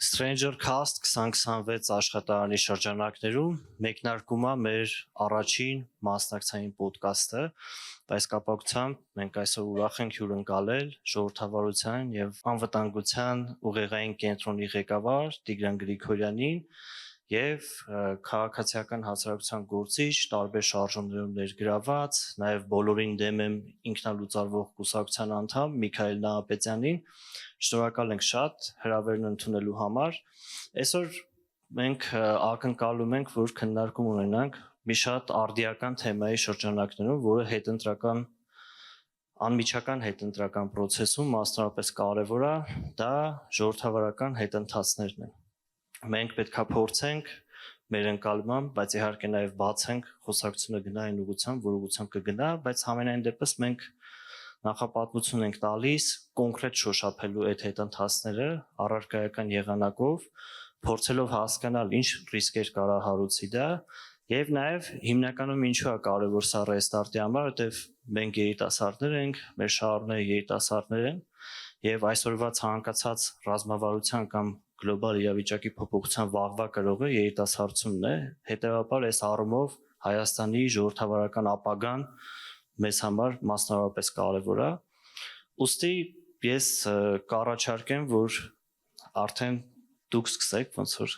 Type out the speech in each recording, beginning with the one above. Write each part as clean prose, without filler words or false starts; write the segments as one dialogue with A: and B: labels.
A: Stranger Cast 2026 աշխատարանի շրջանակներում մեկնարկում է մեր առաջին մասնակցային ոդկասթը, բայց կապակցությամբ մենք այսօր ուրախ ենք հյուրընկալել ժողովրդավարության եւ անվտանգության ուղեղային կենտրոնի ղեկավար Տիգրան Գրիգորյանին եւ քաղաքացիական հասարակության գործիչ, տարբեր շարժումներում ներգրաված, նաեւ բոլորին դեմ եմ ինքնալուծարվող կուսակցության անդամ Միքայել Նահապետյանին։ Շնորհակալ ենք շատ հրավերն ընդունելու համար։ Այսօր մենք ակնկալում ենք, որ քննարկում ունենանք մի շատ արդիական թեմայի շրջանակներում, որը անմիջական հետընտրական process-ում մասնավորապես կարևոր է, դա ժողովրդավարական հետընթացներն են։ Մենք պետք է փորձենք մեր ընկալմամբ, բայց իհարկե նաև բացենք խոսակցությունը գնա այն ուղղությամբ, որ ուղղությամբ կգնա, բայց համենայն դեպս մենք նախապատմություն ենք տալիս կոնկրետ շոշափելու այդ հետընթացները առարկայական եղանակով, փորձելով հասկանալ ինչ ռիսկեր կարա հարուցի դա եւ նաեւ հիմնականում ինչու է կարեւոր սա ռեստարտի համար, որտեւ մենք երիտասարդներ ենք, մեր շահառները երիտասարդներ են եւ այսօրվա ցանկացած ռազմավարության կամ գլոբալ իրավիճակի փոփոխության վաղվա կրողը երիտասարդությունն է, հետեւաբար այս առումով Հայաստանի ժողովրդավարական ապագան մեզ համար մասնավորապես կարևոր է։ Ուստի ես կառաջարկեմ, որ արդեն դուք սկսեք, ոնց որ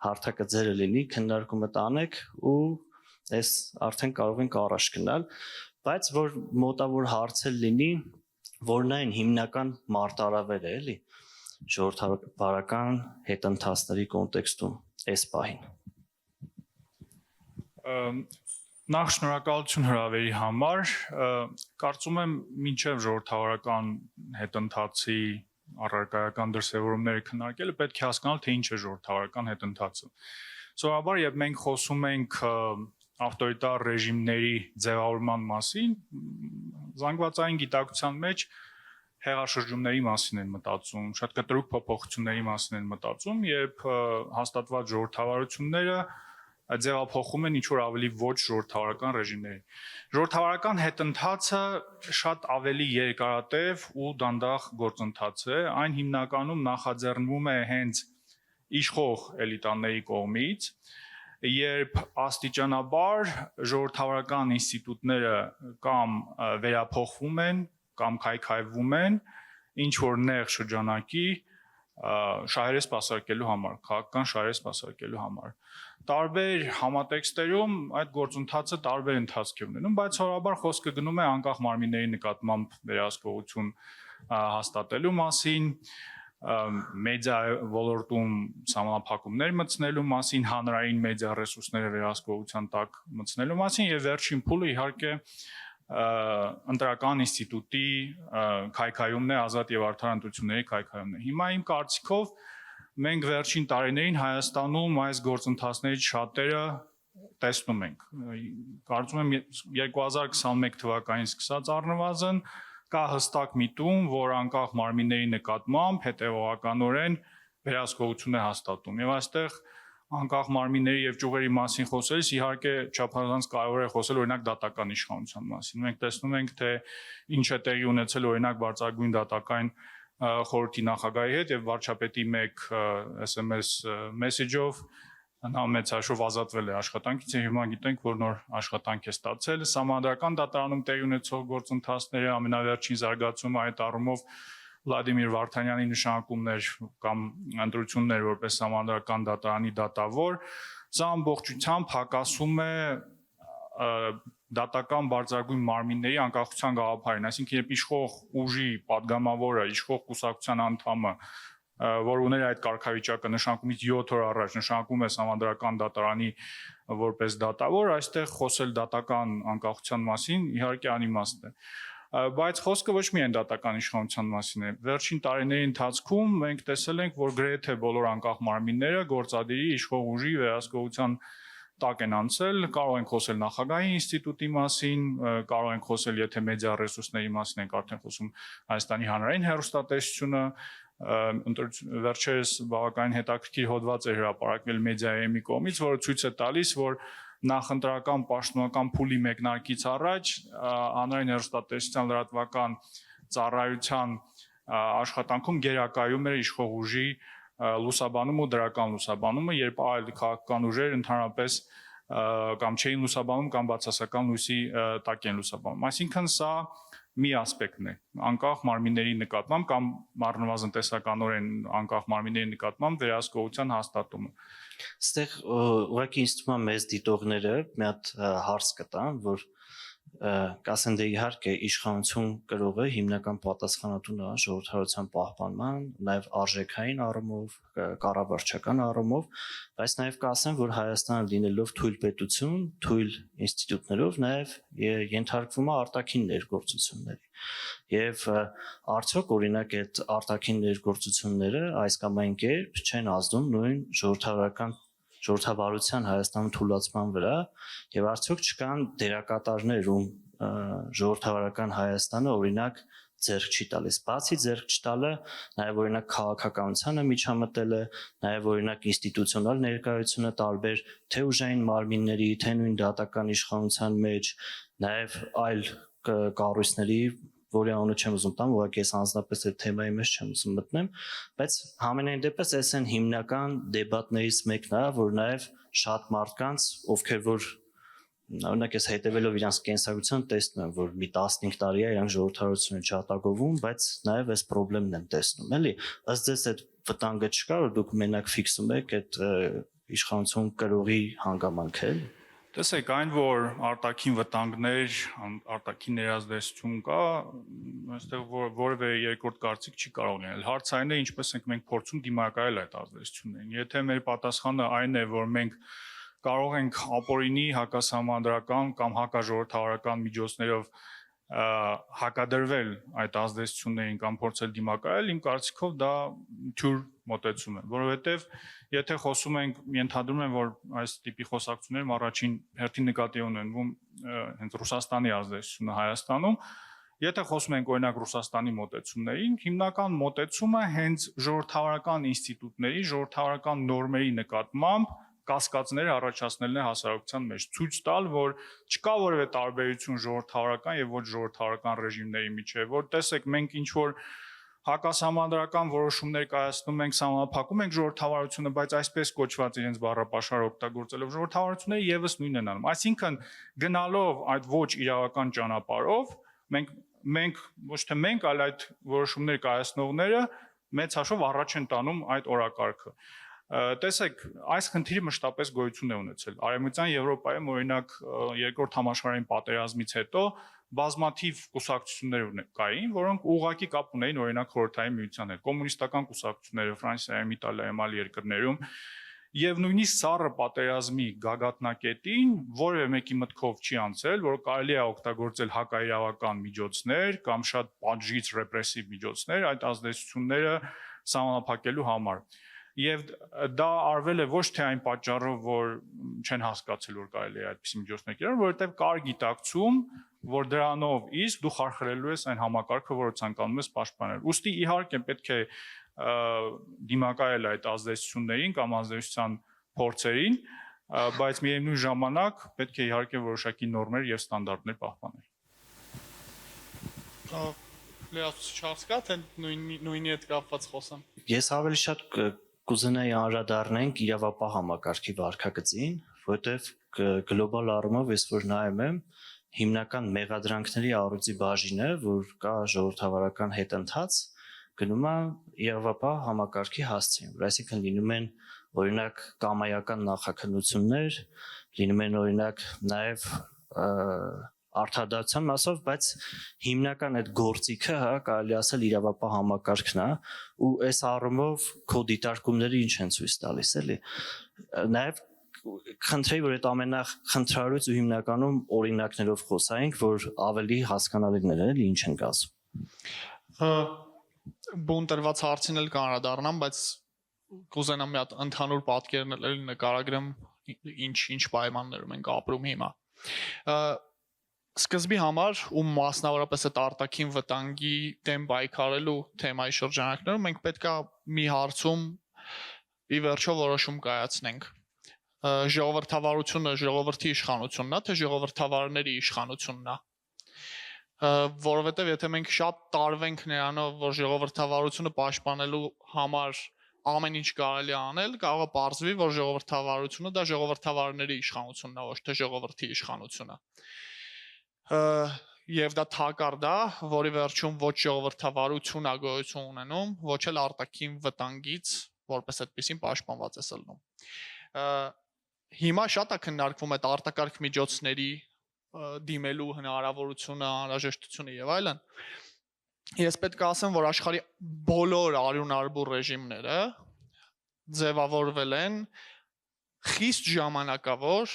A: հարթակը ձերը լինի, քննարկումը տանեք ու այս արդեն կարող ենք առաջ գնալ, բայց որ մոտավոր հարցեր լինի, որն այն հիմնական մարտահրավերը էլի ժողովրդավարական հետընթացների կոնտեքստում այս պահին։
B: Նախ շնորհակալություն հրավերի համար, կարծում եմ մինչև ժողովրդավարական հետընթացի առարկայական դրսևորումները քննարկելը պետք է հասկանալ, թե ինչ է ժողովրդավարական հետընթացը։ Սովորաբար, երբ մենք խոսում ենք ավտորիտար ռեժիմների ձևավորման մասին, զանգվածային գիտակցության մեջ հեղաշրջումների մասին են մտածում, շատ կտրուկ փոփոխությունների մասին են մտածում, երբ հաստատված ժողովրդավարությունները ձևափոխում են ինչ-որ ավելի ոչ ժողովրդավարական ռեժիմների։ Ժողովրդավարական հետընթացը շատ ավելի երկարատև ու դանդաղ գործընթաց է, այն հիմնականում նախաձեռնվում է հենց իշխող էլիտաների կողմից, երբ աստիճանաբար ժողովրդավարական ինստիտուտները կամ վերափոխվում են, կամ քայքայվում են ինչ որ նեղ շրջանակի շահերը սպասարկելու համար, քաղաքական շահերը սպասարկելու համար։ Տարբեր համատեքստերում այդ գործընթացը տարբեր ընթացք է ունենում, բայց սովորաբար խոսքը գնում է անկախ մարմինների նկատմամբ վերահսկողություն հաստատելու մասին, մեդիա ոլորտում սահմանափակումներ մտցնելու մասին, հանրային մեդիա ռեսուրսները վերահսկողության տակ մտցնելու մասին եւ վերջին փուլը իհարկե ընտրական ինստիտուտի քայքայումն է, ազատ եւ արդար ընտրությունների քայքայումն է։ Հիմա իմ կարծիքով մենք վերջին տարիներին Հայաստանում այս գործընթացներից շատերը տեսնում ենք։ Կարծում եմ 2021 թվականից սկսած առնվազն կա հստակ միտում, որ անկախ մարմինների նկատմամբ հետևողականորեն վերահսկողություն է հաստատում։ Եվ այստեղ անկախ մարմինների եւ ճյուղերի մասին խոսելիս իհարկե չափազանց կարևոր է խոսել օրինակ դատական իշխանության մասին։ Մենք տեսնում ենք, թե ինչ է տեղի ունեցել օրինակ բարձրագույն դատական խորհրդի նախագահի հետ եւ վարչապետի մեկ SMS մեսեջով նա մեծ հաշվով ազատվել է աշխատանքից եւ հիմա գիտենք, որ նոր աշխատանք է ստացել։ Սահմանադրական դատարանում տեղի ունեցող գործընթացները ամենավերջին զարգացումը այդ առումով Վլադիմիր Վարդանյանի նշանակումներ կամ ընտրություններ որպես սահմանադրական դատարանի դատավոր, սա ամբողջությամբ հակասում է դատական բարձրագույն մարմինների անկախության գաղափարին, այսինքն երբ իշխող ուժի падգամավորը, իշխող կուսակցության անդամը, որ ուներ այդ կարգավիճակը նշանակումից 7 օր առաջ նշանակում է սահմանադրական դատարանի որպես դատավոր, այստեղ խոսել դատական անկախության մասին իհարկե անիմաստ է։ Բայց խոսքը ոչ միայն դատական իշխանության մասին է։ Վերջին տարիների ընթացքում մենք տեսել ենք, որ գրեթե բոլոր անկախ մարմինները գործադիրի իշխող ուժի վերահսկողության տակ են անցել, կարող ենք խոսել նախագահի ինստիտուտի մասին, կարող ենք խոսել, եթե մեդիա ռեսուրսների մասին ենք արդեն խոսում Հայաստանի հանրային հեռուստատեսությունը, վերջերս բավականին հետաքրքիր հոդված է հրապարակվել Media.am-ի կողմից, որը ցույց է տալիս, որ նախընտրական պաշտոնական փուլի մեկնարկից առաջ հանրային հեռուստատեսության լրատվական ծառայության աշխատանքում գերակայում էր իշխող ուժի լուսաբանումը ու դրական լուսաբանումը, երբ այլ քաղաքական ուժեր ընդհանրապես կամ չէին լուսաբանում կամ բացասական լույսի տակ են լուսաբանում։ Այսինքն սա մի ասպեկտն է, անկախ մարմինների նկատմամբ կամ առնվազն տեսականորեն անկախ մարմինների նկատմամբ վերահսկողության հաստատումը։
A: Այստեղ ուղղակի ինձ թվում է մեծ դիտողները մի հատ հարց կտան, որ կասեն դե իհարկե իշխանություն կրողը հիմնական պատասխանատուն է ժողովրդարության պահպանման, նաև արժեքային առումով, կառավարչական առումով, բայց նաև կասեն, որ Հայաստանը լինելով թույլ պետություն, թույլ ինստիտուտներով նաև ենթարկվում է արտաքին ներգործությունների։ Եվ արդյոք օրինակ այդ արտաքին ներգործությունները այս կամ այն կերպ չեն ազդում նույն ժողովրդավարության Հայաստանում թուլացման վրա, եւ արդյոք չկան դերակատարներ, ում ժողովրդավարական Հայաստանը օրինակ ձեռք չի տալիս, բացի ձեռք չտալը, նաև օրինակ քաղաքականությանը միջամտել է, նաև օրինակ ինստիտուցիոնալ ներկայությունը տարբեր թե ուժային մարմինների, թե նույն դատական իշխանության մեջ, նաև այլ կառույցների, որի անունը չեմ ուզում տամ, ուղղակի ես անձնապես այդ թեմայի մեջ չեմ ուզում մտնեմ, բայց համենայն դեպս այս են հիմնական դեբատներից մեկն է, որ նաև շատ մարդկանց, ովքեր որ օրինակ ես հետևելով իրանց կենսագրության տեսնում եմ, որ մի 15 տարի է իրանք ժողովրդարությունը չհատակովում, բայց նաև այս խնդիրն եմ տեսնում, էլի, ըստ ձեզ այդ վտանգը չկա, որ դուք մենակ ֆիքսում եք այդ իշխանություն կրողի հանգամանքը, էլի։
B: Տեսեք, այն որ արտաքին վտանգներ, արտաքին ներազդեցություն կա, այստեղ որևէ երկրորդ կարծիք չի կարող լինել։ Հարցը այն է, ինչպես ենք մենք փորձում դիմակայել այդ ազդեցություններին։ Եթե մեր պատասխանը այն է, որ մենք կարող ենք ապօրինի հակասահմանադրական կամ հակաժողովրդավարական միջոցներով հակադրվել այդ ազդեցություններին կամ փորձել դիմակայել, իմ կարծիքով դա թյուր մոտեցում է, որովհետև եթե խոսում ենք, ենթադրում եմ, որ այս տիպի խոսակցություններում առաջին հերթին նկատի ունենվում հենց Ռուսաստանի ազդեցությունը Հայաստանում, եթե խոսում ենք օրինակ Ռուսաստանի մոտեցումներին, հիմնական մոտեցումը հենց ժողովրդավարական ինստիտուտների, ժողովրդավարական նորմերի նկատմամբ կասկածներ առաջացնելն է հասարակության մեջ, ցույց տալ, որ չկա որևէ տարբերություն ժողովրդավարական եւ ոչ ժողովրդավարական ռեժիմների միջեւ, որ տեսեք, մենք ինչ որ հակասահմանադրական որոշումներ կայացնում ենք, սահմանափակում ենք ժողովրդավարությունը, բայց այսպես կոչված իրենց բառապաշարը օգտագործելով ժողովրդավարությունները եւս նույնն են անում։ Այսինքն գնալով այդ ոչ իրավական ճանապարհով, մենք ոչ թե մենք, այլ այդ որոշումներ կայացնողները մեծ հաշվով առաջ են տանում այդ օրակարգը։ Տեսեք, այս խնդիրը մշտապես գոյություն է ունեցել։ Արևմտյան Եվրոպայում օրինակ երկրորդ համաշխարհային պատերազմից հետո բազմաթիվ կուսակցություններ կային, որոնք ուղղակի կապ ունեին օրինակ Խորհրդային Միության հետ, կոմունիստական կուսակցությունները Ֆրանսիայում, Իտալիայում, այլ երկրներում, եւ նույնիսկ սառը պատերազմի գագաթնակետին որևէ մեկի մտքով չի անցել, որ կարելի է օգտագործել հակաիրավական միջոցներ կամ շատ պատժիչ ռեպրեսիվ միջոցներ այդ ազդեցությունները սահմանափակելու համար։ Եվ դա արվել է ոչ թե այն պատճառով, որ չեն հասկացել, որ կարելի է այդպիսի միջոցներ կիրառել, որովհետև կար գիտակցում, որ դրանով իսկ դու խարխլելու ես այն համակարգը, որը ցանկանում ես պաշտպանել։ Ուստի իհարկե պետք է դիմակայել այդ ազդեցություններին կամ ազդեցության փորձերին, բայց միևնույն ժամանակ պետք է իհարկե որոշակի նորմեր եւ ստանդարտներ պահպանել։
C: Լիացուցիչ հարց կա, թե նույնի հետ կապված խոսեմ։
A: Ես ավելի շատ կուզենայի անդրադառնանք իրավապահ համակարգի վարքագծին, որտեղ գլոբալ առումով ես որ նայում եմ, հիմնական մեղադրանքների առույցի բաժինը, որ կա ժողովրդավարական հետընթաց, գնում է իրավապահ համակարգի հասցեին, որ այսինքն լինում են օրինակ կամայական նախաքննություններ, լինում են օրինակ նաև արդարադատության մասով, բայց հիմնական այդ գործիքը, հա, կարելի ասել իրավապահ համակարգն է, ու այս առումով քո դիտարկումները ինչ են ցույց տալիս, էլի։ Նաև խնդրեի, որ այդ ամենախնդրալից ու հիմնականում օրինակներով խոսայինք, որ ավելի հասկանալի լինեն, էլի ինչ են ասում։
C: Բուն տրված հարցին էլ կանրադառնամ, բայց կուզենամ մի հատ ընդհանուր պատկերներ նկարագրեմ, ինչ պայմաններում ենք ապրում հիմա։ Սկզբի համար ու մասնավորապես այդ արտաքին վտանգի դեմ պայքարելու թեմայի շրջանակներում մենք պետքա մի հարցում ի վերջո որոշում կայացնենք։ Ժողովրդավարությունը ժողովրդի իշխանությունն է, թե ժողովրդավարների իշխանությունն է։ Որովհետև եթե մենք շատ տարվենք նրանով, որ ժողովրդավարությունը պաշտպանելու համար ամեն ինչ կարելի անել, կարող է պարզվի, որ ժողովրդավարությունը դա ժողովրդավարների իշխանությունն է, ոչ թե ժողովրդի իշխանությունը։ Եվ դա թակար դա, որի վերջում ոչ ժողովրդավարություն է գոյություն ունենում, ոչ էլ արտաքին վտանգից, որպես այդպեսին պաշտպանված է սլնում։ Հիմա շատ է քննարկվում այդ արտակարգ միջոցների դիմելու հնարավորությունը, անհրաժեշտությունը եւ այլն։ Ես պետք է ասեմ, որ աշխարհի բոլոր արյունարբուր ռեժիմները ձևավորվել են խիստ ժամանակավոր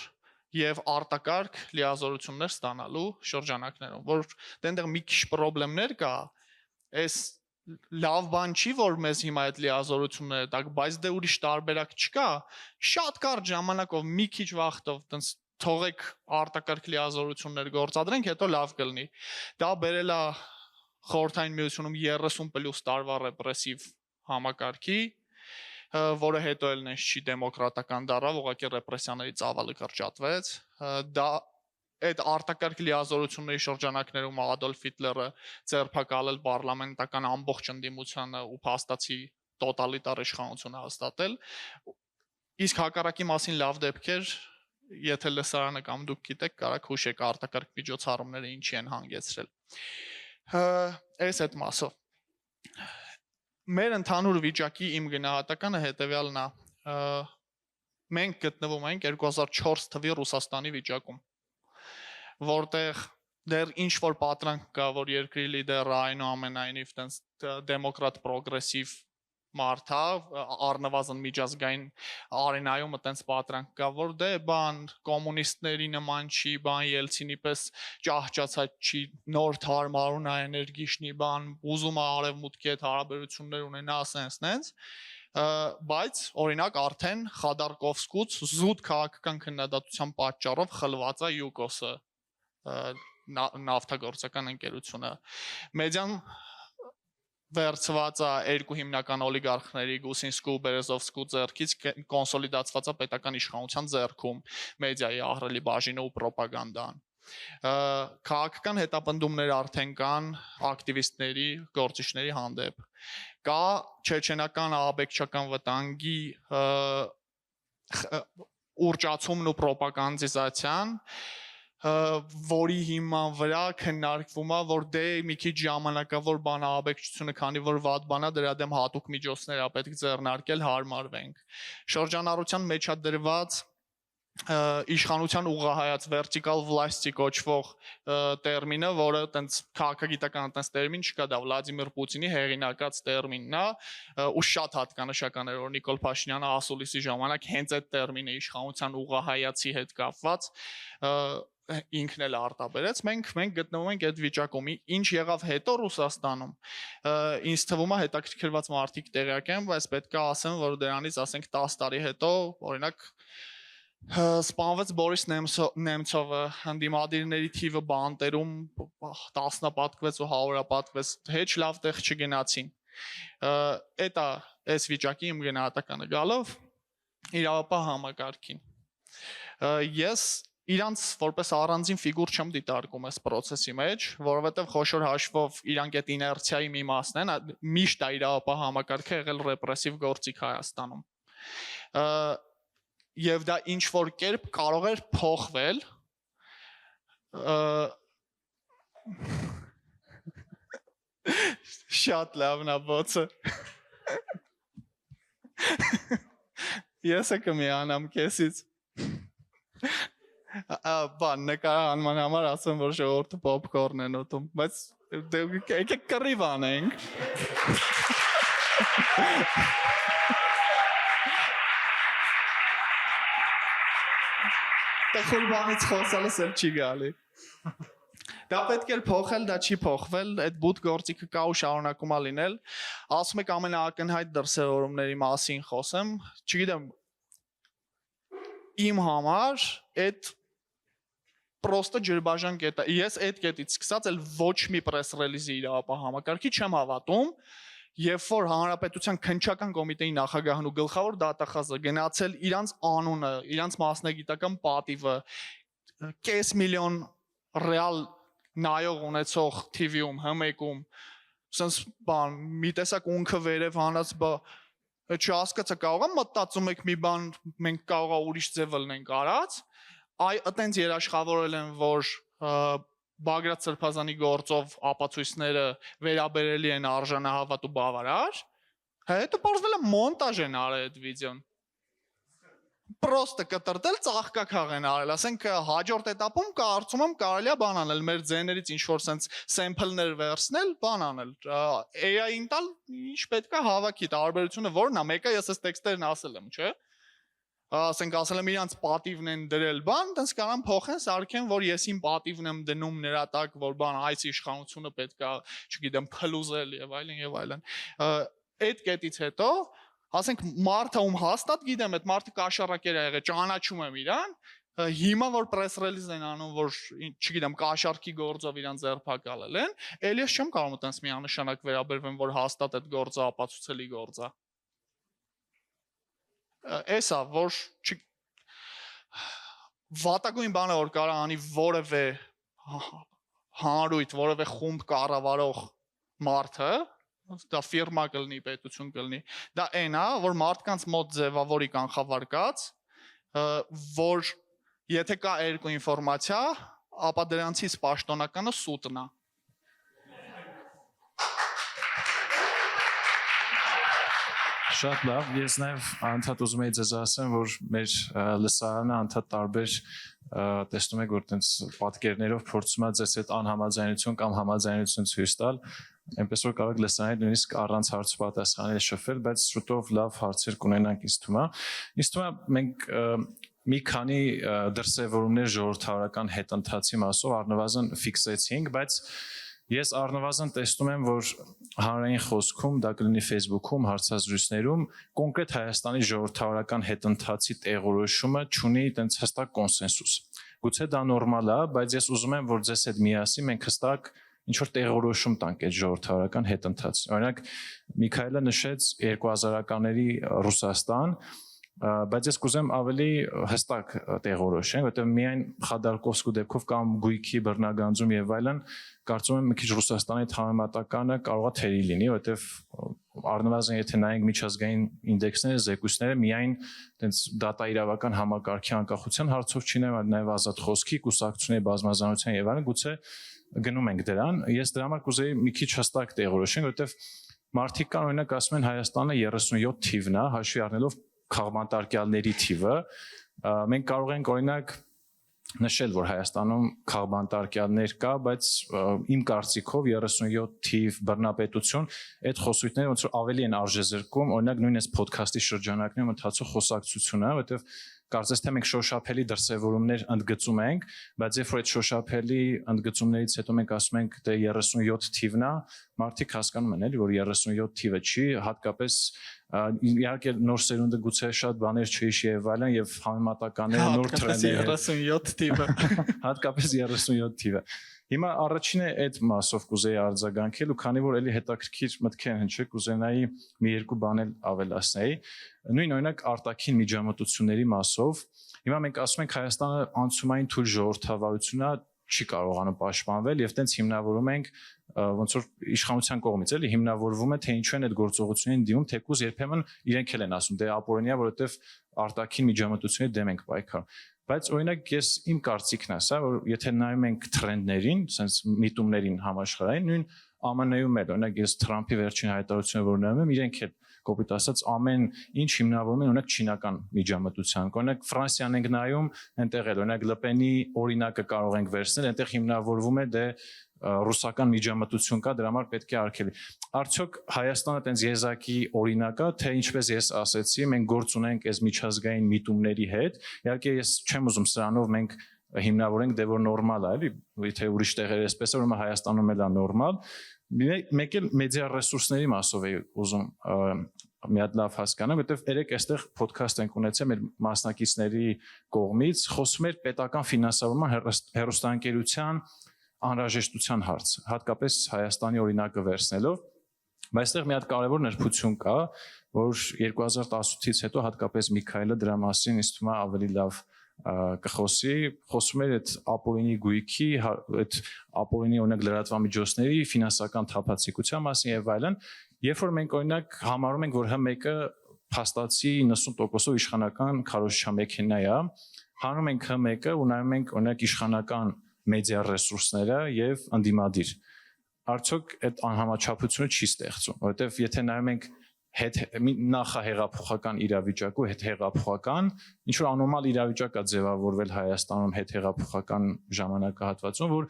C: եւ արտակարգ լիազորություններ ստանալու շրջանակներում, որ դենտեղ մի քիչ խնդիրներ կա, այս լավ բան չի, որ մեզ հիմա այդ լիազորությունները տակ, բայց դե ուրիշ տարբերակ չկա, շատ կարճ ժամանակով մի քիչ վախտով տենց թողեք արտակարգ լիազորություններ գործադրենք, հետո լավ կլինի։ Դա բերել է Խորհրդային Միությունում 30+ տարվա ռեպրեսիվ համակարգի, որը հետո էլ նենց չի դեմոկրատական դառավ, ուղղակի ռեպրեսիաների ծավալը կրճատվեց։ Դա այդ արտակարգ լիազորությունների շրջանակներում Ադոլֆ Հիտլերը ձերբակալել պարլամենտական ամբողջ ընդդիմությանը ու փաստացի տոտալիտար իշխանություն հաստատել։ Իսկ հակառակի մասին լավ դեպքեր, եթե լսարանը կամ դուք գիտեք, կարաք հուշեք արտակարգ միջոցառումները ինչի են հանգեցրել։ Այս այդ մասով։ Մեր ընդհանուր վիճակի իմ գնահատականը հետևյալն է։ Մենք գտնվում ենք 2004 թվականի Ռուսաստանի վիճակում, որտեղ դեռ ինչ որ պատրանք կա, որ երկրի լիդերը այնուամենայնիվ տենց դեմոկրատ պրոգրեսիվ մարդ է, առնվազն միջազգային արենայում տենց պատրանք կա, որ դե բան կոմունիստների նման չի, բան Ելցինի պես ճահճացած չի, նոր թարմարուն է էներգիշնի բան, ուզում է արևմուտքի հետ հարաբերություններ ունենա, ասենց, բայց օրինակ արդեն Խադարկովսկուց զուտ քաղաքական քննադատության պատճառով խլված է Յուկոսը նավթագործական ընկերությունը։ Մեդիան վերցված է երկու հիմնական օլիգարխների Գուսինսկու ու Բերեզովսկու ձեռքից, կոնսոլիդացված է պետական իշխանության ձեռքում, մեդիայի ահռելի բաժինը ու պրոպագանդան։ Քաղաքական հետապնդումներ արդեն կան ակտիվիստների, գործիչների հանդեպ։ Կա չեչենական ահաբեկչական վտանգի ուռճացումն ու պրոպագանդիզացիան, որի հիման վրա քննարկվում է, որ դե մի քիչ ժամանակավոր բան ահաբեկչությունը, քանի որ վատ բան է, դրա դեմ հատուկ միջոցներ է պետք ձեռնարկել, հարմարվենք։ Շրջանառության մեջ է դրված իշխանության ուղղահայաց vertical власти կոչվող տերմինը, որը տենց քաղաքագիտական տենց տերմին չկա, դա Վլադիմիր Պուտինի հեղինակած տերմինն է, ու շատ հատկանշական է, որ Նիկոլ Փաշինյանը ասուլիսի ժամանակ հենց այդ տերմինը իշխանության ուղղահայացի հետ կապված ինքն էլ արտաբերեց, մենք գտնվում ենք այդ վիճակում, ինչ եղավ հետո Ռուսաստանում, ինձ թվում է հետաքրքրված մարդիկ տեղյակ են, բայց պետք է ասեմ, որ դրանից ասենք 10 տարի հետո, օրինակ սպանվեց Բորիս Նեմցովը, ընդդիմադիրների թիվը բանտերում տասնապատկվեց ու հարյուրապատկվեց, հեչ լավ տեղ չգնացին։ Էդ է այս վիճակի իմ գնահատականը գալով իրավապահ համակարգին։ Ես իրանց որպես առանձին ֆիգուր չեմ դիտարկում այս process-ի մեջ, որովհետև խոշոր հաշվով իրանք այդ իներցիայի մի մասն են, միշտ է իրավապահ համակարգը եղել ռեպրեսիվ գործիք Հայաստանում։ Եվ դա ինչ որ կերպ կարող էր փոխվել շատ լավն է բոցը։ Ես կմիանամ քեսից։ Բան նկարանման համար ասեմ, որ ժողովուրդը պոպկորն են ուտում, բայց եկեք կռիվ անենք։ Դա խորբանից խոսալս էլ չի գալի։ Դա պետք է փոխել, դա չի փոխվել, այդ բուտ գործիքը կա ու շարունակում է լինել։ Ասում եք ամենաակնհայտ դրսևորումների մասին խոսեմ, չգիտեմ, իմ համար այդ պրոստը ջրբաժան կետ է։ Ես այդ կետից սկսած էլ ոչ մի պրես ռելիզի իրավապահ համակարգի չեմ հավատում, երբ որ Հանրապետության քննչական կոմիտեի նախագահն ու գլխավոր դատախազը գնացել իրանց անունը, իրանց մասնագիտական պատիվը, կես միլիոն ռեալ նայող ունեցող TV-ում, հմեկում, սենց բան, մի տեսակ ունքը վերև հանած, չհասկացա կարող եմ մտածում եք մի բան մենք կարող է ուրիշ ձև լնենք արած այտենց երաշխավորել են որ Բագրատ Սրբազանի գործով ապացույցները վերաբերելի են արժանահավատ ու բավարար հետո պարզվել է մոնտաժ են արել այդ վիդեոն պրոստը կտրտել ծաղկակաղ են արել ասենք հաջորդ этаպում կարծում եմ կարելի է բան անել մեր ձեներից ինչ որ sense սեմփլներ վերցնել բան անել AI-ին տալ ինչ պետք է հավաքի տարբերությունը որն է մեկը ես այս տեքստերն ասել եմ չէ ասենք ասել եմ իրանց պատիվն են դրել բան տենց կանան փոխեն սարքեն որ ես իմ պատիվն եմ դնում նրա տակ որ բան այս իշխանությունը պետք է չգիտեմ փլուզել եւ այլն այդ կետից հետո ասենք մարդը ում հաստատ գիտեմ այդ մարդը կաշառակեր է եղել ճանաչում եմ իրան հիմա որ press release են անում որ չգիտեմ կաշառքի գործով իրան ձերբակալել են ելի ես չեմ կարող այտենց միանշանակ վերաբերվեմ որ հաստատ այդ գործը ապացուցելի գործ է Էսա որ վատագույն բանը որ կարա անի որևէ հանրույթ որևէ խումբ կառավարող մարդը դա ֆիրմա կլինի պետություն կլինի դա այն է որ մարդկանց մոտ ձևավորի կանխավարկած որ եթե կա երկու ինֆորմացիա ապա դրանցից պաշտոնականը սուտն է
D: Շատ լավ, ես նաև անդադ ուզում եի ձեզ ասեմ, որ մեր լսարանը անդադ տարբեր տեսնում եք, որ տենց պատկերներով փորձում է ձեզ այդ անհամաձայնություն կամ համաձայնություն ցույց տալ, այնպես որ կարող եք լսարանը նույնիսկ առանց հարց պատասխանել շփվել, բայց շուտով լավ հարցեր կունենանք ինձ թվում է։ Ինձ թվում է մենք մի քանի դրսևորումներ ժողովրդավարական հետընթացի մասով առնվազն ֆիքսեցինք, բայց Ես առնվազն տեսնում եմ, որ հանրային խոսքում, դա կլինի Facebook-ում, հարցազրույցներում, կոնկրետ Հայաստանի ժողովրդավարական հետընթացի տեղորոշումը չունի այտենց հստակ կոնսենսուս։ Գուցե դա նորմալ է, բայց ես ուզում եմ, որ ձեզ հետ միասին մենք հստակ ինչ որ տեղորոշում տանք այդ ժողովրդավարական հետընթացին։ Օրինակ Միքայելը նշեց 2000-ականների Ռուսաստան, բայց ես կուզեմ ավելի հստակ տեղորոշենք, որտեղ միայն Խադարկովսկու դեպքով կամ Գույքի բռնագանձում եւ այլն կարծում եմ մի քիչ Ռուսաստանի հետ համեմատականը կարող է թերի լինի, որտեղ առնվազն եթե նայենք միջազգային ինդեքսները, զեկույցները միայն այտենց դատա իրավական համակարգի անկախության հարցով չի նաեւ ազատ խոսքի, կուսակցությունների բազմազանության եւ այլն, գուցե գնում ենք դրան։ Ես դրա համար կուզեի մի քիչ հստակ տեղորոշենք, որտեղ մարդիկ կան օրինակ ասում են Հայաստանը 37 թիվն է, հաշվի առնելով քաղբանտարկյալների թիվը, մենք կարող ենք օրինակ նշել, որ Հայաստանում քաղբանտարկյալներ կա, բայց իմ կարծիքով 37 թիվ բռնապետություն այդ խոսույթները ոնց որ ավելի են արժեզրկում, օրինակ նույն այս ոդքասթի շրջանակներում ընթացող խոսակցությունը, որովհետև կարծես թե մենք շոշափելի դրսևորումներ ընդգծում ենք, բայց երբ որ այդ շոշափելի ընդգծումներից հետո մենք ասում ենք դե 37 թիվն է, մարդիկ հասկանում են էլի, որ 37 թիվը չի, հատկապես իհարկե նոր սերունդը գուցե շատ բաներ չհիշի եւ այլն եւ համեմատականները նոր տրենդները 37 թիվը հատկապես 37 թիվը հիմա առաջինը այդ մասով կուզեի արձագանքել ու քանի որ էլի հետաքրքիր մտքեր հնչել կուզենայի մի երկու բան էլ ավելացնեի նույն օրինակ արտաքին միջամտությունների մասով հիմա մենք ասում ենք Հայաստանը անցումային թույլ ժողովրդավարությունն է չի կարողանում պաշտպանվել եւ տենց հիմնավորում ենք ոնց որ իշխանության կողմից էլի հիմնավորվում է թե ինչու են այդ գործողություններին դիմում թեկուզ երբեմն իրենք էլ են ասում դե ապօրինյա որովհետեւ արտաքին միջամտությունների դեմ ենք պայքարում բայց օրինակ ես իմ կարծիքն է սա որ եթե նայում ենք տրենդներին sense միտումներին համաշխարհային նույն ԱՄՆ-ում էլ օրինակ ես Թրամփի վերջին հայտարարությունը որ նայում եմ իրենք էլ կոպիտ ասած ամեն ինչ հիմնավորում են օրինակ չինական միջամտության օրինակ Ֆրանսիան ենք նայում այնտեղ էլ օրինակ Լպենի օրինակը կարող ենք վերցնել այնտեղ հիմնավորվում է դե ռուսական միջամտություն կա դրա համար պետք է արգելի արդյոք Հայաստանը տենց եզակի օրինակ է թե ինչպես ես ասեցի մենք գործ ունենք այս միջազգային միտումների հետ իհարկե ես չեմ ուզում սրանով մենք հիմնավորենք դե որ նորմալ է էլի եթե ուրիշ տեղեր էսպես է ուրեմն Հայաստանում էլ է նորմալ մեկ էլ մեդիա ռեսուրսների մասով է ուզում մի հատ լավ հասկանամ, որովհետև երեք այստեղ ոդքասթ ենք ունեցել մեր մասնակիցների կողմից, խոսում էր պետական ֆինանսավորման հեռուստաընկերության անհրաժեշտության հարցը, հատկապես Հայաստանի օրինակը վերցնելով, բայց այստեղ մի հատ կարևոր նրբություն կա, որ 2018-ից հետո հատկապես Միքայելը դրա մասին ինձ թվում է ավելի լավ կխոսի, խոսում էր այդ ապօրինի գույքի, այդ ապօրինի օրինակ լրատվամիջոցների ֆինանսական թափանցիկության մասին եւ այլն, երբ որ մենք օրինակ համարում ենք, որ H1-ը փաստացի 90%-ով իշխանական քարոզչամեքենա է, հանում ենք H1-ը ու նայում ենք օրինակ իշխանական մեդիա ռեսուրսները եւ ընդդիմադիր։ Արդյոք այդ անհամաչափությունը չի ստեղծում, որովհետեւ եթե նայում ենք նախահեղափոխական իրավիճակ ու հետհեղափոխական ինչ որ անորմալ իրավիճակ է ձևավորվել Հայաստանում հետհեղափոխական ժամանակահատվածում, որ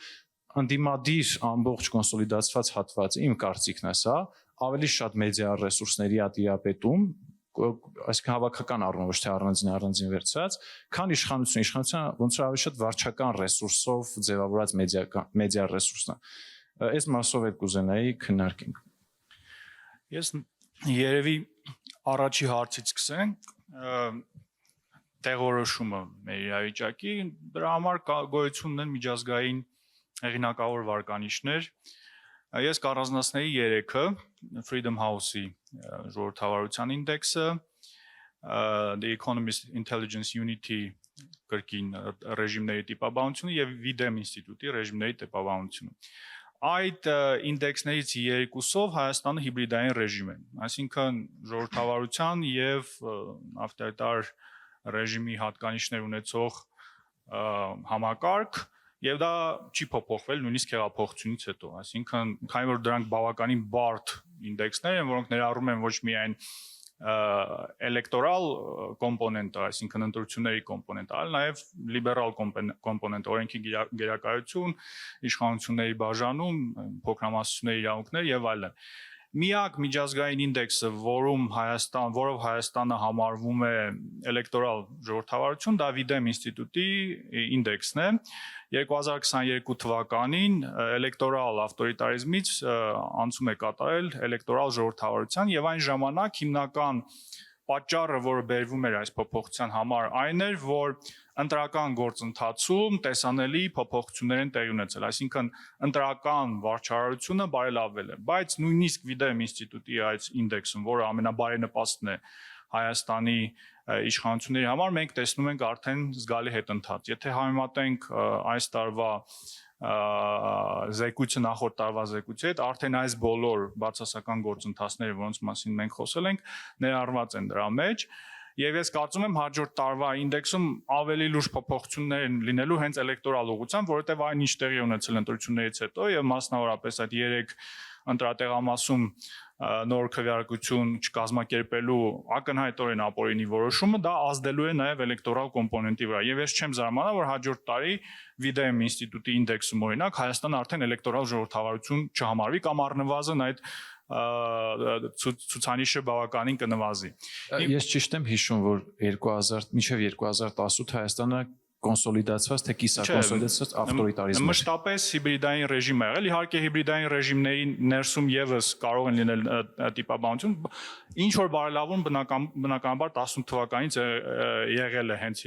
D: ընդդիմադիր ամբողջ կոնսոլիդացված հատվածը իմ կարծիքն է սա, ավելի շատ մեդիա ռեսուրսների ատիրապետում, այսինքն հավաքական առումով ոչ թե առանձին վերցրած, քան իշխանությունը ոնց որ ավելի շատ վարչական ռեսուրսով ձևավորած մեդիա ռեսուրսն է։ Այս մասով էլ կուզենայի քննարկենք։
B: Ես երևի առաջի հարցից սկսենք, տեղորոշումը մեր իրավիճակի, դրա համար գոյություն ունեն միջազգային հեղինակավոր վարկանիշներ։ Ես կառանձնացնեի 3-ը, Freedom House-ի ժողովրդավարության ինդեքսը, The Economist Intelligence Unity կրկին ռեժիմների տիպաբանությունը եւ VDEM ինստիտուտի ռեժիմների տիպաբանությունը։ Այդ ինդեքսներից երկուսով Հայաստանը հիբրիդային ռեժիմ է, այսինքն ժողովրդավարության եւ ավտորիտար ռեժիմի հատկանիշներ ունեցող համակարգ եւ դա չի փոփոխվել նույնիսկ հեղափոխությունից հետո, այսինքն քանի որ դրանք բավականին բարդ ինդեքսներ են, որոնք ներառում են ոչ միայն էլեկտորալ կոմպոնենտը, այսինքն ընտրությունների կոմպոնենտը, այլ նաև լիբերալ կոմպոնենտը, օրենքի գերակայություն, իշխանությունների բաժանում, փոքրամասնությունների իրավունքներ եւ այլն։ Միակ միջազգային ինդեքսը, որով Հայաստանը համարվում է էլեկտորալ ժողովրդավարություն, դա VDEM ինստիտուտի ինդեքսն է։ 2022 թվականին էլեկտորալ ավտորիտարիզմից անցում է կատարել էլեկտորալ ժողովրդավարության եւ այն ժամանակ հիմնական պատճառը, որը բերվում էր այս փոփոխության համար, այն էր, որ ընտրական գործընթացում տեսանելի փոփոխություններ են տեղի ունեցել, այսինքն ընտրական վարչարարությունը բարելավվել է, բայց նույնիսկ VDEM ինստիտուտի այս ինդեքսում, որը ամենաբարենպաստն է Հայաստանի իշխանությունների համար, մենք տեսնում ենք արդեն զգալի հետընթաց։ Եթե համեմատենք այս տարվա զեկույցը նախորդ տարվա զեկույցի հետ, արդեն այս բոլոր բացասական գործընթացները, որոնց մասին մենք խոսել ենք, ներառված են դրա մեջ։ Եվ ես կարծում եմ հաջորդ տարվա ինդեքսում ավելի լուրջ փոփոխություններ են լինելու հենց էլեկտորալ ուղղությամբ, որովհետև այն ինչ տեղի ունեցել ընտրություններից հետո եւ մասնավորապես այդ 3 ընտրատեղամասում նոր քվեարկություն չկազմակերպելու ակնհայտորեն ապօրինի որոշումը դա ազդելու է նաև էլեկտորալ կոմպոնենտի վրա։ Եվ ես չեմ զարմանա, որ հաջորդ տարի VDEM ինստիտուտի ինդեքսում օրինակ Հայաստանը արդեն էլեկտորալ ժողովրդավարություն չհամարվի կամ առնվազն այդ ցուցանիշը բավականին կնվազի։
D: Ես ճիշտ եմ հիշում, որ մինչև 2018 Հայաստանը կոնսոլիդացված թե կիսակոնսոլիդացված ավտորիտարիզմ է։
B: Մշտապես հիբրիդային ռեժիմ է եղել, իհարկե հիբրիդային ռեժիմների ներսում եւս կարող են լինել տիպաբանություն, ինչ որ բարելավում բնականաբար 18 թվականից եղել է հենց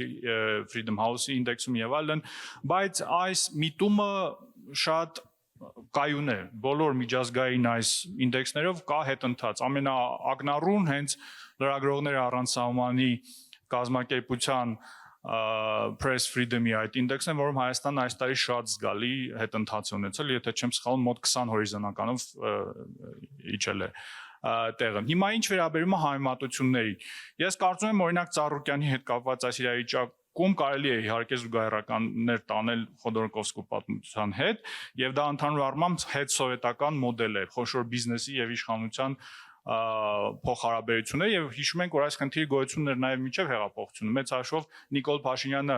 B: Freedom House-ի ինդեքսում եւ այլն, բայց այս միտումը շատ կայուն է, բոլոր միջազգային այս ինդեքսներով կա հետընթաց, ամենաակնառուն հենց լրագրողներ առանց սահմանի կազմակերպության press freedom-ի այդ ինդեքսն է, որում Հայաստանն այս տարի շատ զգալի հետընթաց ունեցել, եթե չեմ սխալվում, մոտ 20 հորիզոնականով իջել է տեղը։ Հիմա ինչ վերաբերում է համեմատություններին։ Ես կարծում եմ, օրինակ Ծառուկյանի հետ կապված այս իրավիճակում կարելի է իհարկե զուգահեռականներ տանել Խոդորկովսկու պատմության հետ, եւ դա ընդհանուր առմամբ հետսովետական մոդել է, խոշոր բիզնեսի եւ իշխանության փոխհարաբերությունը եւ հիշում ենք, որ այս խնդիրի գոյությունն էր նաեւ միջև հեղափոխությունը։ Մեծ հաշվով Նիկոլ Փաշինյանը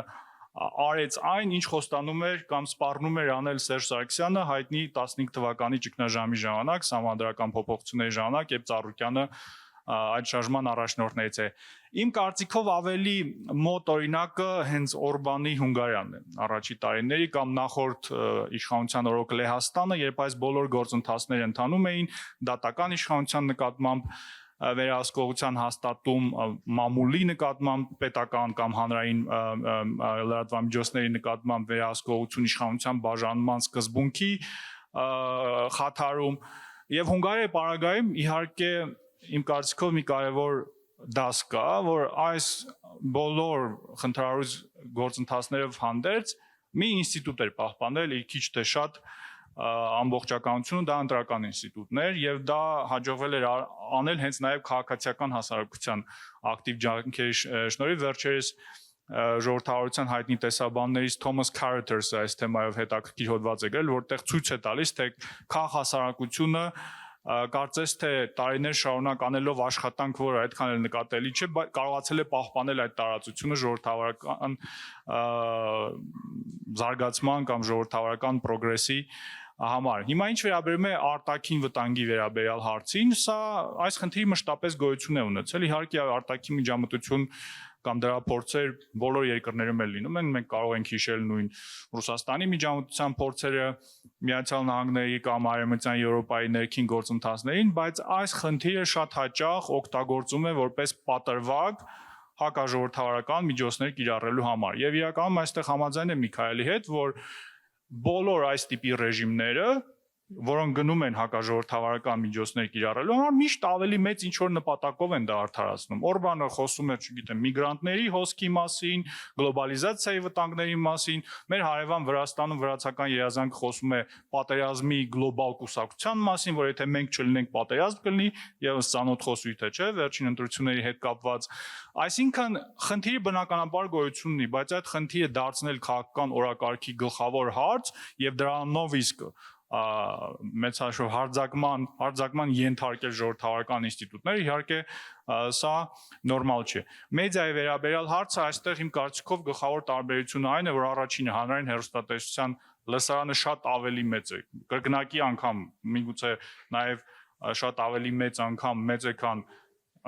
B: արեց այն, ինչ խոստանում էր կամ սպառնում էր անել Սերժ Սարգսյանը հայտնի 15 թվականի ճգնաժամի ժամանակ, սահմանադրական փոփոխությունների ժամանակ, երբ Ծառուկյանը այդ շարժման առաջնորդներից է։ Իմ կարծիքով ավելի մոտ օրինակը հենց Օրբանի Հունգարիան է, առաջի տարիների կամ նախորդ իշխանության օրոք Լեհաստանը, երբ այս բոլոր գործընթացները ընթանում էին դատական իշխանության նկատմամբ վերահսկողության հաստատում, մամուլի նկատմամբ պետական կամ հանրային լրատվամիջոցների նկատմամբ վերահսկողություն իշխանության բաժանման սկզբունքի խաթարում եւ Հունգարիայի պարագայում իհարկե իմ կարծիքով մի կարևոր դաս կա, որ այս բոլոր խնդրահարույց գործընթացներով հանդերձ մի ինստիտուտ էր պահպանել իր քիչ թե շատ ամբողջականությունը դա ընտրական ինստիտուտներ եւ դա հաջողվել էր անել հենց նաեւ քաղաքացիական հասարակության ակտիվ ջանքերի շնորհիվ վերջերս ժողովրդավարության հայտնի տեսաբաններից Thomas Carruthers-ը այս թեմայով հետաքրքիր հոդված է գրել, որտեղ ցույց է տալիս, թե քաղաքահասարակությունը կարծես թե տարիներ շարունակ անելով աշխատանք, որը այդքան էլ նկատելի չէ, կարողացել է պահպանել այդ տարածությունը ժողովրդավարական զարգացման կամ ժողովրդավարական պրոգրեսի համար։ Հիմա ինչ վերաբերում է արտաքին վտանգի վերաբերյալ հարցին, սա այս խնդիրը մշտապես գոյություն է ունեցել։ Իհարկե արտաքին միջամտություն կամ դրա փորձեր բոլոր երկրներում էլ լինում են, մենք կարող ենք հիշել նույն Ռուսաստանի միջամտության փորձերը Միացյալ Նահանգների կամ Արևմտյան Եվրոպայի ներքին գործընթացներին, բայց այս խնդիրը շատ հաճախ օգտագործում է որպես պատրվակ հակաժողովրդավարական միջոցներ կիրառելու համար։ Եվ իրականում այստեղ համաձայն եմ Միքայելի հետ, որ բոլոր այս տիպի ռեժիմները, որոնք գնում են հակաժողովրդավարական միջոցներ կիրառելու համար, միշտ ավելի մեծ ինչ որ նպատակով են դա արդարացնում։ Օրբանը խոսում է, չգիտեմ, միգրանտների հոսքի մասին, գլոբալիզացիայի վտանգների մասին, մեր հարևան Վրաստանում վրացական երազանք խոսում է պատերազմի գլոբալ կուսակցության մասին, որ եթե մենք չլինենք պատերազմ կլինի, եւս ցանոթ խոսույթ է, չէ՞, վերջին ընտրությունների հետ կապված։ Այսինքն խնդիրը բնականաբար գոյություն ունի, բայց այդ խնդիրը դարձնել քաղաքական օրակարգի գլխավոր հարց եւ դրանով իսկ մեծաշով հարձակման ենթարկել ժողովրդավարական ինստիտուտները, իհարկե սա նորմալ չէ։ Մեդիայի վերաբերյալ հարցը այստեղ իմ կարծիքով գլխավոր տարբերությունը այն է, որ առաջինը հանրային հեռուստատեսության լսարանը շատ ավելի մեծ է, կրկնակի անգամ, միգուցե նաև շատ ավելի մեծ անգամ մեծ է, քան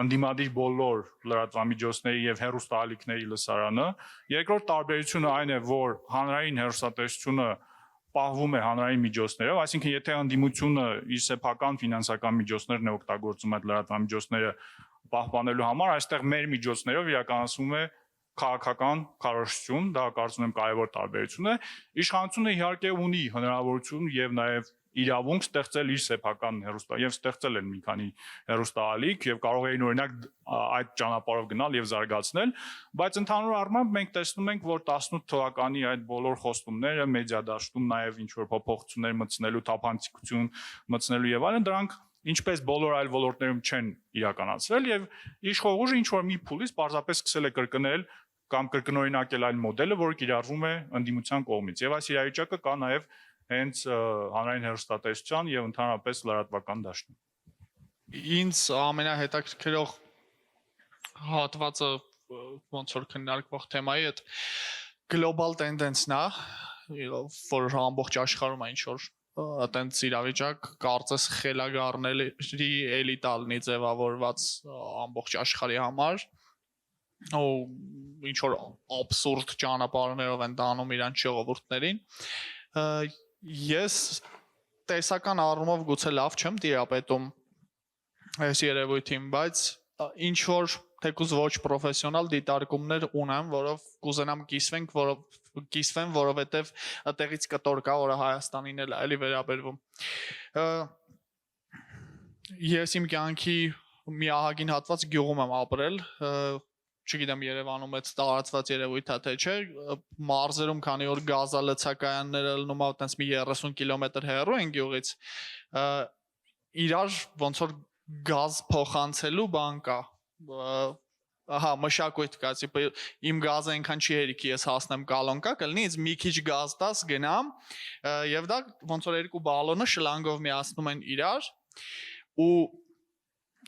B: ընդդիմադիր բոլոր լրատվամիջոցների եւ հեռուստաալիքների լսարանը։ Երկրորդ տարբերությունը այն է, որ հանրային հեռուստատեսությունը պահվում է հանրային միջոցներով, այսինքն եթե ընդդիմությունը իր սեփական ֆինանսական միջոցներն է օգտագործում այդ լրատվամիջոցները պահպանելու համար, այստեղ մեր միջոցներով իրականացվում է քաղաքական քարոզություն, դա կարծում եմ կարևոր տարբերություն է։ Իշխանությունը իհարկե ունի հնարավորություն եւ նաեւ իրավունք ստեղծել իր սեփական հեռուստա եւ ստեղծել են մի քանի հեռուստաալիք եւ կարող էին օրինակ այդ ճանապարհով գնալ եւ զարգացնել, բայց ընդհանուր առմամբ մենք տեսնում ենք, որ 18 թվականի այդ բոլոր խոստումները մեդիա դաշտում նաեւ ինչ որ փոփոխություններ մտցնելու, թափանցիկություն մտցնելու եւ այլն, դրանք ինչպես բոլոր այլ ոլորտներում չեն իրականացվել եւ իշխող ուժը ինչ որ մի փուլից պարզապես սկսել է կրկնել կամ կրկնօրինակել այն մոդելը, որը կիրառվում է ընդդիմության կողմից եւ այս իրավիճակը կա նաեւ հենց հանրային հեռուստատեսության եւ ընդհանրապես լրատվական դաշտում։
C: Ինձ ամենահետաքրքրող հատվածը ոնց որ քննարկվող թեմայի հետ գլոբալ տենդենսն է, որ ամբողջ աշխարհում է ինչ որ այտենց իրավիճակ կարծես խելագարների էլիտա լինի ձևավորված ամբողջ աշխարհի համար ու ինչ որ абսուրդ ճանապարհներով են տանում իրանց ժողովուրդներին։ Ես տեսական առումով գուցե լավ չեմ տիրապետում այս երևույթին, բայց ինչ որ թեկուզ ոչ պրոֆեսիոնալ դիտարկումներ ունեմ, որով կուզենամ կիսվեմ, որովհետև այդտեղից կտոր կա, որը Հայաստանին էլ էլի վերաբերվում։ Ես իմ կյանքի մի ահագին հատված գյուղում եմ ապրել, չգիտեմ Երևանում այդ տարածված երևույթ է թե չէ, մարզերում քանի որ գազալցակայանները լինում այտենց մի 30 կիլոմետր հեռու են գյուղից, իրար ոնց որ գազ փոխանցելու բան կա, ահա մշակույթ կա, իմ գազը այնքան չի հերիքի ես հասնեմ կալոնկա, կլինի ինձ մի քիչ գազ տաս գնամ եւ դա ոնց որ երկու բալոնը շլանգով միացնում են իրար ու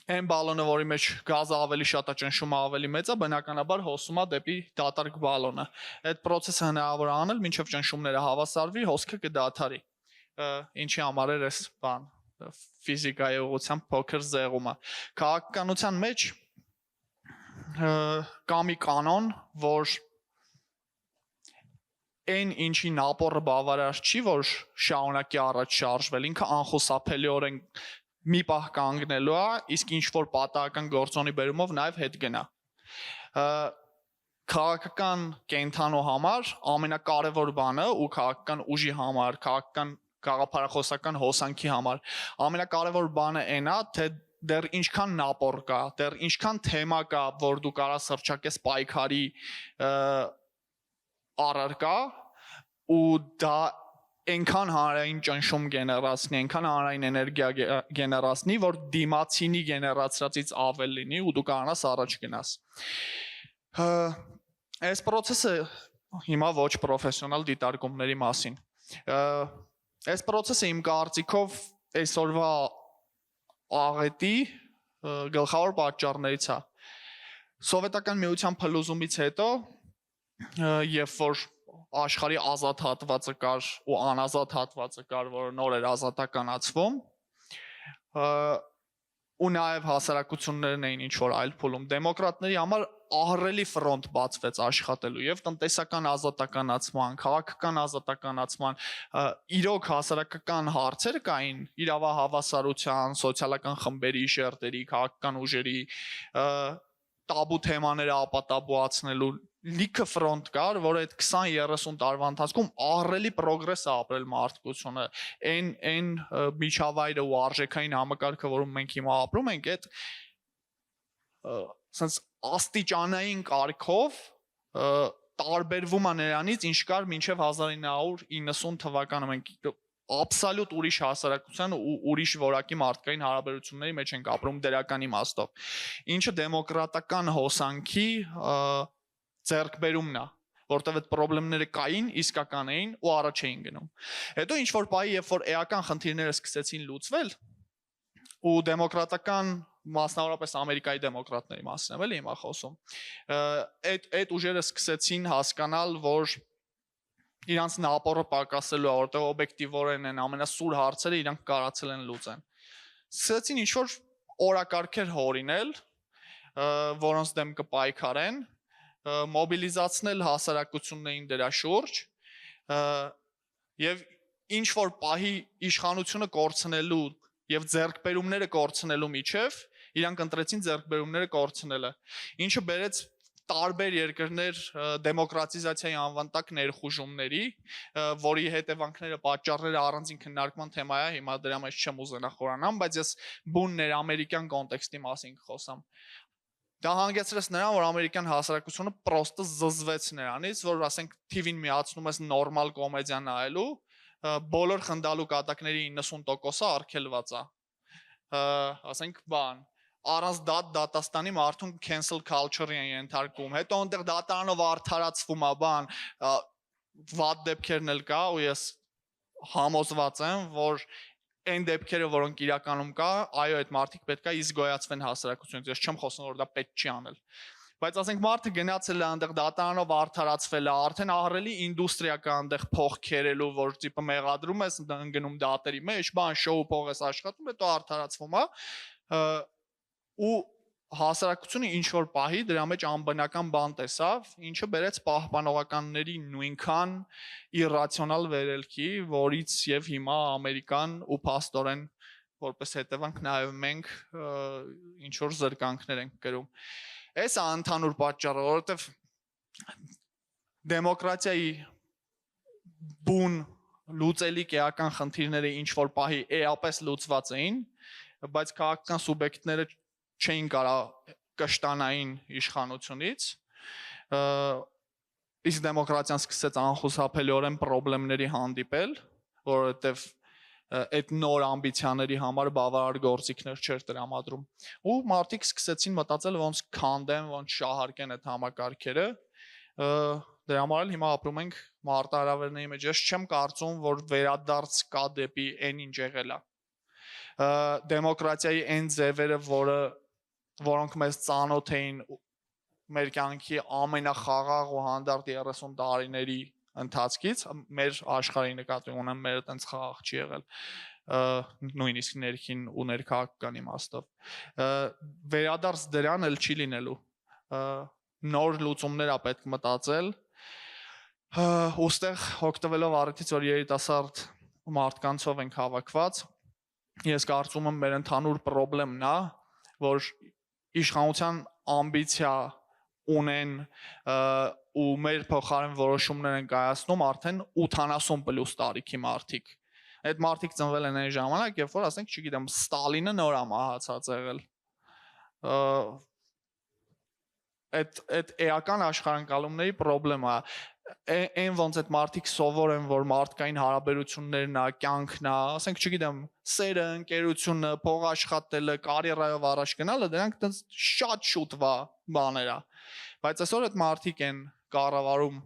C: այն բալոնը, որի մեջ գազը ավելի շատ է, ճնշումը ավելի մեծ է, բնականաբար հոսում է դեպի դատարկ բալոնը։ Այդ process-ը հնարավոր է անել, մինչև ճնշումները հավասարվի, հոսքը կդադարի։ Ինչի համար է այս բան ֆիզիկայի ուղղությամբ փոքր զեղումը։ Քաղաքականության մեջ կա մի կանոն, որ այն ինչին ապօրը բավարար չի, որ շարունակի առաջ շարժվել, ինքը անխուսափելիորեն մի պահ կանգնելու է, իսկ ինչ որ պատահական գործոնի բերումով նաև հետ գնա։ Քաղաքական կենթանու համար ամենակարևոր բանը ու քաղաքական ուժի համար, քաղաքական գաղափարախոսական հոսանքի համար ամենակարևոր բանը այն է, թե դեռ ինչքան նապոր կա, դեռ ինչքան թեմա կա, որ դու կարաս հռչակես պայքարի առարկա ու դա այնքան հանրային ճնշում գեներացնի, այնքան հանրային էներգիա գեներացնի, որ դիմացինի գեներացրածից ավել լինի ու դու կարողանաս առաջ գնաս։ Այս process-ը հիմա ոչ պրոֆեսիոնալ դիտարկումների մասին։ Այս process-ը իմ կարծիքով այսօրվա աղետի գլխավոր պատճառներից է։ Սովետական միության փլուզումից հետո, երբ որ աշխարհի ազատ հատվածը կար ու անազատ հատվածը կար, որը նոր էր ազատականացվում, ու նաև հասարակություններն էին ինչ որ այլ փուլում, դեմոկրատների համար ահռելի ֆրոնտ բացվեց աշխատելու եւ տնտեսական ազատականացման, քաղաքական ազատականացման, իրոք հասարակական հարցեր կային, իրավահավասարության, սոցիալական խմբերի, շերտերի, քաղաքական ուժերի տաբու թեմաները ապատաբուացնելու լիքը ֆրոնտ կար, որ այդ 20-30 տարվա ընթացքում ահռելի պրոգրես է ապրել մարդկությունը, այն միջավայրը ու արժեքային համակարգը, որում մենք հիմա ապրում ենք, այդ sense աստիճանային կարգով տարբերվում է նրանից, ինչ կար մինչև 1990 թվականը, մենք absolute ուրիշ հասարակության ու ուրիշ որակի մարդկային հարաբերությունների մեջ ենք ապրում դրական իմաստով, ինչը դեմոկրատական հոսանքի ձեռքբերումն է, որտեղ այդ խնդիրները կային, իսկական էին ու առաջ էին գնում։ Հետո ինչ որ պահի, երբ որ էական խնդիրները սկսեցին լուծվել, ու դեմոկրատական, մասնավորապես Ամերիկայի դեմոկրատների մասին եմ էլի հիմա խոսում, այդ ուժերը սկսեցին հասկանալ, որ իրանց նապորը պակասելու է, որտեղ օբյեկտիվորեն են ամենասուր հարցերը իրանք կարացել են լուծեն։ Սկսեցին ինչ որ օրակարգեր հորինել, որոնց դեմ կպայքարեն, մոբիլիզացնել հասարակություններին դրա շուրջ եւ ինչ որ պահի իշխանությունը կորցնելու եւ ձեռքբերումները կորցնելու միջև իրանք ընտրեցին ձեռքբերումները կորցնելը, ինչը բերեց տարբեր երկրներ դեմոկրատիզացիայի անվան տակ ներխուժումների, որի հետևանքները պատճառները առանձին քննարկման թեմա է, հիմա դրա մեջ չեմ ուզենա խորանամ, բայց ես բուններ ամերիկյան կոնտեքստի մասին կխոսամ։ Դա հանգեցրեց նրան, որ ամերիկյան հասարակությունը պրոստը զզվեց նրանից, որ ասենք TV-ին միացնում ես նորմալ կոմեդիա նայելու, բոլոր խնդալու կատակների 90%-ը արգելված է։ Ասենք բան առանց դատաստանի մարդուն cancel culture-ի են ենթարկում, հետո այնտեղ դատարանով արդարացվում է բան, վատ դեպքերն էլ կա ու ես համոզված եմ, որ այն դեպքերը, որոնք իրականում կա, այո, այդ մարդիկ պետք է իզգոյացվեն հասարակությունից, ես չեմ խոսում, որ դա պետք չի անել։ Բայց ասենք մարդը գնացել է այնտեղ դատարանով արդարացվել է, արդեն ահռելի ինդուստրիա կա այնտեղ փող քերելու, որ տիպը մեղադրում ես, ընկնում դատերի մեջ, բան շոու փող ես աշխատում, հետո արդարացվում է, ու հասարակությունը ինչ որ պահի դրա մեջ անբնական բան տեսավ, ինչը բերեց պահպանողականների նույնքան իրացիոնալ վերելքի, որից եւ հիմա Ամերիկան ու փաստորեն որպես հետևանք նաեւ մենք ինչ որ զրկանքներ ենք կրում։ Այս է ընդհանուր պատճառը, որովհետեւ դեմոկրատիայի բուն լուծելիք էական խնդիրները ինչ որ պահի էապես լուծված էին, բայց քաղաքական սուբյեկտները չէին կարող կշտանային իշխանությունից, իսկ դեմոկրատիան սկսեց անխուսափելիորեն խնդիրների հանդիպել, որովհետև այդ նոր ամբիցիաների համար բավարար գործիքներ չէր տրամադրում։ Ու մարդիկ սկսեցին մտածել ոնց քանդեն, ոնց շահարկեն այդ համակարգերը։ Դրա համար էլ հիմա ապրում ենք մարտահրավերների մեջ։ Ես չեմ կարծում, որ վերադարձ կա դեպի այն ինչ եղել է։ Դեմոկրատիայի այն ձևերը, որոնք մեզ ծանոթ էին մեր կյանքի ամենախաղաղ ու հանդարտ 30 տարիների ընթացքից, մեր աշխարհի նկատի ունեմ, մեր այտենց խաղաղ չի եղել, նույնիսկ ներքին ու ներքաղաքական իմաստով։ Վերադարձ դրան էլ չի լինելու։ Նոր լուծումներ է պետք մտածել, ուստեղ օգտվելով առիթից, որ երիտասարդ մարդկանցով ենք հավաքված, ես կարծում եմ մեր ընդհանուր խնդիրն է, որ իշխանության ամբիցիա ունեն ու մեր փոխարեն որոշումներ են կայացնում արդեն 80+ տարիքի մարդիկ։ Այդ մարդիկ ծնվել են այն ժամանակ, երբ որ ասենք, չգիտեմ, Ստալինը նոր է մահացած եղել։ այդ էական աշխարհանկալումների խնդրեմա այն ոնց այդ մարդիկ սովոր են որ մարդկային հարաբերություններն է, կյանքն է, ասենք չգիտեմ, սերը, ընկերությունը, փող աշխատելը, կարիերայով առաջ գնալը, դրանք տենց շատ շուտվա բաներ է։ Բայց այսօր այդ մարդիկ են կառավարում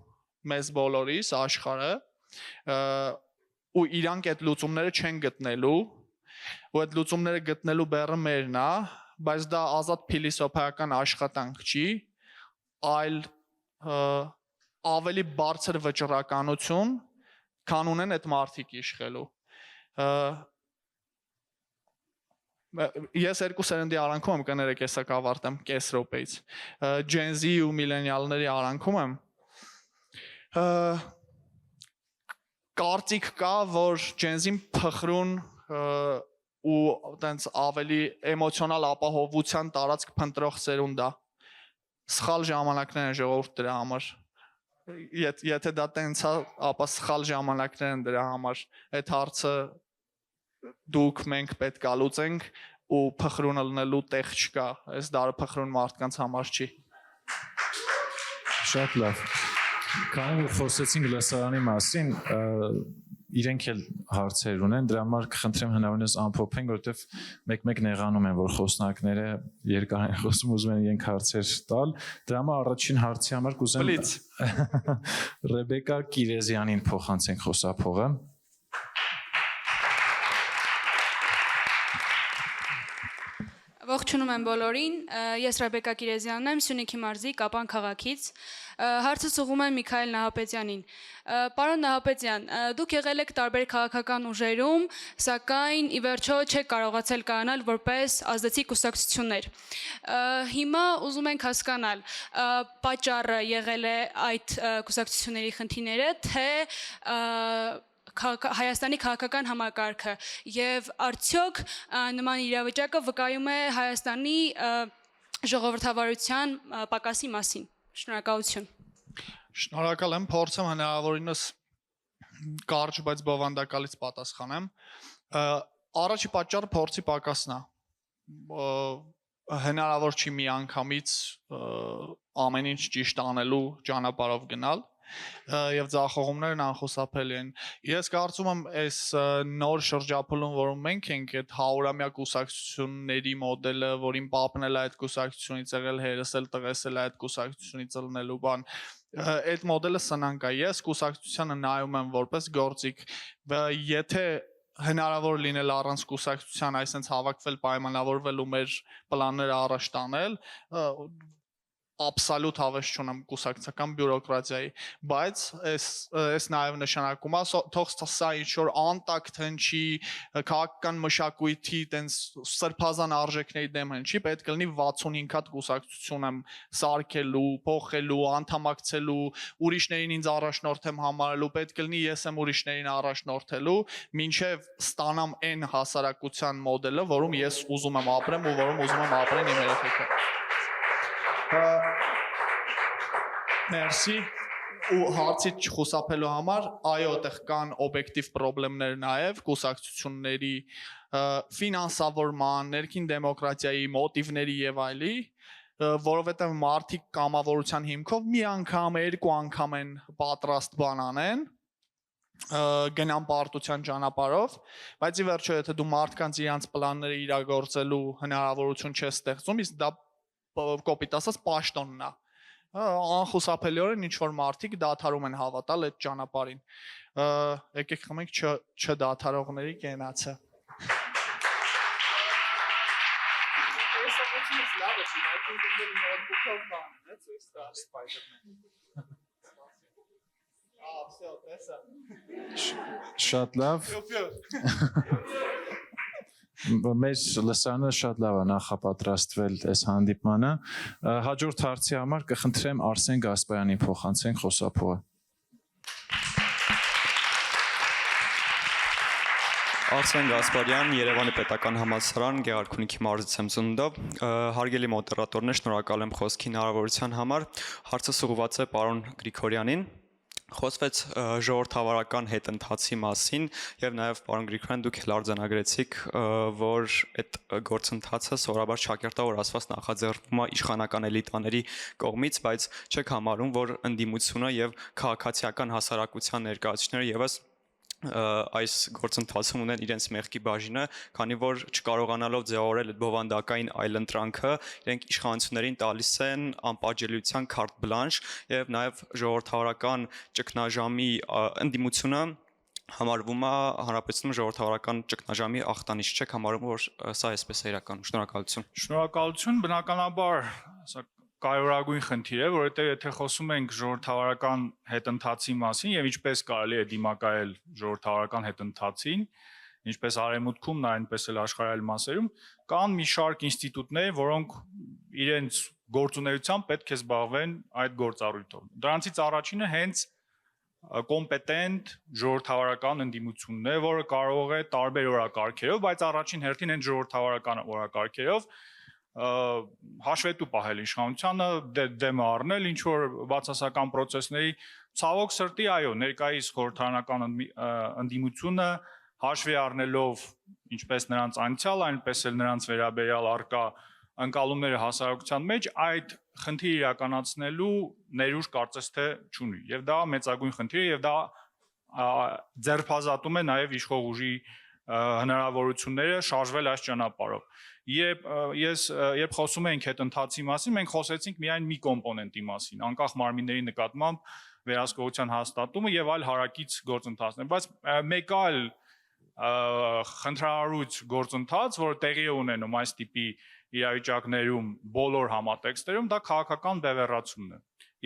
C: մեզ բոլորիս աշխարհը, ու իրանք այդ լուծումները չեն գտնելու, ու այդ լուծումները գտնելու բեռը մերն է, բայց դա ազատ փիլիսոփայական աշխատանք չի, այլ ավելի բարձր վճռականություն, քան ունեն այդ մարդիկ իշխելու։ Ես երկու սերնդի արանքում եմ, կներեք հեսա կավարտեմ կես րոպեից։ Gen Z ու միլենիալների արանքում եմ։ Կարծիք կա, որ Gen Z-ին փխրուն ու տենց ավելի էմոցիոնալ ապահովության տարածք փնտրող սերունդ է։ Սխալ ժամանակներ են ժողովուրդ դրա համար։ Եթե դա տենց է, ապա սխալ ժամանակներ են դրա համար։ Այդ հարցը դուք մենք պետք է լուծենք ու փխրունը լնելու տեղ չկա։ Այս դարը փխրուն մարդկանց համար չի։
D: Շատ լավ։ Քանի որ խոսեցինք լսարանի մասին, իրենք էլ հարցեր ունեն, դրա համար կխնդրեմ հնարավորինս ամփոփենք, որովհետև մեկ-մեկ նեղանում են, որ խոսնակները երկար են խոսում, ուզում են իրենք հարցեր տալ։ Դրա համար առաջին հարցի համար կուզեմ Ռեբեկա Կիրեզյանին փոխանցենք խոսափողը։
E: Ողջունում եմ բոլորին, ես Ռեբեկա Կիրեզյանն եմ, Սյունիքի մարզի Կապան քաղաքից։ Հարցս ուղղում եմ Միքայել Նահապետյանին։ Պարոն Նահապետյան, դուք եղել եք տարբեր քաղաքական ուժերում, սակայն ի վերջո չեք կարողացել կայանալ որպես ազդեցիկ կուսակցություններ։ Հիմա ուզում ենք հասկանալ, պատճառը եղել է այդ կուսակցությունների խնդիրները, թե Հայաստանի քաղաքական համակարգը եւ արդյոք նման իրավիճակը վկայում է Հայաստանի ժողովրդավարության պակասի մասին։ Շնորհակալություն։
C: Շնորհակալ եմ, փորձեմ հնարավորինս կարճ, բայց բովանդակալից պատասխանեմ։ Առաջի պատճառը փորձի պակասն է։ Հնարավոր չի մի անգամից ամեն ինչ ճիշտ անելու ճանապարհով գնալ։ Եվ ձախողումներն անխուսափելի են։ Ես կարծում եմ, այս նոր շրջափուլում, որում մենք ենք, այդ 100-ամյա կուսակցությունների մոդելը, որին պապնել է այդ կուսակցությունից եղել, հերս էլ տղես էլ այդ կուսակցությունից ելնելու բան, այդ մոդելը սնանկ է։ Ես կուսակցությանը նայում եմ որպես գործիք, եթե հնարավոր լինել առանց կուսակցության այսպես հավաքվել, պայմանավորվել ու մեր պլանները առաջ տանել, absolut հավես չունեմ կուսակցական բյուրոկրատիայի, բայց այս նաև նշանակում է թող սա ինչ-որ անտակտ հնչի, քաղաքական մշակույթի տենց սրբազան արժեքների դեմ հնչի, պետք է լինի 65 հատ կուսակցություն եմ սարքելու, փոխելու, անդամակցելու, ուրիշներին ինձ առաջնորդ եմ համարելու, պետք է լինի ես եմ ուրիշներին առաջնորդելու, մինչև ստանամ այն հասարակության մոդելը, որում ես ուզում եմ ապրեմ ու որում ուզում եմ ապրեն իմ երեխեքը։ Մերսի ու հարցից չխուսափելու համար, այո, այդտեղ կան օբյեկտիվ խնդիրներ նաև կուսակցությունների ֆինանսավորման, ներքին դեմոկրատիայի, մոտիվների եւ այլի, որովհետեւ մարդիկ կամավորության հիմքով մի անգամ, երկու անգամ են պատրաստ բան անեն, գնան պարտության ճանապարհով, բայց ի վերջո եթե դու մարդկանց իրանց պլանները իրագործելու հնարավորություն չես ստեղծում, իսկ դա կոպիտ ասած պաշտոնն է։ Անխուսափելիորեն ինչ-որ մարդիկ դադարում են հավատալ այդ ճանապարհին։ Եկեք խմենք չդադարողների կենացը։
D: Շատ լավ։ Մեր լսարանը շատ լավ է նախապատրաստվել այս հանդիպմանը։ Հաջորդ հարցի համար կխնդրեմ Արսեն Գասպարյանին փոխանցենք խոսափողը։
F: Արսեն Գասպարյան, Երևանի պետական համալսարան, Գեղարքունիքի մարզից եմ ծնունդով։ Հարգելի մոդերատորներ, շնորհակալ եմ խոսքի հնարավորության համար։ Հարցս ուղղված է պարոն Գրիգորյանին։ Խոսվեց ժողովրդավարական հետընթացի մասին եւ նաեւ պարոն Գրիգորյան դուք էլ արձանագրեցիք, որ այդ գործընթացը սովորաբար ճակերտավոր ասված նախաձեռնվում է իշխանական էլիտաների կողմից, բայց չեք համարում, որ ընդդիմությունը եւ քաղաքացիական հասարակության ներկայացուցիչները եւս այս գործընթացում ունեն իրենց մեղքի բաժինը, քանի որ չկարողանալով ձևավորել այդ բովանդակային այլընտրանքը, իրենք իշխանություններին տալիս են անպատժելիության քարտ բլանշ եւ նաեւ ժողովրդավարական ճգնաժամի ընդդիմությունը համարվում է հանրապետությունում ժողովրդավարական ճգնաժամի ախտանիշ, չեք համարում, որ սա այսպես է իրականում։ Շնորհակալություն։
B: Շնորհակալություն, բնականաբար սա կարևորագույն խնդիր է, որովհետև եթե խոսում ենք ժողովրդավարական հետընթացի մասին եւ ինչպես կարելի է դիմակայել ժողովրդավարական հետընթացին, ինչպես արևմուտքում, այնպես էլ աշխարհի այլ մասերում, կան մի շարք ինստիտուտներ, որոնք իրենց գործունեությամբ պետք է զբաղվեն այդ գործառույթով։ Դրանցից առաջինը հենց կոմպետենտ ժողովրդավարական ընդդիմությունն է, որը կարող է տարբեր օրակարգերով, բայց առաջին հերթին հենց ժողովրդավարական օրակարգերով հաշվետու պահել իշխանությանը, դեմ առնել ինչ որ բացասական process-ների, ցավոք սրտի, այո, ներկայիս խորհրդարանական ընդդիմությունը հաշվի առնելով ինչպես նրանց անցյալ, այնպես էլ նրանց վերաբերյալ արկա ընկալումները հասարակության մեջ այդ խնդիրը իրականացնելու ներուժ կարծես թե չունի։ Եվ դա մեծագույն խնդիր է եւ դա ձերբազատում է նաեւ իշխող ուժի հնարավորությունները շարժվել այս ճանապարհով։ Երբ խոսում ենք հետընթացի մասին, մենք խոսեցինք միայն մի կոմպոնենտի մասին, անկախ մարմինների նկատմամբ վերահսկողության հաստատումը եւ այլ հարակից գործընթացներ, բայց մեկ այլ խնդրահարույց գործընթաց, որը տեղի է ունենում այս տիպի իրավիճակներում բոլոր համատեքստերում, դա քաղաքական բևեռացումն է։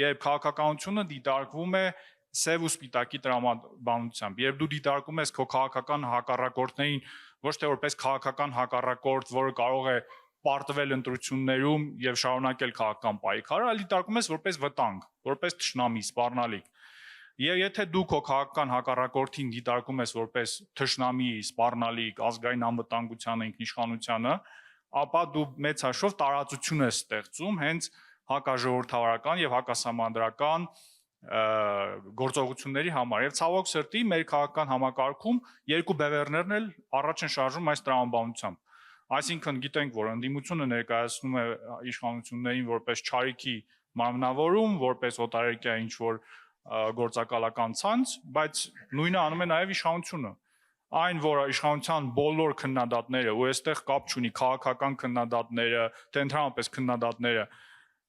B: Երբ քաղաքականությունը դիտարկվում է սև ու սպիտակի տրամաբանությամբ, երբ դու դիտարկում ես քո քաղաքական հակառակորդներին ոչ թե որպես քաղաքական հակառակորդ, որը կարող է պարտվել ընտրություններում եւ շարունակել քաղաքական պայքարը, այլ դիտարկում ես որպես վտանգ, որպես թշնամի, սպառնալիք։ Եվ եթե դու քո քաղաքական հակառակորդին դիտարկում ես որպես թշնամի, սպառնալիք, ազգային անվտանգությանը, ինքնիշխանությանը, ապա դու մեծ հաշվով տարածություն ես ստեղծում հենց հակաժողովրդավարական եւ հակասահմանադրական գործողությունների համար եւ ցավոք սրտի մեր քաղաքական համակարգում երկու բևեռներն էլ առաջ են շարժվում այս տրամաբանությամբ։ Այսինքն գիտենք, որ ընդդիմությունը ներկայացնում է իշխանություններին որպես չարիքի մարմնավորում, որպես օտարերկրյա ինչ որ գործակալական ցանց, բայց նույնը անում է նաեւ իշխանությունը։ Այն, որ իշխանության բոլոր քննադատները, ու այստեղ կապ չունի քաղաքական քննադատները, թե ընդհանրապես քննադատները,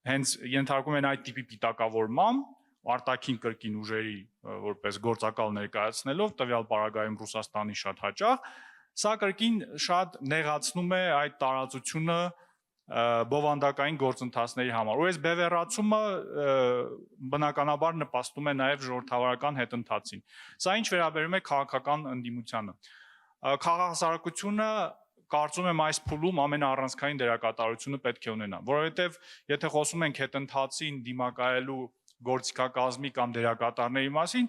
B: հենց ենթարկում են այդ տիպի պիտակավորման, արտաքին կրկին ուժերի որպես գործակալ ներկայացնելով, տվյալ պարագայում Ռուսաստանի շատ հաճախ, սա կրկին շատ նեղացնում է այդ տարածությունը բովանդակային գործընթացների համար։ Ու այս բևեռացումը բնականաբար նպաստում է նաև ժողովրդավարական հետընթացին։ Սա ինչ վերաբերում է քաղաքական ընդդիմությանը։ Քաղաքահասարակությունը կարծում եմ այս փուլում ամենաառանցքային դերակատարությունը պետք է ունենա, որովհետև եթե խոսում ենք հետընթացին դիմակայելու գործիքակազմի կամ դերակատարների մասին,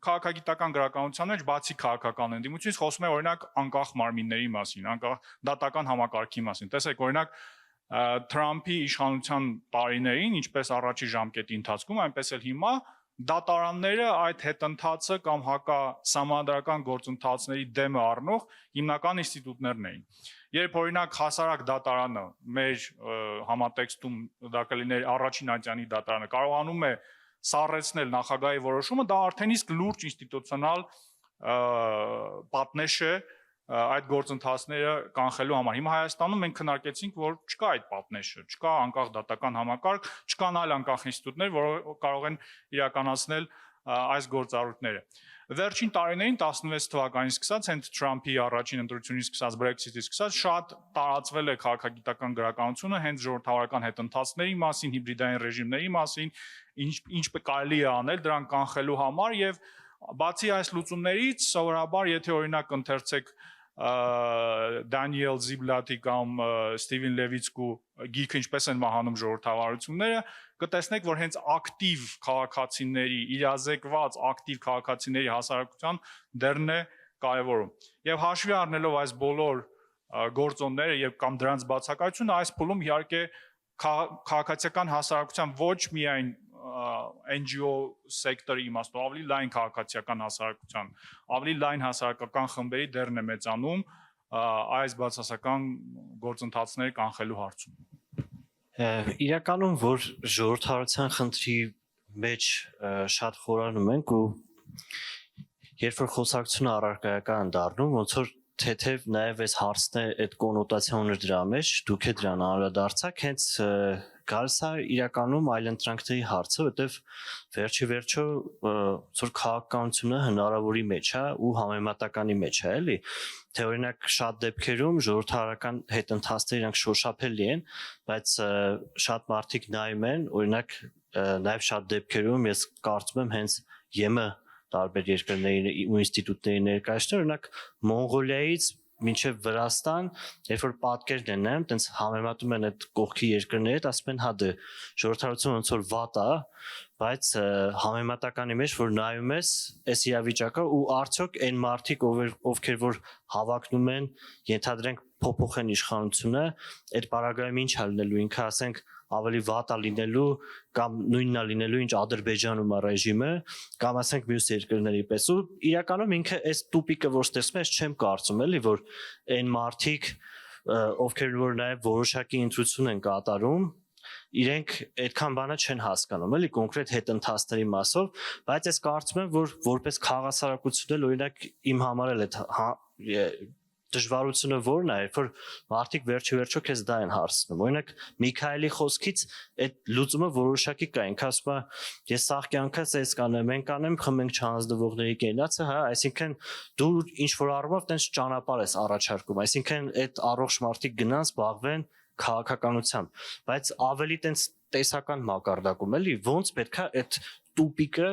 B: քաղաքագիտական գրականության մեջ բացի քաղաքական ընդդիմությունից խոսում է օրինակ անկախ մարմինների մասին, անկախ դատական համակարգի մասին։ Տեսեք, օրինակ Թրամփի իշխանության տարիներին, ինչպես առաջի ժամկետի ընթացքում, այնպես էլ հիմա դատարանները այդ հետընթացը կամ հակասահմանադրական գործընթացների դեմը առնող հիմնական ինստիտուտներն էին։ Երբ օրինակ հասարակ դատարանը մեր համատեքստում դա կլիներ առաջին ատյանի դատարանը կարողանում է սառեցնել նախագահի որոշումը, դա արդեն իսկ լուրջ ինստիտուցիոնալ պատնեշ է այդ գործընթացները կանխելու համար։ Հիմա Հայաստանում մենք քննարկեցինք, որ չկա այդ պատնեշը, չկա անկախ դատական համակարգ, չկան այլ անկախ ինստիտուտներ, որոնք կարող են իրականացնել այս գործառույթները։ Վերջին տարիներին 16 թվականից սկսած, հենց Թրամփի առաջին ընտրությունից սկսած, Brexit-ից սկսած, շատ տարածվել է քաղաքագիտական գրականությունը հենց ժողովրդավարական հետընթացների մասին, հիբրիդային ռեժիմների մասին, ինչ կարելի է անել դրանք կանխելու համար եւ բացի այս լուծումներից սովորաբար եթե օրինակ ընթերցեք Դանիել Զիբլատի կամ Ստիվեն Լևիցկու գիրքը ինչպես են մահանում ժողովրդավարությունները, կտեսնեք, որ հենց ակտիվ քաղաքացիների, իրազեկված ակտիվ քաղաքացիների հասարակության դերն է կարևորում։ Եվ հաշվի առնելով այս բոլոր գործոնները եւ կամ դրանց բացակայությունը, այս փուլում իհարկե քաղաքացիական հասարակության ոչ միայն NGO սեկտորի իմաստով, ավելի լայն քաղաքացիական հասարակության, ավելի լայն հասարակական խմբերի դերն է մեծանում այս բացասական գործընթացները կանխելու հարցում։
A: Իրականում որ ժողովրդավարության խնդրի մեջ շատ խորանում ենք ու երբ որ խոսակցությունը առարկայական դառնում, ոնց որ թեթև նաև այս հարցն է այդ կոնոտացիոնը դրա մեջ, դուք է դրան անդրադարձաք, հենց գալիս է իրականում այլընտրանքների հարցը, որտեվ վերջի վերջո որ քաղաքականությունը հնարավորի մեջ է ու համեմատականի մեջ է, էլի, թե օրինակ շատ դեպքերում ժողովրդավարական հետընթացները իրանք շոշափելի են, բայց շատ մարդիկ նայում են, օրինակ նաև շատ դեպքերում ես կարծում եմ հենց ԵՄ տարբեր երկրների ու ինստիտուտների ներկայացնում, օրինակ Մոնղոլիայից մինչև Վրաստան, երբ որ պատկերն են նայում, տենց համեմատում են այդ կողքի երկրների հետ, ասում են հա դե ժողովրդավարությունը ոնց որ վատ է, բայց համեմատականի մեջ որ նայում ես, այս իրավիճակը ու արդյոք այն մարդիկ, ովքեր որ հավակնում են, ենթադրենք փոփոխեն իշխանությունը, այդ բaragայում ինչ է լինելու, ինքը ասենք ավելի վատ է լինելու կամ նույնն է լինելու ինչ Ադրբեջանում է ռեժիմը կամ ասենք մյուս երկրների պես ու իրականում ինքը այս տուպիկը որ ստեղծում է, չեմ կարծում էլի որ այն մարդիկ ովքեր որ նաև որոշակի ընտրություն են կատարում իրենք այդքան բանը չեն հասկանում էլի կոնկրետ հետընթացների մասով, բայց ես կարծում եմ որ որպես քաղաքասարակություն էլ օրինակ իմ համար էլ է դժվարությունը որն է, երբ որ մարդիկ վերջի քեզ դա են հարցնում։ Օրինակ Միքայելի խոսքից այդ լուծումը որոշակի կա, ինքը ասում է, ես սաղ կյանքս էս կանեմ, մենք կանեմ, խմենք չանձնվողների կենացը, հա, այսինքն դու ինչ որ առումով տենց ճանապարհ ես առաջարկում, այսինքն այդ առողջ մարդիկ գնան զբաղվեն քաղաքականությամբ, բայց ավելի տենց տեսական մակարդակում էլի, ոնց պետքա այդ տուպիկը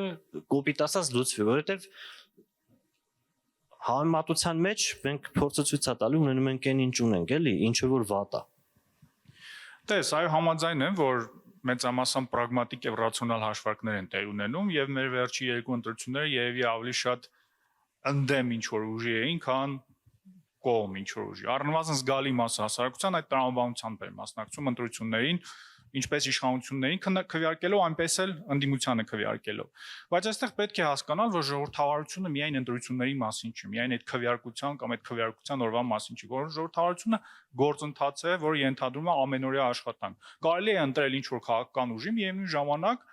A: կոպիտ ասած լուծվի, որովհետև համեմատության մեջ մենք փորձը ցույց է տալու ունենում ենք այն ինչ ունենք, էլի, ինչը որ վատ է։
B: Տես, այո, համաձայն եմ, որ մեծամասամբ պրագմատիկ եւ ռացիոնալ հաշվարկներ են տեղ ունենում եւ մեր վերջի երկու ընտրությունները երևի ավելի շատ ընդդեմ ինչ որ ուժի էին, քան կողմ ինչ որ ուժի։ Առնվազն զգալի մասը հասարակության այդ տրամաբանությամբ էր մասնակցում ընտրություններին, ինչպես իշխանություններին քվեարկելով, այնպես էլ ընդդիմությանը քվեարկելով։ Բայց այստեղ պետք է հասկանալ, որ ժողովրդավարությունը միայն ընտրությունների մասին չի, միայն այդ քվեարկության կամ այդ քվեարկության օրվա մասին չի, որ ժողովրդավարությունը գործընթաց է, որը ենթադրում է ամենօրյա աշխատանք։ Կարելի է ընտրել ինչ որ քաղաքական ուժի, միևնույն ժամանակ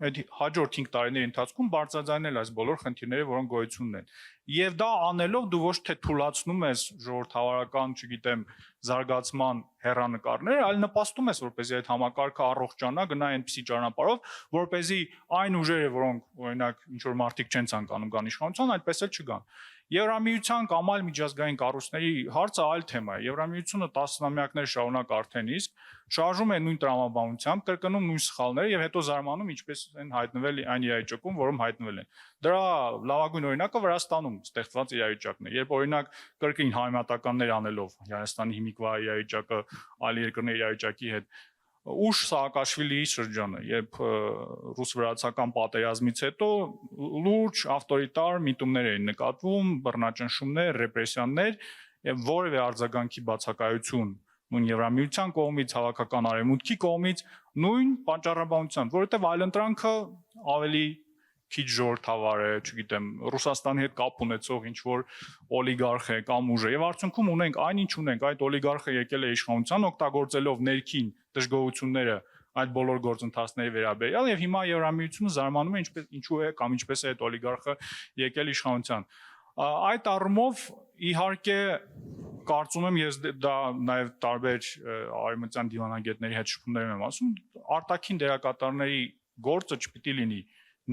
B: այդ հաջորդ 5 տարիների ընթացքում բարձրաձայնել այս բոլոր խնդիրները, որոնք գոյություն ունեն։ Եվ դա անելով դու ոչ թե թույլատնում ես ժողովրդավարական, չգիտեմ, զարգացման հեռանկարներ, այլ նպաստում ես, որպեսզի այդ համակարգը առողջանա, գնա այնպիսի ճանապարհով, որպեսզի այն ուժերը, որոնք օրինակ ինչ որ մարդիկ չեն ցանկանում գան իշխանության, այդպես էլ չգան։ Եվրամիության կամ այլ միջազգային կառույցների հարցը այլ թեմա է։ Եվրամիությունը 10-ամյակներ շարունակ արդեն իսկ շարժում է նույն տրամաբանությամբ, կրկնում նույն սխալները եւ հետո զարմանում ինչպես են հայտնվել այն իրավիճակում, որում հայտնվել են։ Դրա լավագույն օրինակը Վրաստանում ստեղծված իրավիճակն է, երբ օրինակ կրկին համեմատականներ անելով Հայաստանի հիմիկվա իրավիճակը այլ երկրների իրավիճակի հետ ուշ Սաակաշվիլիի շրջանը, երբ ռուս-վրացական պատերազմից հետո լուրջ ավտորիտար միտումներ էին նկատվում, բռնաճնշումներ, ռեպրեսիաներ եւ որևէ արձագանքի բացակայություն նույն Եվրամիության կողմից, հավաքական արևմուտքի կողմից, նույն պատճառաբանությամբ, որովհետեւ այլընտրանքը ավելի քիչ ժողովրդավար է, չգիտեմ, Ռուսաստանի հետ կապ ունեցող ինչ որ օլիգարխ է կամ ուժ է եւ արդյունքում ունենք այն ինչ ունենք, այդ օլիգարխը եկել է իշխանության օգտագործելով ներքին դժգոհությունները այդ բոլոր գործընթացների վերաբերյալ եւ հիմա Եվրամիությունը զարմանում է ինչու է կամ ինչպես է այդ օլիգարխը եկել իշխանության։ Այդ առումով իհարկե կարծում եմ ես դա նաեւ տարբեր արևմտյան դիվանագետների հետ շփումներում եմ ասում, արտաքին դերակատարների գործը չպիտի լինի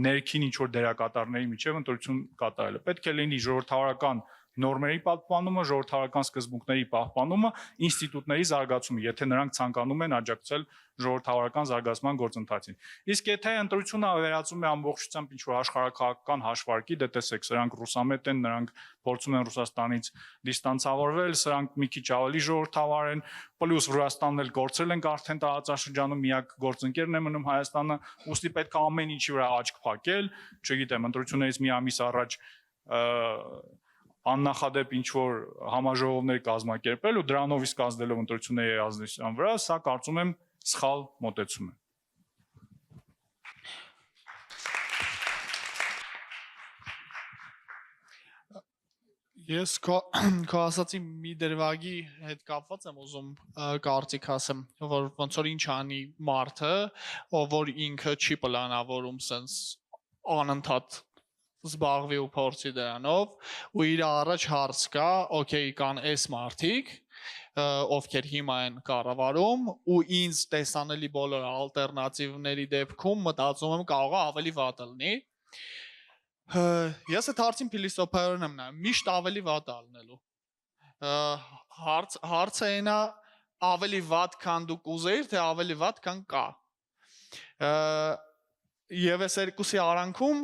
B: ներքին ինչ որ դերակատարների միջև ընտրություն կատարելը։ Պետք է լինի ժողովրդավարական նորմերի պահպանումը, ժողովրդավարական սկզբունքների պահպանումը, ինստիտուտների զարգացումը, եթե նրանք ցանկանում են աջակցել ժողովրդավարական զարգացման գործընթացին։ Իսկ եթե ընտրությունը վերածում է ամբողջությամբ ինչ որ աշխարհակաղակական հաշվարկի, դե տեսեք, սրանք ռուսամետ են, նրանք փորձում են Ռուսաստանից դիստանցավորվել, սրանք մի քիչ ավելի ժողովրդավար են, պլյուս Ռուսաստանն էլ կորցրել են արդեն տարածաշրջանում միակ գործընկերն է մնում Հայաստանը, ուստի պետք է ամեն ինչի վրա աչք փակել, չգիտեմ, ընտրություններից մի ամիս առաջ աննախադեպ ինչ որ համաժողովներ կազմակերպել ու դրանով իսկ ազդելով ընտրությունների երազնության վրա, սա կարծում եմ սխալ մոտեցում է։
C: Ես քո ասացի մի դրվագի հետ կապված եմ ուզում կարծիք ասեմ, որ ոնց որ ինչ անի մարդը, որ ինքը չի պլանավորում sense անընդհատ զբաղվի ու փորձի դրանով, ու իր առաջ հարց կա, օքեյ, կան այս մարդիկ, ովքեր հիմա են կառավարում, ու ինձ տեսանելի բոլոր ալտերնատիվների դեպքում մտածում եմ կարող է ավելի վատ լինի։ Ես այդ հարցին փիլիսոփայորեն եմ նայում, միշտ ավելի վատ է լինելու։ Հարցը այնա ավելի վատ քան դու կուզեիր, թե ավելի վատ քան կա։ Եվ այս երկուսի արանքում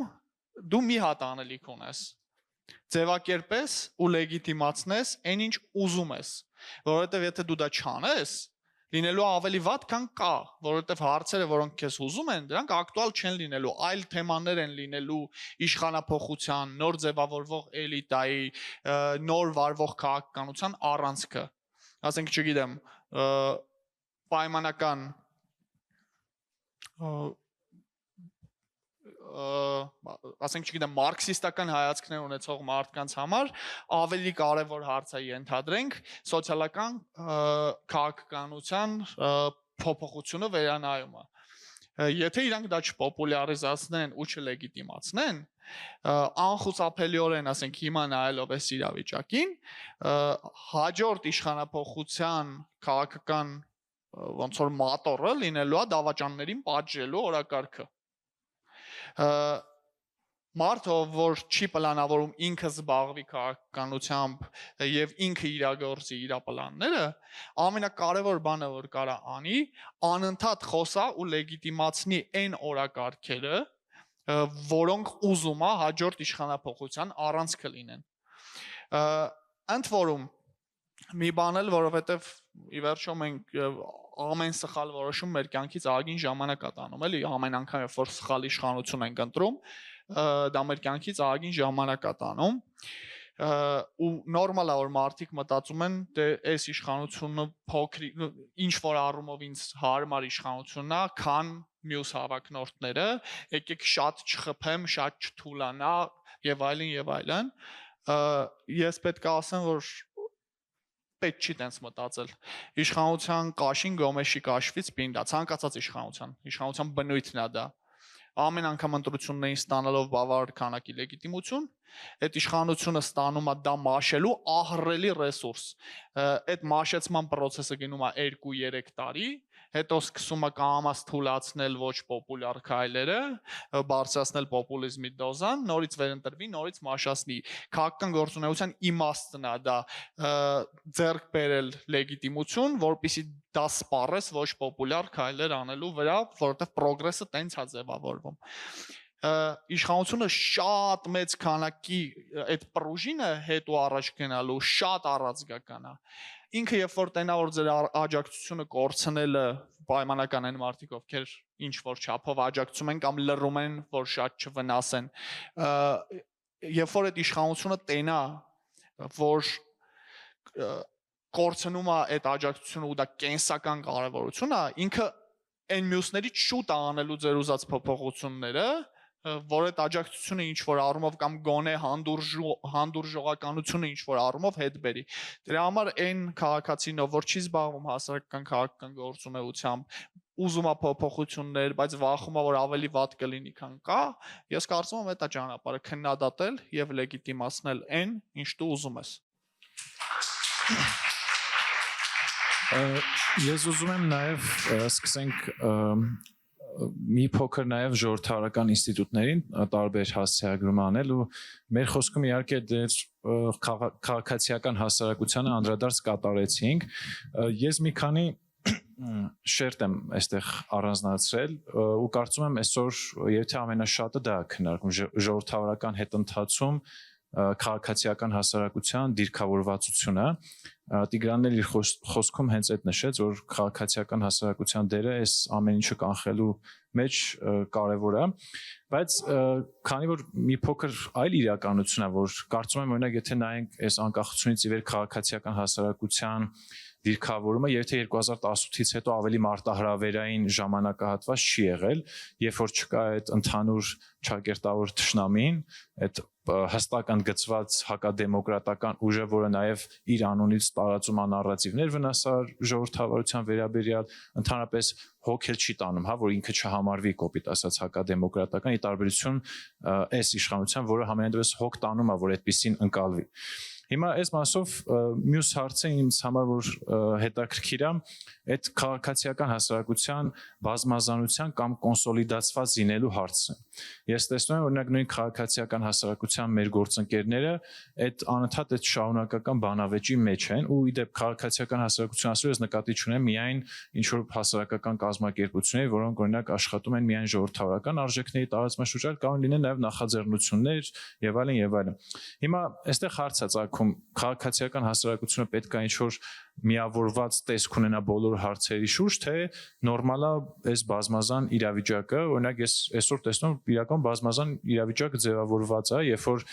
C: դու մի հատ անելիք ունես։ Ձևակերպես ու լեգիտիմացնես այն ինչ ուզում ես, որովհետև եթե դու դա չանես, լինելու ավելի վատ քան կա, որովհետև հարցերը, որոնք քեզ հուզում են, դրանք ակտուալ չեն լինելու, այլ թեմաներ են լինելու իշխանափոխության, նոր ձևավորվող էլիտայի, նոր վարվող քաղաքականության առանցքը։ Ասենք, չգիտեմ, պայմանական ասենք չգիտեմ մարքսիստական հայացքներ ունեցող մարդկանց համար ավելի կարևոր հարց է ենթադրենք սոցիալական քաղաքականության փոփոխությունը վերանայումը։ Եթե իրանք դա չպոպուլյարիզացնեն ու չլեգիտիմացնեն, անխուսափելիորեն ասենք հիմա նայելով այս իրավիճակին, հաջորդ իշխանափոխության քաղաքական ոնց որ մատորը լինելու է դավաճաններին պատժելու օրակարգը։ Մարդը, որ չի պլանավորում ինքը զբաղվի քաղաքականությամբ եւ ինքը իրագործի իր պլանները, ամենակարևոր բանը, որ կարա անի, անընդհատ խոսա ու լեգիտիմացնի այն օրակարգերը, որոնք ուզում է հաջորդ իշխանափոխության առանցքը լինեն։ Ընդ որում մի բան էլ, որովհետեւ ի վերջո մենք ամեն սխալ որոշում մեր կյանքից ագին ժամանակ է տանում, էլի ամեն անգամ երբ որ սխալ իշխանություն ենք ընտրում, դա մեր կյանքից ագին ժամանակ է տանում, ու նորմալ է որ մարդիկ մտածում են դե այս իշխանությունը փոքրիկ ինչ որ առումով ինձ հարմար իշխանությունն է, քան մյուս հավակնորդները, եկեք շատ չխփեմ, շատ չթուլանա եւ այլն եւ այլն։ Ես պետք է ասեմ, որ պետք չի տենց մտածել։ Իշխանության կաշին գոմեշի կաշվից պինդ է, ցանկացած իշխանության բնույթն է դա։ Ամեն անգամ ընտրություններին ստանալով բավարար քանակի լեգիտիմություն, այդ իշխանությունը ստանում է դա մաշելու ահռելի ռեսուրս։ Այդ մաշեցման process-ը գնում է 2-3 տարի, հետո սկսում է կամաց թուլացնել ոչ պոպուլյար քայլերը, բարձրացնել պոպուլիզմի դոզան, նորից վերընտրվի, նորից մաշացնի։ Քաղաքական գործունեության իմաստն է դա ձեռք բերել լեգիտիմություն, որպեսզի դա սպառես ոչ պոպուլյար քայլեր անելու վրա, որովհետև պրոգրեսը տենց է ձևավորվում։ Իշխանությունը շատ մեծ քանակի այդ պրուժինը հետո առաջ գնալու շատ առանցքական է։ Ինքը երբ որ տենա որ ձեր աջակցությունը կորցնելը պայմանական են մարդիկ ովքեր ինչ որ չափով աջակցում են կամ լռում են որ շատ չվնասեն, երբ որ այդ իշխանությունը տենա որ կորցնում է այդ աջակցությունը ու դա կենսական կարևորություն է, ինքը այն մյուսներից շուտ է անելու ձեր ուզած փոփոխությունները, որ այդ աջակցությունը ինչ որ առումով կամ գոնե հանդուրժողականությունը ինչ որ առումով հետ բերի։ Դրա համար այն քաղաքացին, որ չի զբաղվում հասարակական քաղաքական գործունեությամբ, ուզում է փոփոխություններ, բայց վախում է որ ավելի վատ կլինի, քան կա, ես կարծում եմ դա ճանապարհը քննադատել եւ լեգիտիմացնել այն, ինչ դու ուզում ես։
D: Ես ուզում եմ նաև սկսենք մի փոքր նաև ժողովրդավարական ինստիտուտներին տարբեր հասցեագրում անել ու մեր խոսքում իհարկե դեր քաղաքացիական հասարակությանը անդրադարձ կատարեցինք։ Ես մի քանի շերտ եմ այստեղ առանձնացրել ու կարծում եմ այսօր եթե ամենաշատը դա է քննարկում ժողովրդավարական հետընթացում քաղաքացիական հասարակության դիրքավորվածությունը Տիգրանն էլ իր խոսքում հենց այդ նշեց, որ քաղաքացիական հասարակության դերը այս ամեն ինչը կանխելու մեջ կարևոր է, բայց քանի որ մի փոքր այլ իրականություն է, որ կարծում եմ օրինակ եթե նայենք այս անկախությունից ի վեր քաղաքացիական հասարակության դիրքավորումը եթե 2018-ից հետո ավելի մարտահրավերային ժամանակահատված չի եղել, երբ որ չկա այդ ընդհանուր ճակերտավոր թշնամին, այդ հստակ ընդգծված հակադեմոկրատական ուժը, որը նաև իր անունից տարածում է նարատիվներ վնասար ժողովրդավարության վերաբերյալ, ընդհանրապես հոգ էլ չի տանում, հա, որ ինքը չհամարվի կոպիտ ասած հակադեմոկրատական, ի տարբերություն այս իշխանության, որը համենայնդեպս հոգ տանում է, որ այդպեսին ընկալվի։ Հիմա այս մասով մյուս հարցը ինձ համար որ հետաքրքիր է, այդ քաղաքացիական հասարակության բազմազանության կամ կոնսոլիդացված լինելու հարցը։ Ես տեսնում եմ, օրինակ նույն քաղաքացիական հասարակության մեր գործընկերները այդ անընդհատ այդ շարունակական բանավեճի մեջ են ու իդեպ քաղաքացիական հասարակություն ասում ես նկատի չունեմ միայն ինչ որ հասարակական կազմակերպություններ, որոնք օրինակ աշխատում են միայն ժողովրդավարական արժեքների տարածման շուրջ, կարող լինեն նաև նախաձեռնություններ եւ այլն եւ այլն։ Հիմա այստեղ հարց է ծագում քաղաքացիական հասարակությունը պետք է ինչ-որ միավորված տեսք ունենա բոլոր հարցերի շուրջ, թե նորմալ է այս բազմազան իրավիճակը, օրինակ ես այսօր տեսնում իրական բազմազան իրավիճակը ձևավորված է, երբ որ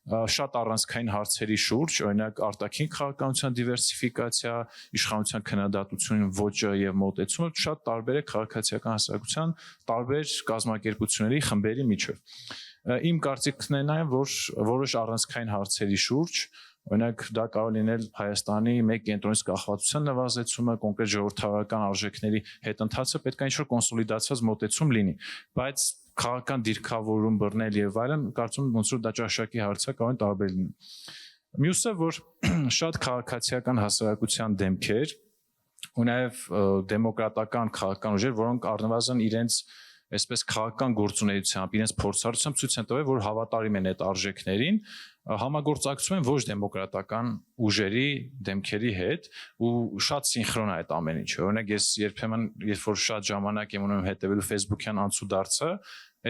D: շատ առանցքային հարցերի շուրջ, օրինակ արտաքին քաղաքականության դիվերսիֆիկացիա, իշխանության քննադատություն ոճը եւ մոտեցումը շատ տարբեր է քաղաքացիական հասարակության տարբեր կազմակերպությունների խմբերի միջև։ Իմ կարծիքն է նաեւ, որ որոշ առանցքային հարցերի շուրջ օրինակ դա կարող լինել Հայաստանի մեկ կենտրոնից կախվածության նվազեցումը, կոնկրետ ժողովրդավարական արժեքների հետընթացը պետք է ինչ-որ կոնսոլիդացված մոտեցում լինի, բայց քաղաքական դիրքավորում բռնել եւ այլն, կարծում եմ ոնց որ դա ճաշակի հարց է, կարող են տարբեր լինել։ Մյուսը, որ շատ քաղաքացիական հասարակության դեմքեր ու նաեւ դեմոկրատական քաղաքական ուժեր, որոնք առնվազն իրենց այսպես քաղաքական գործունեությամբ, իրենց փորձառությամբ ցույց են տվել, որ հավատարիմ են այդ արժեքներին, համագործակցում են ոչ դեմոկրատական ուժերի դեմքերի հետ ու շատ սինխրոն է այդ ամեն ինչը։ Օրինակ ես երբեմն, երբ որ շատ ժամանակ եմ ունում հետևելու Facebook-յան անցուդարձը,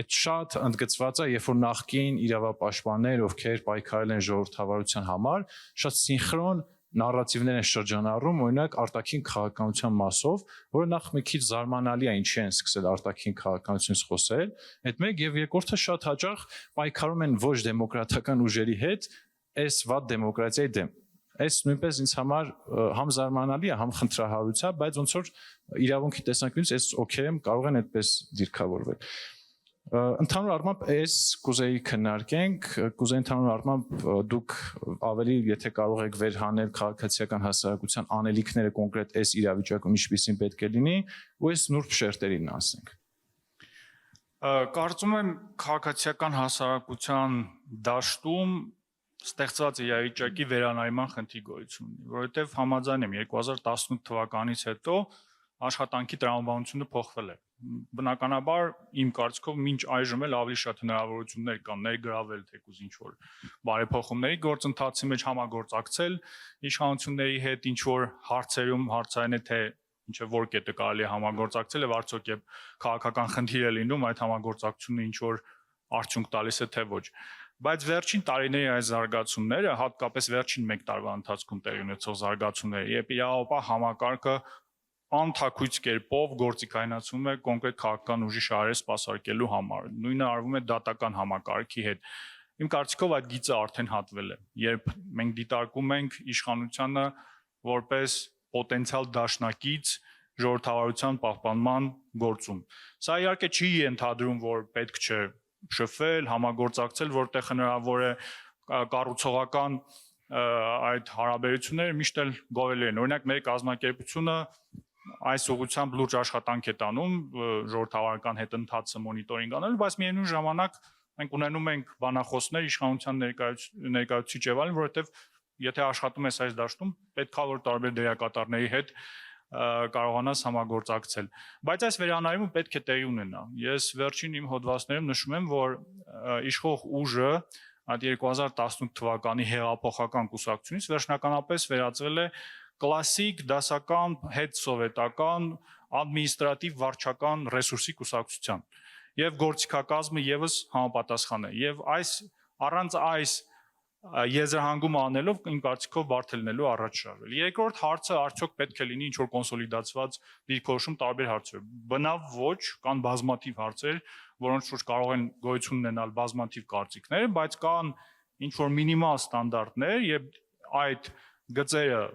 D: այդ շատ ընդգծված է, երբ որ նախկին իրավապաշտպաններ, ովքեր պայքարել են ժողովրդավարության համար, շատ սինխրոն նարատիվներ են շրջանառում, օրինակ արտաքին քաղաքականության մասով, որը նախ մի քիչ զարմանալի է ինչի են սկսել արտաքին քաղաքականությունից խոսել, այդ մեկ եւ երկրորդը շատ հաճախ պայքարում են ոչ դեմոկրատական ուժերի հետ, այս վատ դեմոկրատիայի դեմ։ Այս նույնպես ինձ համար համ զարմանալի է, համ խնդրահարույց է, բայց ոնց որ իրավունքի տեսանկյունից այս օքեյ կարող են այդպես դիրքավորվել։ Ընդհանուր առմամբ այս կուզեի քննարկենք, կուզեի ընդհանուր առմամբ դուք ավելի եթե կարող եք վերհանել քաղաքացիական հասարակության անելիքները կոնկրետ այս իրավիճակում ինչպիսին պետք է լինի, ու այս նուրբ շերտերին ասենք։
B: Կարծում եմ քաղաքացիական հասարակության դաշտում ստեղծված իրավիճակի վերանայման խնդիր գոյություն ունի, որովհետև համաձայն եմ 2018 թվականից հետո աշխատանքի տրամաբանությունը փոխվել է։ Բնականաբար իմ կարծիքով մինչ այժմ էլ ավելի շատ հնարավորություններ կան ներգրավել թեկուզ ինչ որ բարեփոխումների գործընթացի մեջ համագործակցել իշխանությունների հետ ինչ որ հարցերում հարցային է թե ինչ որ կետը կարելի է համագործակցել եւ արդյոք եւ քաղաքական խնդիր է լինում այդ համագործակցությունը ինչ որ արդյունք տալիս է թե ոչ։ Բայց վերջին տարիների այս զարգացումները, հատկապես վերջին 1 տարվա ընթացքում տեղի ունեցող զարգացումները, երբ իրավապահ համակարգը անթակույց կերպով գործիքայնացում է կոնկրետ քաղաքական ուժի շահերը սպասարկելու համար։ Նույնը արվում է դատական համակարգի հետ։ Իմ կարծիքով այդ գիծը արդեն հատվել է, երբ մենք դիտարկում ենք իշխանությանը որպես պոտենցիալ դաշնակից ժողովրդավարության պահպանման գործում։ Սա իհարկե չի ենթադրում, որ պետք չէ շփվել, համագործակցել, որտեղ հնարավոր է կառուցողական այդ հարաբերությունները միշտ էլ գովելի են։ Օրինակ մեր կազմակերպությունը այս ուղղությամբ լուրջ աշխատանք է տանում ժողովրդավարական հետընթացը մոնիտորինգ անելու, բայց միևնույն ժամանակ մենք ունենում ենք բանախոսներ իշխանության ներկայացուցիչ եւ այլն, որովհետեւ եթե աշխատում ես այս դաշտում, պետք է որ տարբեր դերակատարների հետ կարողանաս համագործակցել։ Բայց այս վերանայումը պետք է տեղի ունենա։ Ես վերջին իմ հոդվածներում նշում եմ, որ իշխող ուժը այդ 2018 թվականի հեղափոխական կուսակցությունից վերջնականապես վերածվել է կլասիկ դասական հետսովետական ադմինիստրատիվ վարչական ռեսուրսի կուսակցության եւ գործիքակազմը եւս համապատասխան է եւ առանց այս եզրահանգումը անելով իմ կարծիքով բարդ է լինելու առաջ շարժվել։ Երկրորդ հարցը արդյոք պետք է լինի ինչ որ կոնսոլիդացված դիրքորոշում տարբեր հարցեր։ Բնավ ոչ, կան բազմաթիվ հարցեր, որոնց շուրջ կարող են գոյություն ունենալ բազմաթիվ կարծիքներ, բայց կան ինչ որ մինիմալ ստանդարտներ եւ այդ գծերը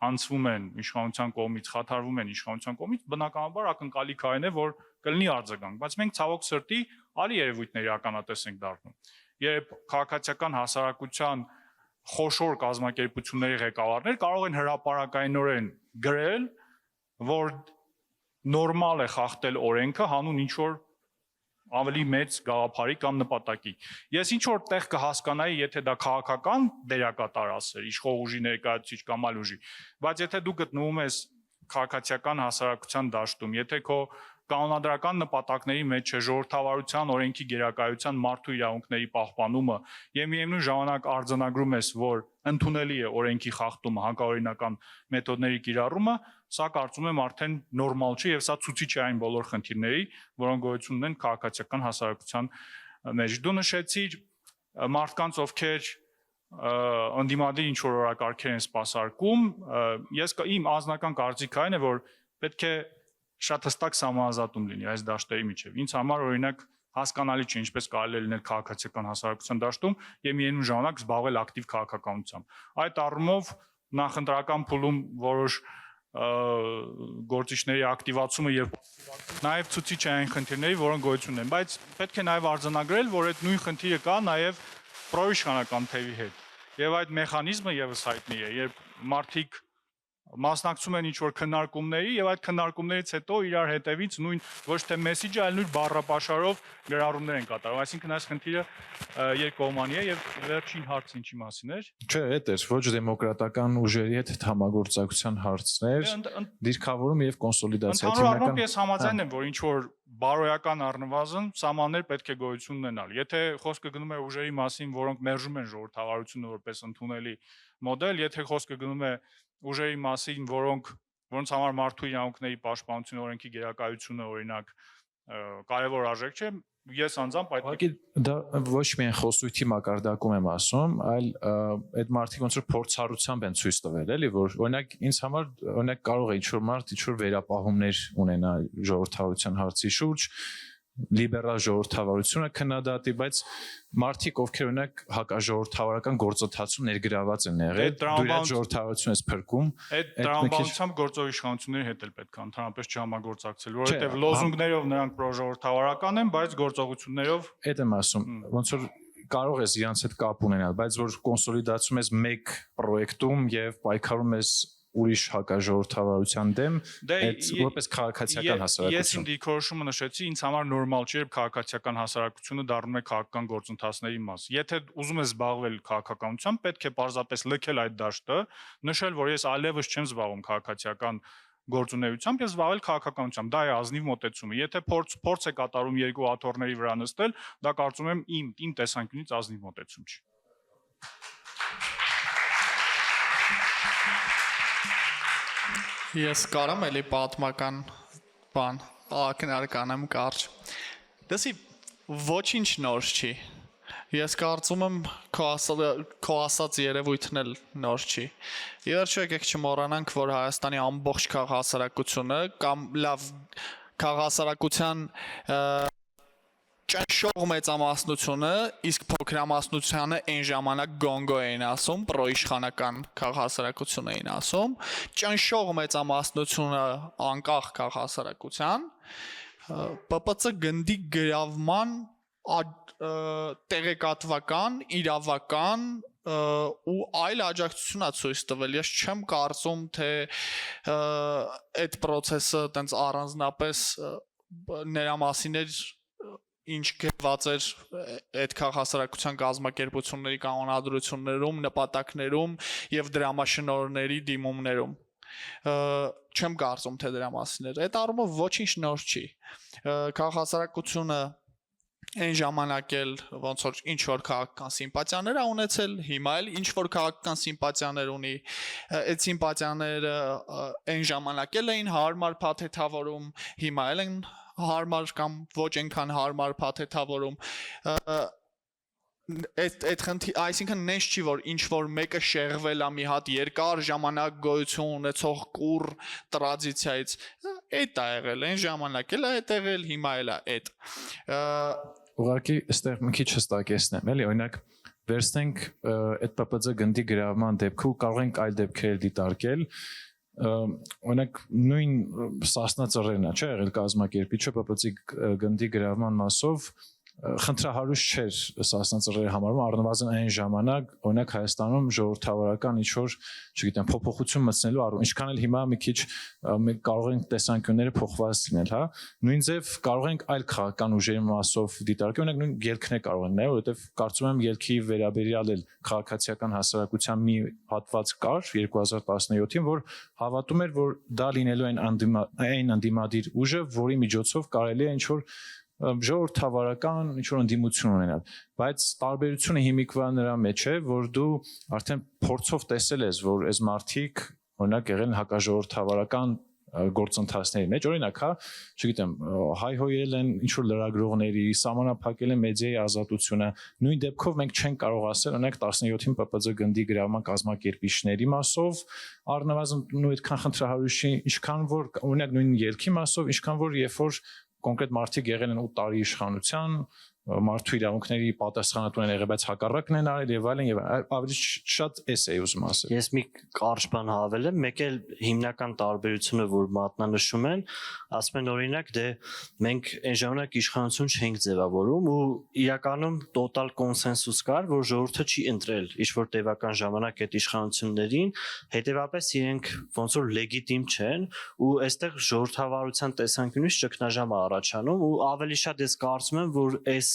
B: անցվում են իշխանության կողմից, խաթարվում են իշխանության կողմից, բնականաբար ակնկալի քայլն է, որ կլինի արձագանք, բայց մենք ցավոք սրտի այլ երևույթների ականատես ենք դառնում։ Երբ քաղաքացիական հասարակության խոշոր կազմակերպությունների ղեկավարներ կարող են հրապարակայնորեն գրել, որ նորմալ է խախտել օրենքը հանուն ինչ որ ավելի մեծ գաղափարի կամ նպատակի։ Ես ինչ որ տեղ կհասկանայի, եթե դա քաղաքական դերակատար ասեր, իշխող ուժի ներկայացուցիչ կամ այլ ուժի, բայց եթե դու գտնվում ես քաղաքացիական հասարակության դաշտում, եթե քո կանոնադրական նպատակների մեջ է ժողովրդավարության, օրենքի գերակայության, մարդու իրավունքների պահպանումը, եւ միևնույն ժամանակ արձանագրում ես, որ ընդունելի է օրենքի խախտումը, հակաօրինական մեթոդների կիրառումը, սա կարծում եմ արդեն նորմալ չէ եւ սա ցուցիչ է այն բոլոր խնդիրների, որոնք գոյություն ունեն քաղաքացիական հասարակության մեջ։ Դու նշեցիր մարդկանց, ովքեր ընդդիմադիր ինչ որ օրակարգեր են սպասարկում, ես իմ անձնական կարծիքն այն է, որ պետք է շատ հստակ համազատում լինի այս դաշտերի միջև։ Ինձ համար օրինակ հասկանալի չէ ինչպես կարելի է լինել քաղաքացիական հասարակության դաշտում եւ միևնույն ժամանակ զբաղվել ակտիվ քաղաքականությամբ։ Այդ առումով նախընտրական փուլում որոշ գործիչների ակտիվացումը եւ նաեւ ցուցիչ է այն խնդիրների, որոնք գոյություն ունեն, բայց պետք է նաեւ արձանագրել, որ այդ նույն խնդիրը կա նաեւ պրոիշխանական թևի հետ։ Եվ այդ մեխանիզմը եւս հայտնի է, երբ մարդիկ մասնակցում են ինչ-որ քննարկումների եւ այդ քննարկումներից հետո իրար հետևից նույն ոչ թե մեսիջը, այլ նույն բառապաշարով գրառումներ են կատարում։ Այսինքն այս խնդիրը երկկողմանի է եւ վերջին հարցը ինչի մասին էր։
D: Չէ, այդ էր ոչ դեմոկրատական ուժերի հետ համագործակցության հարցներ, դիրքավորում եւ կոնսոլիդացիա։
B: Ընդհանրապես ես համաձայն եմ, որ ինչ որ բարոյական առնվազն սահմաններ պետք է գոյություն ունենալ։ Եթե խոսքը գնում է ուժերի մասին, որոնք մերժում են ժողովրդավարությունը որպես ընդունելի մոդել, եթե խոսքը գնում է ուժերի մասին, որոնց համար մարդու իրավունքների պաշտպանությունը, օրենքի գերակայությունը օրինակ կարևոր արժեք չէ, ես անձամբ
D: Ուղղակի դա ոչ միայն խոսույթի մակարդակում եմ ասում, այլ այդ մարդիկ ոնց որ փորձառությամբ են ցույց տվել, էլի, որ օրինակ ինձ համար օրինակ կարող է ինչ-որ մարդ ինչ-որ վերապահումներ ունենա ժողովրդավարության հարցի շուրջ, լիբերալ ժողովրդավարությունը քննադատի, բայց մարդիկ ովքեր օրինակ հակաժողովրդավարական գործընթացում ներգրաված են եղել, դու այդ ժողովրդավարությունը ես փրկում,
B: այդ տրամաբանությամբ գործող իշխանությունների հետ էլ պետք է ընդհանրապես չհամագործակցել, որովհետև լոզունգներով նրանք պրոժողովրդավարական են, բայց գործողություններով
D: այդ եմ ասում, ոնց որ կարող ես իրանց հետ կապ ունենալ, բայց որ կոնսոլիդացում ես մեկ պրոյեկտում եւ պայքարում ես ուրիշ հակաժողովրդավարության դեմ, այդ որպես քաղաքացիական հասարակություն։
B: Ես իմ դիրքորոշումը նշեցի, ինձ համար նորմալ չէ, երբ քաղաքացիական հասարակությունը դառնում է քաղաքական գործընթացների մաս։ Եթե ուզում ես զբաղվել քաղաքականությամբ, պետք է պարզապես լքել այդ դաշտը, նշել, որ ես այլևս չեմ զբաղվում քաղաքացիական գործունեությամբ, ես զբաղվել քաղաքականությամբ։ Դա է ազնիվ մոտեցումը։ Եթե փորձ է կատարում երկու աթոռների վրա նստել, դա կարծում եմ իմ տեսանկյունից ազնիվ մոտեցում չի։
C: Ես կարամ էլի պատմական բան ակնարկանեմ կարճ։ Դասի ոչինչ նոր չի։ Ես կարծում եմ քո ասած երևույթն էլ նոր չի։ Իհարկե եկեք չմոռանանք, որ Հայաստանի ամբողջ քաղաքասարակությունը կամ լավ քաղաքասարակության ճնշող մեծամասնությունը, իսկ փոքրամասնությանը այն ժամանակ գոնգո էին ասում, պրոիշխանական քաղաքասարակություն էին ասում, ճնշող մեծամասնությունը անկախ քաղաքասարակության, ՊՊՑ գնդի գրավման տեղեկատվական, իրավական ու այլ աջակցությունա ցույց տվել։ Ես չեմ կարծում, թե այդ process-ը տենց առանձնապես նրա մասին էր ինչ գրված էր այդ քաղաքասարակության կազմակերպությունների կանոնադրություններում, նպատակներում եւ դրամաշնորհների դիմումներում։ Չեմ կարծում, թե դրա մասին էր։ Այդ առումով ոչինչ նոր չի։ Քաղաքասարակությունը այն ժամանակ էլ ոնց որ ինչ որ քաղաքական սիմպաթիաներ ա ունեցել, հիմա էլ ինչ որ քաղաքական սիմպաթիաներ ունի, այդ սիմպաթիաները այն ժամանակ էլ էին հարմար փաթեթավորում, հիմա էլ են հարմար կամ ոչ այնքան հարմար փաթեթավորում, այդ խնդիր, այսինքն նենց չի, որ ինչ որ մեկը շեղվել է մի հատ երկար ժամանակ գոյություն ունեցող կուռ տրադիցիայից, այդ է եղել, այն ժամանակ էլ է այդ եղել, հիմա էլ է այդ։
D: Ուղղակի այստեղ մի քիչ հստակեցնեմ, էլի, օրինակ վերցնենք այդ ՊՊԾ գնդի գրավման դեպքը ու կարող ենք այլ դեպքեր դիտարկել, օրինակ նույն Սասնա ծռերն է, չէ՞, եղել կազմակերպիչը ՊՊՑ-ի գնդի գրավման մասով խնդրահարույց չէր Սասնա ծռերի համարում, առնվազն այն ժամանակ, օրինակ Հայաստանում ժողովրդավարական ինչ-որ, չգիտեմ, փոփոխություն մտցնելու առում, ինչքան էլ հիմա մի քիչ կարող ենք տեսանկյունները փոխված լինել, հա, նույն ձև կարող ենք այլ քաղաքական ուժերի մասով դիտարկել, օրինակ նույն ելքն է կարող ենք նայել, որովհետև կարծում եմ ելքի վերաբերյալ էլ քաղաքացիական հասարակության մի հատված կար 2017-ին, որ հավատում էր, որ դա լինելու այն անդիմադիր ուժը, որի միջոցով կարելի է ինչ-որ ժողովրդավարական ինչ-որ ընդդիմություն ունենալ, բայց տարբերությունը հիմիկվա նրա մեջ է, որ դու արդեն փորձով տեսել ես, որ այս մարդիկ օրինակ եղել են հակաժողովրդավարական գործընթացների մեջ, օրինակ, հա, չգիտեմ, հայհոյել են ինչ-որ լրագրողների, սահմանափակել են մեդիայի ազատությունը, նույն դեպքով մենք չենք կարող ասել, օրինակ 17-ին ՊՊԾ գնդի գրավման կազմակերպիչների մասով առնվազն նույն այդքան խնդրահարույց չի, ինչքան որ օրինակ նույն ելքի մասով, ինչքան որ երբ որ կոնկրետ մարդիկ եղել են 8 տարի իշխանության, մարդու իրավունքների պատասխանատու են եղել, բայց հակառակն են արել եւ այլն եւ ավելի շատ էս է ուզում ասել։
A: Ես մի կարճ բան հավելեմ, մեկ էլ հիմնական տարբերությունը, որ մատնանշում են, ասում են օրինակ, դե մենք այն ժամանակ իշխանություն չենք ձևավորում ու իրականում տոտալ կոնսենսուս կար, որ ժողովուրդը չի ընտրել ինչ որ տևական ժամանակ այդ իշխանություններին, հետեւաբար իրենք ոնց որ լեգիտիմ չեն ու այստեղ ժողովրդավարության տեսանկյունից ճգնաժամ է առաջանում ու ավելի շատ ես կարծում եմ, որ այս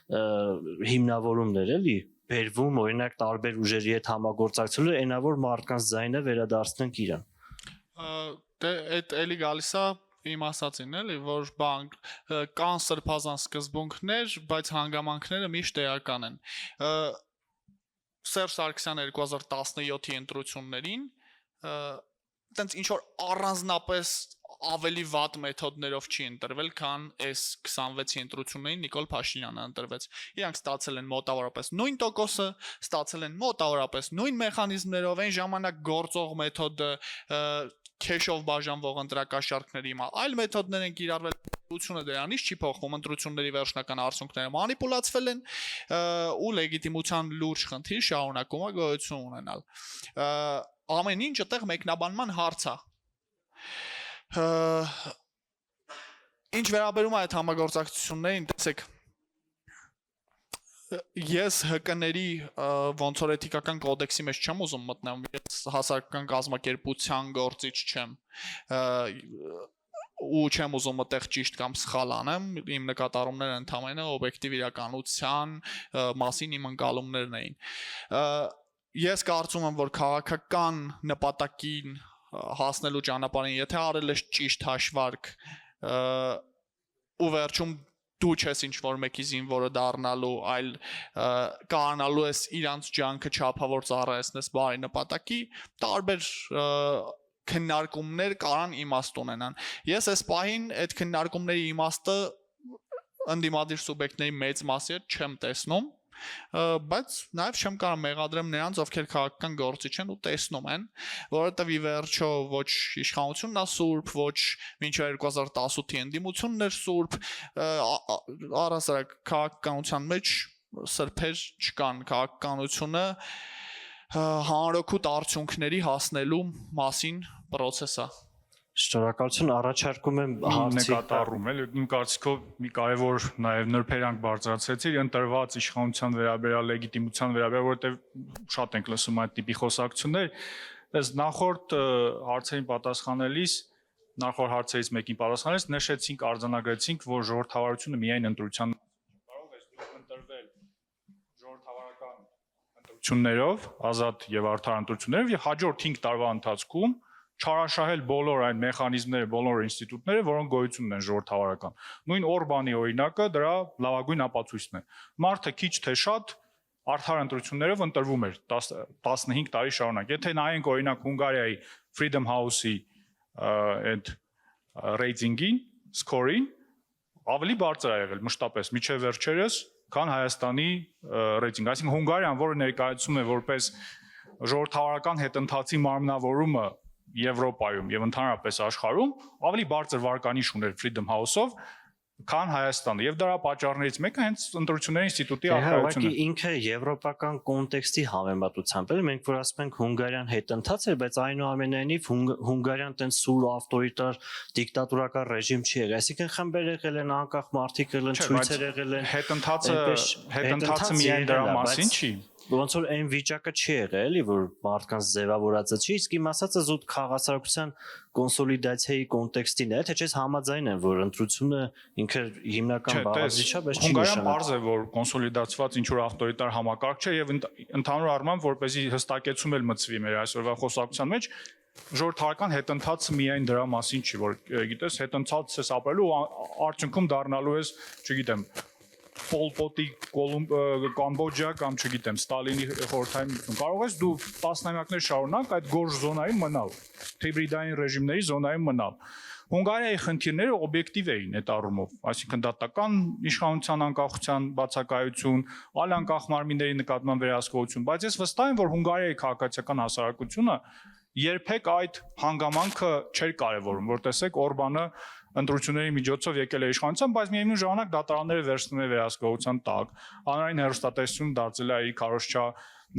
A: հիմնավորումներ էլի բերվում օրինակ տարբեր ուժերի հետ համագործակցելու այնա որ մարդկանց ձայնը վերադարձնենք իրան։
C: Դե այդ էլի գալիս է իմ ասածին էլի որ բանկ կան սրբազան սկզբունքներ, բայց հանգամանքները միշտ էական են։ Սերժ Սարգսյանը 2017-ի ընտրություններին տենց ինչ որ առանձնապես ավելի վատ մեթոդներով չի ընտրվել, քան այս 26-ի ընտրություններին Նիկոլ Փաշինյանը ընտրվեց։ Իրանք ստացել են մոտավորապես նույն տոկոսը, ստացել են մոտավորապես նույն մեխանիզմներով, այն ժամանակ գործող մեթոդը քեշով բաժանվող ընտրակաշառքների հիմա այլ մեթոդներ են կիրառվել, լեգիտիմությունը դրանից չի փոխվում, ընտրությունների վերջնական արդյունքները մանիպուլացվել են ու լեգիտիմության լուրջ խնդիր շարունակում է գոյություն ունենալ։ Ամեն ինչ այդտեղ մեկնաբանման հարց է։ Ինչ վերաբերում է այդ համագործակցություններին, տեսեք, ես ՀԿ-ների ոնց որ էթիկական կոդեքսի մեջ չեմ ուզում մտնել, ես հասարակական կազմակերպության գործիչ չեմ ու չեմ ուզում այդտեղ ճիշտ կամ սխալ անեմ, իմ նկատառումները ընդհանրապես օբյեկտիվ իրականության մասին իմ ընկալումներն էին։ Ես կարծում եմ, որ քաղաքական նպատակին հասնելու ճանապարհին, եթե արել ես ճիշտ հաշվարկ ու վերջում դու չես ինչ որ մեկի զինվորը դառնալու, այլ կարողանալու ես իրանց ջանքը չափավոր ծառայեցնես բարի նպատակի, տարբեր քննարկումներ կարան իմաստ ունենան։ Ես այս պահին այդ քննարկումների իմաստը ընդդիմադիր սուբյեկտների մեծ մասի հետ չեմ տեսնում, բայց նաև չեմ կարող մեղադրեմ նրանց, ովքեր քաղաքական գործիչ են ու տեսնում են, որովհետև ի վերջո ոչ իշխանությունն է սուրբ, ոչ մինչև 2018-ի ընդդիմությունն էր սուրբ, առհասարակ քաղաքականության մեջ սրբեր չկան, քաղաքականությունը հանրօգուտ արդյունքների հասնելու մասին process է։
A: Շնորհակալություն, առաջարկում եմ հարցի
B: նկատառում էլ իմ կարծիքով մի կարևոր նաև նրբերանգ բարձրացրեցիր ընտրված իշխանության վերաբերյալ լեգիտիմության վերաբերյալ, որովհետև շատ ենք լսում այդ տիպի խոսակցություններ։ Այս նախորդ հարցերին պատասխանելիս, նախորդ հարցերից մեկին պատասխանելիս նշեցինք, արձանագրեցինք, որ ժողովրդավարությունը միայն ընտրության կարող է ընտրվել ժողովրդավարական ընտրություններով, ազատ եւ արդար ընտրություններով եւ հաջորդ 5 տարվա ընթացքում չարաշահել բոլոր այն մեխանիզմները, բոլոր ինստիտուտները, որոնք գոյություն ունեն ժողովրդավարական։ Նույն Օրբանի օրինակը դրա լավագույն ապացույցն է։ Մարդը քիչ թե շատ արդար ընտրություններով ընտրվում էր 15 տարի շարունակ։ Եթե նայենք օրինակ Հունգարիայի Freedom House-ի այդ ռեյտինգին, սկորին, ավելի բարձր է եղել մշտապես միջև վերջերս, քան Հայաստանի ռեյտինգը։ Այսինքն Հունգարիան, որը ներկայացում է որպես ժողովրդավարական հետընթացի մարմնավորումը Եվրոպայում եւ ընդհանրապես աշխարհում ավելի բարձր վարկանիշ ուներ Freedom House-ով քան Հայաստանը եւ դրա պատճառներից մեկը հենց ընտրությունների ինստիտուտի
A: Ուղղակի
B: առկայությունն է։
A: ինքը եվրոպական կոնտեքստի համեմատությամբ էլ մենք որ ասում ենք Հունգարիան հետընթաց էր, բայց այնուամենայնիվ Հունգարիան տենց սուր ավտորիտար դիկտատորական ռեժիմ չի եղել։ Այսինքն խմբեր եղել են, անկախ մարդիկ եղել են, ցույցեր եղել են։
B: Հետընթացը միայն դրա մասին չի։
A: Ոնց որ այն վիճակը չի եղել, էլի որ մարդկանց ձևավորածը չի, իսկ իմ ասածը զուտ խաղացարության կոնսոլիդացիայի կոնտեքստին է, թե չէ համաձայն են, որ ընտրությունը ինքը հիմնական բաղադրիչ է, բայց չի
B: Հունգարիան
A: նշանակում։
B: բարձ է, որ կոնսոլիդացված ինչ որ ավտորիտար համակարգ չէ եւ ընդհանուր առմամբ որպեսզի հստակեցում էլ մտցվի մեր այսօրվա խոսակցության մեջ ժողովրդական հետընթացը միայն դրա մասին չի, որ գիտես հետընթաց ես ապրելու արդյունքում դառնալու ես, չգիտեմ, Պոլ Պոտի Կամբոջա կամ չգիտեմ Ստալինի խորհրդային միություն։ Կարող ես դու տասնամյակներ շարունակ այդ գորժ զոնայում մնալ, հիբրիդային ռեժիմների զոնայում մնալ։ Հունգարիայի խնդիրները օբյեկտիվ էին այդ առումով, այսինքն դատական իշխանության անկախության բացակայություն, այլ անկախ մարմինների նկատմամբ վերահսկողություն, բայց ես վստահ եմ, որ Հունգարիայի քաղաքացիական հասարակությունը երբեք այդ հանգամանքը չէր կարևորում, որ տեսեք Օրբանը ընտրությունների միջոցով եկել է իշխանության, բայց միևնույն ժամանակ դատարանները վերցնում է վերահսկողության տակ, հանրային հեռուստատեսություն դարձել է իր քարոզչա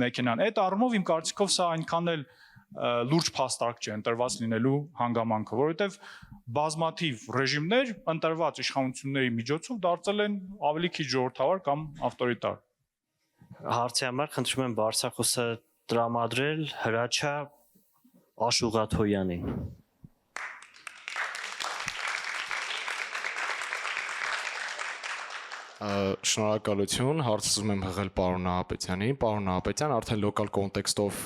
B: մեքենան։ Այդ առումով իմ կարծիքով սա այնքան էլ լուրջ փաստարկ չէ ընտրված լինելու հանգամանքը, որովհետև բազմաթիվ ռեժիմներ ընտրված իշխանությունների միջոցով դարձել են ավելի քիչ ժողովրդավար կամ ավտորիտար։
A: Հարցի համար խնդրում եմ Բարսախոսը տրամադրել Հրաչյա Աշուղաթոյանին։
G: Շնորհակալություն, հարց ուզում եմ հղել պարոն Նահապետյանին։ Պարոն Նահապետյան, արդեն լոկալ կոնտեքստով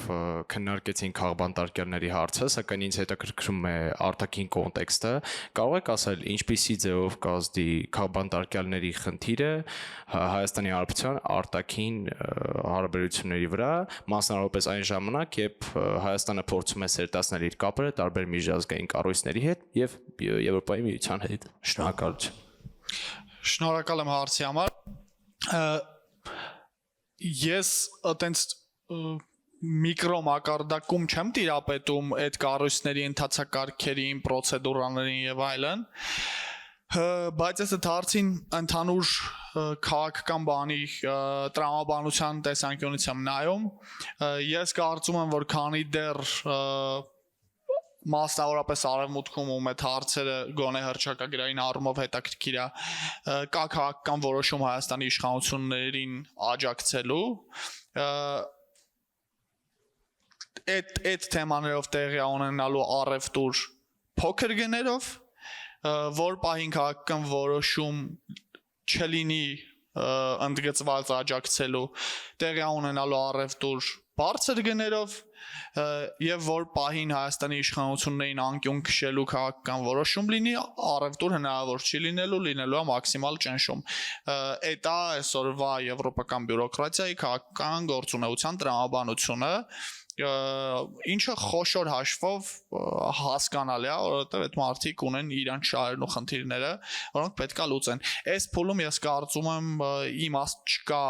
G: քննարկեցին քաղբանտարկյալների հարցը, սակայն ինձ հետաքրքրում է արտաքին կոնտեքստը։ Կարող եք ասել, ինչպիսի ձևով կազդի քաղբանտարկյալների խնդիրը Հայաստանի Հանրապետության արտաքին հարաբերությունների վրա, մասնավորապես այն ժամանակ, երբ Հայաստանը փորձում է սերտացնել իր կապերը տարբեր միջազգային կառույցների հետ եւ Եվրոպայի միության հետ։ Շնորհակալություն։
C: Շնորհակալ եմ հարցի համար։ Ես այտենց միկրո մակարդակում չեմ տիրապետում այդ կառույցների ընթացակարգերին, պրոցեդուրաներին եւ այլն, բայց ես այդ հարցին ընդհանուր քաղաքական բանի տրամաբանության տեսանկյունից եմ նայում։ Ես կարծում եմ, որ քանի դեռ մասնավորապես արևմուտքում ում այդ հարցերը գոնե հռչակագրային առումով հետաքրքիր է, կա քաղաքական որոշում Հայաստանի իշխանություններին աջակցելու, այդ թեմաներով տեղի ունենալու առևտուր փոքր գներով, որ պահին քաղաքական որոշում չլինի ընդգծված աջակցելու, տեղի ունենալու առևտուր բարձր գներով եւ որ պահին Հայաստանի իշխանություններին անկյուն քշելու քաղաքական որոշում լինի, առևտուր հնարավոր չի լինելու է մաքսիմալ ճնշում։ Դա այսօրվա եվրոպական բյուրոկրատիայի քաղաքական գործունեության տրամաբանությունը, ինչը խոշոր հաշվով հասկանալի է, որովհետև այդ մարդիկ ունեն իրանց շահերն ու խնդիրները, որոնք պետք է լուծեն։ Այս փուլում ես կարծում եմ իմաստ չկա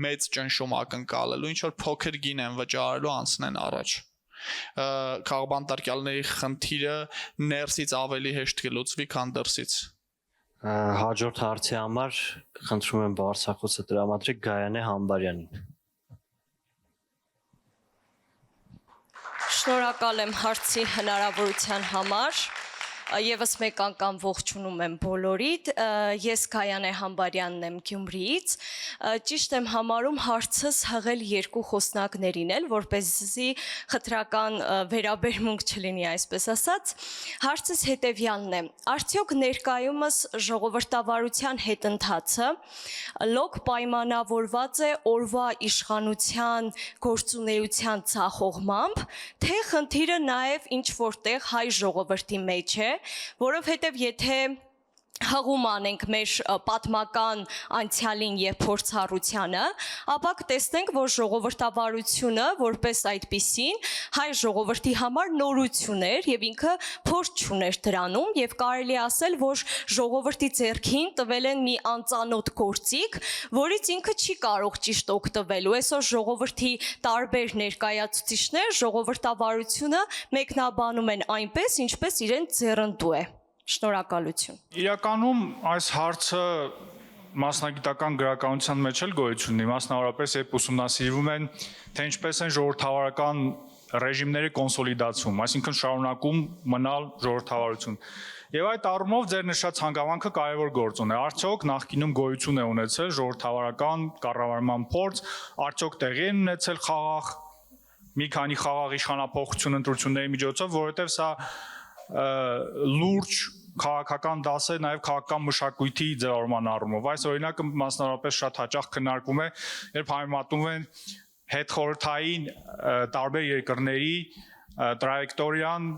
C: մեծ ճնշում ակնկալելու, ինչ որ փոքր գին են վճարելու անցնեն առաջ։ Քաղբանտարկյալների խնդիրը ներսից ավելի հեշտ կլուծվի, քան դրսից։
A: Հաջորդ հարցի համար խնդրում եմ Բարսախոսը տրամադրի Գայանե Համբարյանին։
H: Շնորհակալ եմ հարցի հնարավորության համար։ Եվս մեկ անգամ ողջունում եմ բոլորիդ, ես Գայանե Համբարյանն եմ Գյումրիից, ճիշտ եմ համարում հարցս հղել երկու խոսնակներին էլ, որպեսզի խտրական վերաբերմունք չլինի, այսպես ասած, հարցս հետևյալն է, արդյոք ներկայումս ժողովրդավարության հետընթացը լոկ պայմանավորված է օրվա իշխանության գործունեության ցախողմամբ, թե խնդիրը նաև ինչ որտեղ հայ ժողովրդի մեջ է, որովհետև եթե հղում անենք մեր պատմական անցյալին եւ փորձառությանը, ապա կտեսնենք, որ ժողովրդավարությունը որպես այդպիսին հայ ժողովրդի համար նորություն էր եւ ինքը փորձ չուներ դրանում եւ կարելի ասել, որ ժողովրդի ձեռքին տվել են մի անծանոթ գործիք, որից ինքը չի կարող ճիշտ օգտվելու։ Այսօր ժողովրդի տարբեր ներկայացուցիչներ ժողովրդավարությունը մեկնաբանում են այնպես, ինչպես իրենց ձեռնդու է։ Շնորհակալություն։
B: Իրականում այս հարցը մասնագիտական գրականության մեջ էլ գոյություն ունի, մասնավորապես երբ ուսումնասիրվում են, թե ինչպես են ժողովրդավարական ռեժիմների կոնսոլիդացում, այսինքն շարունակում մնալ ժողովրդավարություն։ Եվ այդ առումով ձեր նշած հանգամանքը կարևոր գործոն է։ Արդյոք նախկինում գոյություն է ունեցել ժողովրդավարական կառավարման փորձ, արդյոք տեղի են ունեցել խաղաղ մի քանի խաղաղ իշխանափոխություն ընտրությունների միջոցով, որովհետև սա լուրջ քաղաքական դաս է նաև քաղաքական մշակույթի ձևավորման առումով։ Այս օրինակը մասնավորապես շատ հաճախ քննարկում է, երբ համեմատում են հետխորհրդային տարբեր երկրների տրայեկտորիան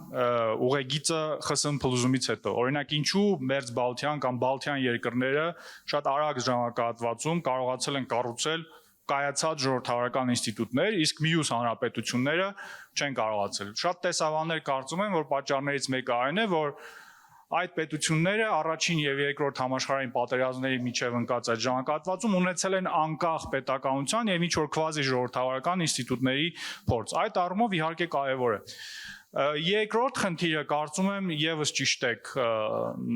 B: ուղեգիծը ԽՍՀՄ փլուզումից հետո։ Օրինակ ինչու Մերձբալթյան կամ Բալթյան երկրները շատ արագ ժամանակահատվածում կարողացել են կառուցել կայացած ժողովրդավարական ինստիտուտներ, իսկ մյուս հանրապետությունները չեն կարողացել։ Շատ տեսավաններ կարծում են, որ պատճառներից մեկը այն է, որ այդ պետությունները առաջին եւ երկրորդ համաշխարհային պատերազմների միջև ընկած այդ ժամանակահատվածում ունեցել են անկախ պետականության եւ ինչ որ քվազի ժողովրդավարական ինստիտուտների փորձ։ Այդ առումով իհարկե կարեւոր է։ Երկրորդ խնդիրը կարծում եմ եւս ճիշտ եք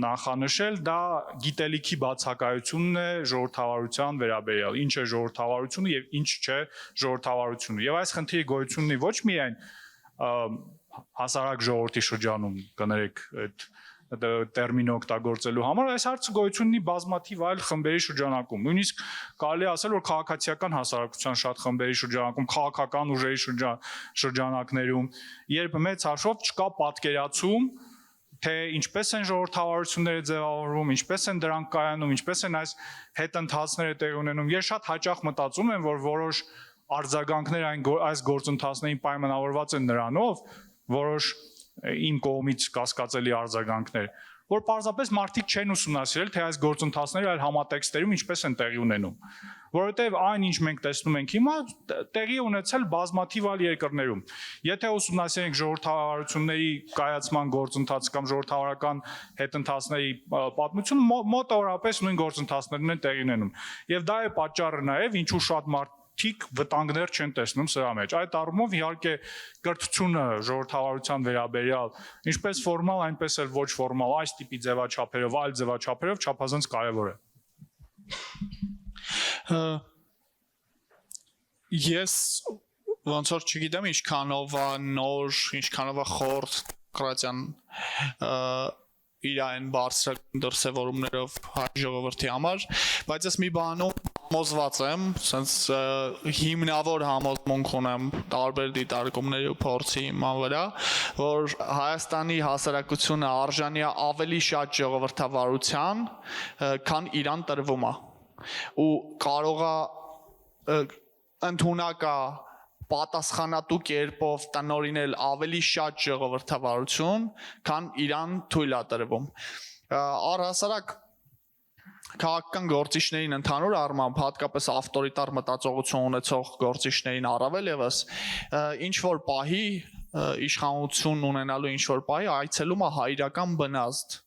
B: նախանշել, դա գիտելիքի բացակայությունն է ժողովրդավարության վերաբերյալ, ինչ է ժողովրդավարությունը եւ ինչ չէ ժողովրդավարությունը։ Եվ այս խնդիրի գոյությունն ունի ոչ միայն հասարակ ժողովրդի շրջանում, կներեք այդ տերմինը օգտագործելու համար, այս հարցը գոյություն ունի բազմաթիվ այլ խմբերի շրջանակում։ Նույնիսկ կարելի է ասել, որ քաղաքացիական հասարակության շատ խմբերի շրջանակում, քաղաքական ուժերի շրջանակներում, երբ մեծ հաշվով չկա պատկերացում, թե ինչպես են ժողովրդավարությունները ձևավորվում, ինչպես են դրանք կայանում, ինչպես են այս հետընթացները տեղի ունենում։ Ես շատ հաճախ մտածում եմ, որ որոշ արձագանքներ այս գործընթացներին պայմանավորված են նրանով, որոշ իմ կողմից կասկածելի արձագանքներ, որ պարզապես մարդիկ չեն ուսումնասիրել, թե այս գործընթացները այլ համատեքստերում ինչպես են տեղի ունենում, որովհետև այն ինչ մենք տեսնում ենք հիմա, տեղի ունեցել բազմաթիվ այլ երկրներում։ Եթե ուսումնասիրենք ժողովրդավարությունների կայացման գործընթացը կամ ժողովրդավարական հետընթացների պատմությունը, մոտավորապես նույն գործընթացներն են տեղի ունենում։ Եվ դա է պատճառը նաև, ինչու շատ վտանգներ չեն տեսնում սրա մեջ։ Այդ առումով իհարկե կրթությունը ժողովրդավարության վերաբերյալ, ինչպես ֆորմալ, այնպես էլ ոչ ֆորմալ, այս տիպի ձևաչափերով, այլ ձևաչափերով չափազանց կարևոր է։
C: Ես ոնց որ չգիտեմ ինչքանով է նոր, ինչքանով է խորտ կրատյան իր այն բարձր դրսևորումներով հայ ժողովրդի համար, բայց ես մի բանում համոզված եմ, sense հիմնավոր համոզմունք ունեմ տարբեր դիտարկումների ու փորձի հիման վրա, որ Հայաստանի հասարակությունը արժանի է ավելի շատ ժողովրդավարության, քան իրան տրվում է, ու կարող է ընդունակ է պատասխանատու կերպով տնօրինել ավելի շատ ժողովրդավարություն, քան իրան թույլ է տրվում։ Առհասարակ քաղաքական գործիչներին ընդհանուր առմամբ, հատկապես ավտորիտար մտածողություն ունեցող գործիչներին առավել եւս, ինչ որ պահի իշխանություն ունենալու ինչ որ պահի այցելում է հայրական բնազդ,